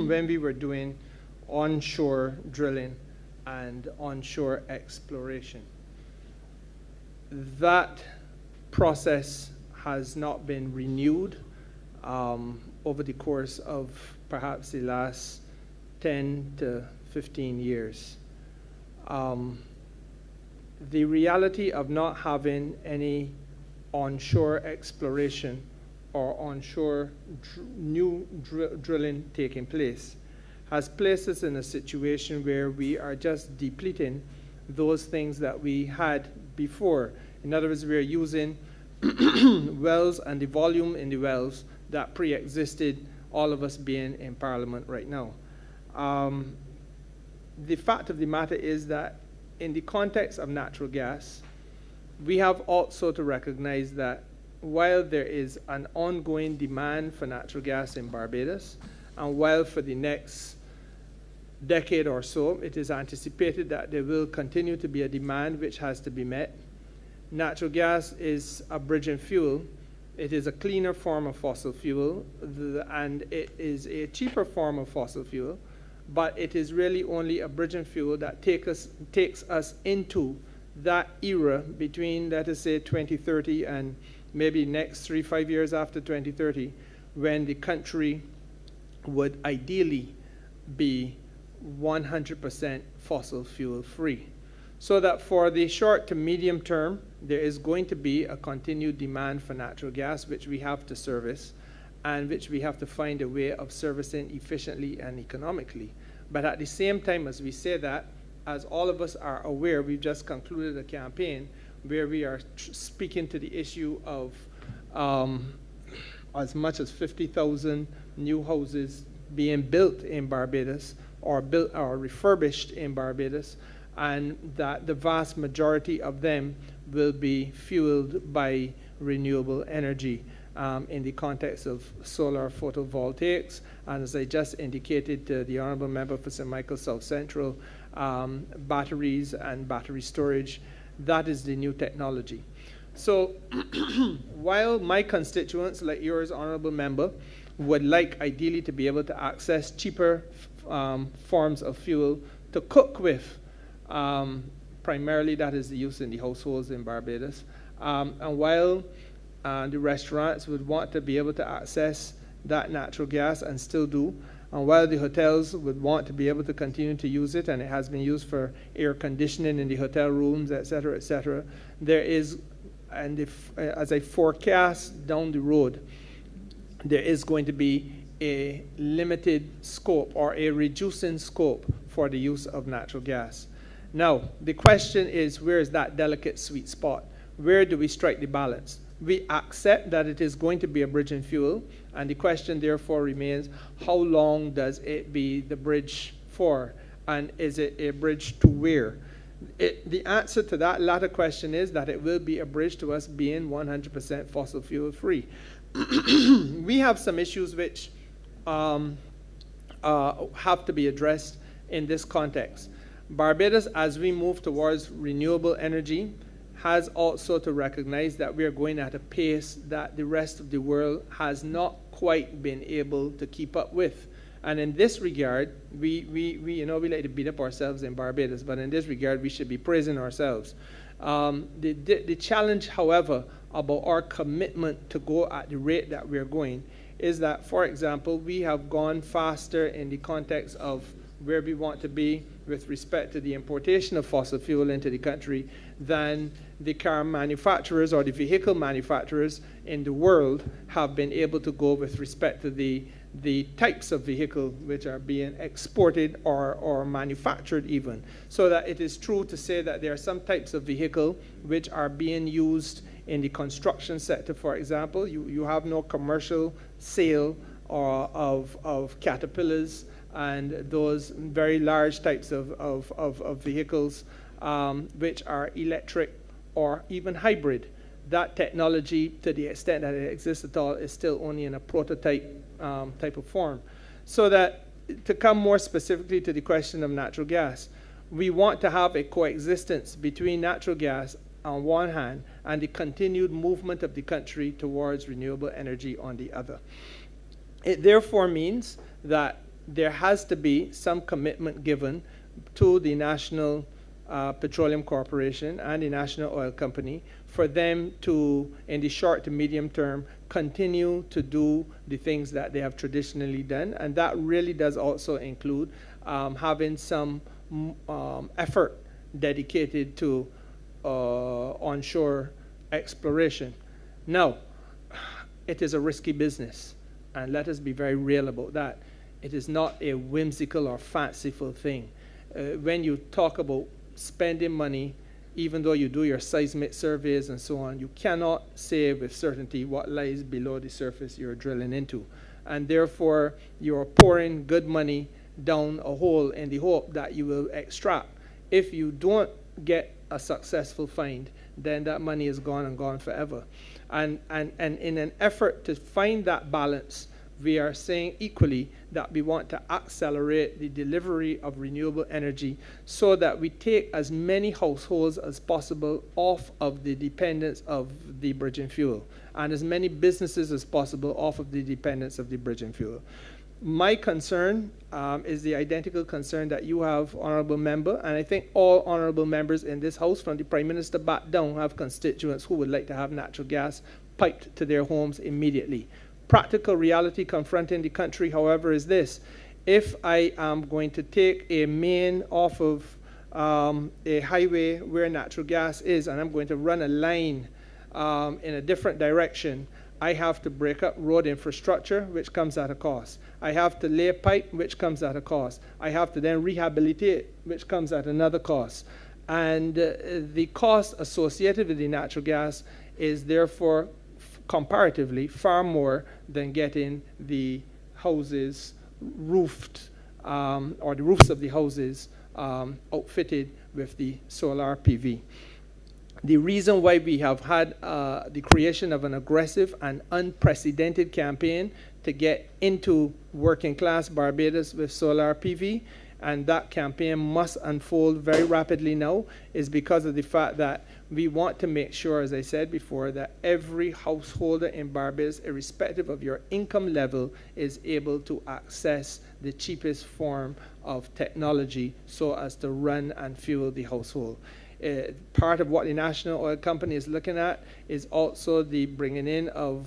when we were doing onshore drilling and onshore exploration. That process has not been renewed over the course of perhaps the last 10 to 15 years. The reality of not having any onshore exploration or onshore drilling taking place has placed us in a situation where we are just depleting those things that we had before. In other words, we are using wells and the volume in the wells that pre-existed all of us being in Parliament right now. The fact of the matter is that in the context of natural gas, we have also to recognize that while there is an ongoing demand for natural gas in Barbados, and while for the next decade or so, it is anticipated that there will continue to be a demand which has to be met, natural gas is a bridging fuel. It is a cleaner form of fossil fuel, and it is a cheaper form of fossil fuel, but it is really only a bridging fuel that takes us into that era between, let us say, 2030 and maybe next 3-5 years after 2030, when the country would ideally be 100% fossil fuel free. So that for the short to medium term, there is going to be a continued demand for natural gas, which we have to service, and which we have to find a way of servicing efficiently and economically. But at the same time as we say that, as all of us are aware, we've just concluded a campaign where we are speaking to the issue of as much as 50,000 new houses being built in Barbados or built or refurbished in Barbados, and that the vast majority of them will be fueled by renewable energy in the context of solar photovoltaics. And as I just indicated to the Honourable Member for St. Michael South Central, batteries and battery storage, that is the new technology. So while my constituents, like yours, Honourable Member, would like ideally to be able to access cheaper forms of fuel to cook with, primarily that is the use in the households in Barbados, and while the restaurants would want to be able to access that natural gas and still do, and while the hotels would want to be able to continue to use it, and it has been used for air conditioning in the hotel rooms, et cetera, there is, and if, as I forecast down the road, there is going to be a limited scope or a reducing scope for the use of natural gas. Now, the question is, where is that delicate sweet spot? Where do we strike the balance? We accept that it is going to be a bridging fuel, and the question therefore remains, how long does it be the bridge for, and is it a bridge to where? The answer to that latter question is that it will be a bridge to us being 100% fossil fuel free. We have some issues which have to be addressed in this context. Barbados, as we move towards renewable energy, has also to recognize that we are going at a pace that the rest of the world has not quite been able to keep up with. And in this regard, we like to beat up ourselves in Barbados, but in this regard, we should be praising ourselves. The challenge, however, about our commitment to go at the rate that we're going is that, for example, we have gone faster in the context of where we want to be with respect to the importation of fossil fuel into the country than the car manufacturers or the vehicle manufacturers in the world have been able to go with respect to the types of vehicle which are being exported or manufactured even. So that it is true to say that there are some types of vehicle which are being used in the construction sector, for example. You have no commercial sale of Caterpillars and those very large types of vehicles which are electric or even hybrid. That technology, to the extent that it exists at all, is still only in a prototype type of form. So that, to come more specifically to the question of natural gas, we want to have a coexistence between natural gas on one hand and the continued movement of the country towards renewable energy on the other. It therefore means that there has to be some commitment given to the National Petroleum Corporation and the National Oil Company for them to, in the short to medium term, continue to do the things that they have traditionally done. And that really does also include having some effort dedicated to onshore exploration. Now, it is a risky business, and let us be very real about that. It is not a whimsical or fanciful thing. When you talk about spending money, even though you do your seismic surveys and so on, you cannot say with certainty what lies below the surface you're drilling into. And therefore, you're pouring good money down a hole in the hope that you will extract. If you don't get a successful find, then that money is gone and gone forever. And in an effort to find that balance, we are saying equally that we want to accelerate the delivery of renewable energy so that we take as many households as possible off of the dependence of the bridging fuel, and as many businesses as possible off of the dependence of the bridging fuel. My concern is the identical concern that you have, Honourable Member, and I think all Honourable Members in this House, from the Prime Minister back down, have constituents who would like to have natural gas piped to their homes immediately. Practical reality confronting the country, however, is this. If I am going to take a main off of a highway where natural gas is, and I'm going to run a line in a different direction, I have to break up road infrastructure, which comes at a cost. I have to lay pipe, which comes at a cost. I have to then rehabilitate, which comes at another cost. And the cost associated with the natural gas is therefore comparatively far more than getting the houses roofed, or the roofs of the houses outfitted with the solar PV. The reason why we have had the creation of an aggressive and unprecedented campaign to get into working class Barbados with solar PV, and that campaign must unfold very rapidly now, is because of the fact that we want to make sure, as I said before, that every householder in Barbados, irrespective of your income level, is able to access the cheapest form of technology so as to run and fuel the household. Part of what the National Oil Company is looking at is also the bringing in of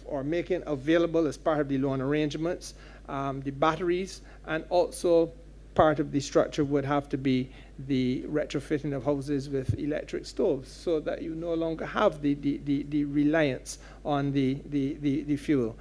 or making available as part of the loan arrangements, the batteries, and also part of the structure would have to be the retrofitting of houses with electric stoves so that you no longer have the reliance on the fuel.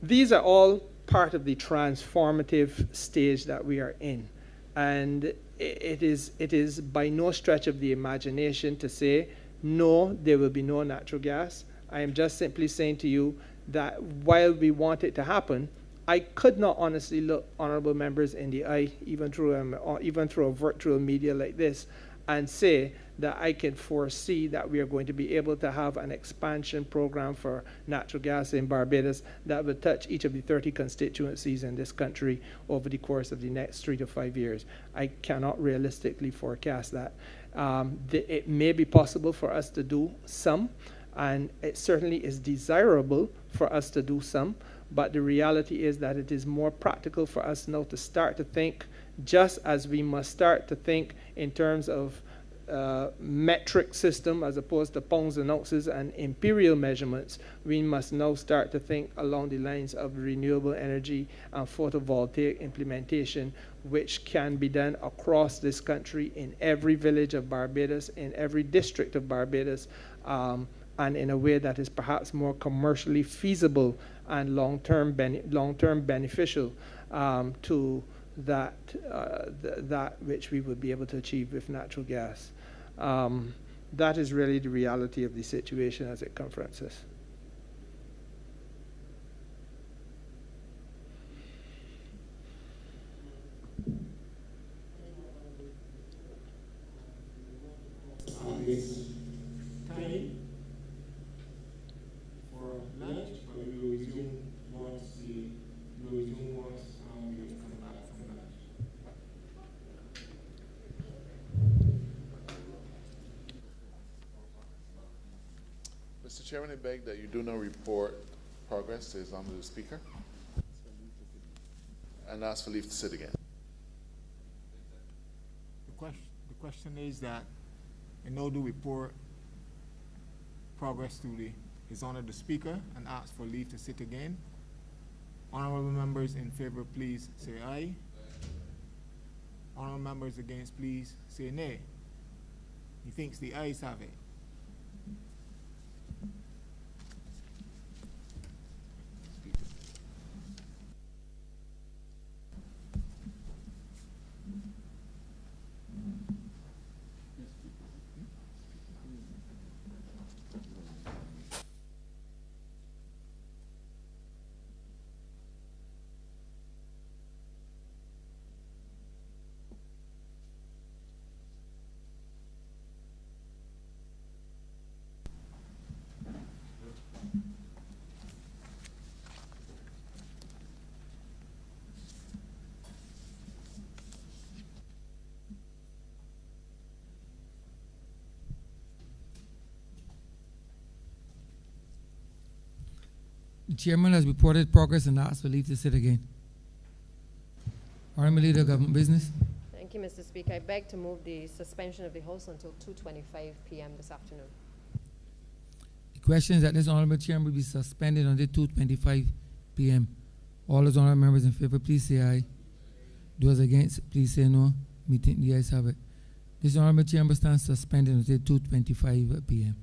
These are all part of the transformative stage that we are in. And it is by no stretch of the imagination to say, no, there will be no natural gas. I am just simply saying to you that while we want it to happen, I could not honestly look honourable members in the eye, even through a virtual media like this, and say that I can foresee that we are going to be able to have an expansion program for natural gas in Barbados that will touch each of the 30 constituencies in this country over the course of the next 3 to 5 years. I cannot realistically forecast that. It may be possible for us to do some, and it certainly is desirable for us to do some, but the reality is that it is more practical for us now to start to think, just as we must start to think in terms of metric system as opposed to pounds and ounces and imperial measurements. We must now start to think along the lines of renewable energy and photovoltaic implementation, which can be done across this country in every village of Barbados, in every district of Barbados, and in a way that is perhaps more commercially feasible and long-term beneficial to that which we would be able to achieve with natural gas. That is really the reality of the situation as it confronts us. This time for lunch, but we will resume once we come back from lunch. Mr. Chairman, I beg that you do not report progress as under the Speaker, and ask for leave to sit again. The question is that, and now do report progress to the His Honor the Speaker and asks for leave to sit again. Honorable members in favor, please say aye. Honorable members against, please say nay. He thinks the ayes have it. The chairman has reported progress and asks for leave to sit again. Honorable Leader of Government Business. Thank you, Mr. Speaker. I beg to move the suspension of the House until 2:25 p.m. this afternoon. The question is that this honorable chairman will be suspended until 2:25 p.m. All those honorable members in favor, please say aye. Those against, please say no. Me think the ayes have it. This honorable chamber stands suspended until 2:25 p.m.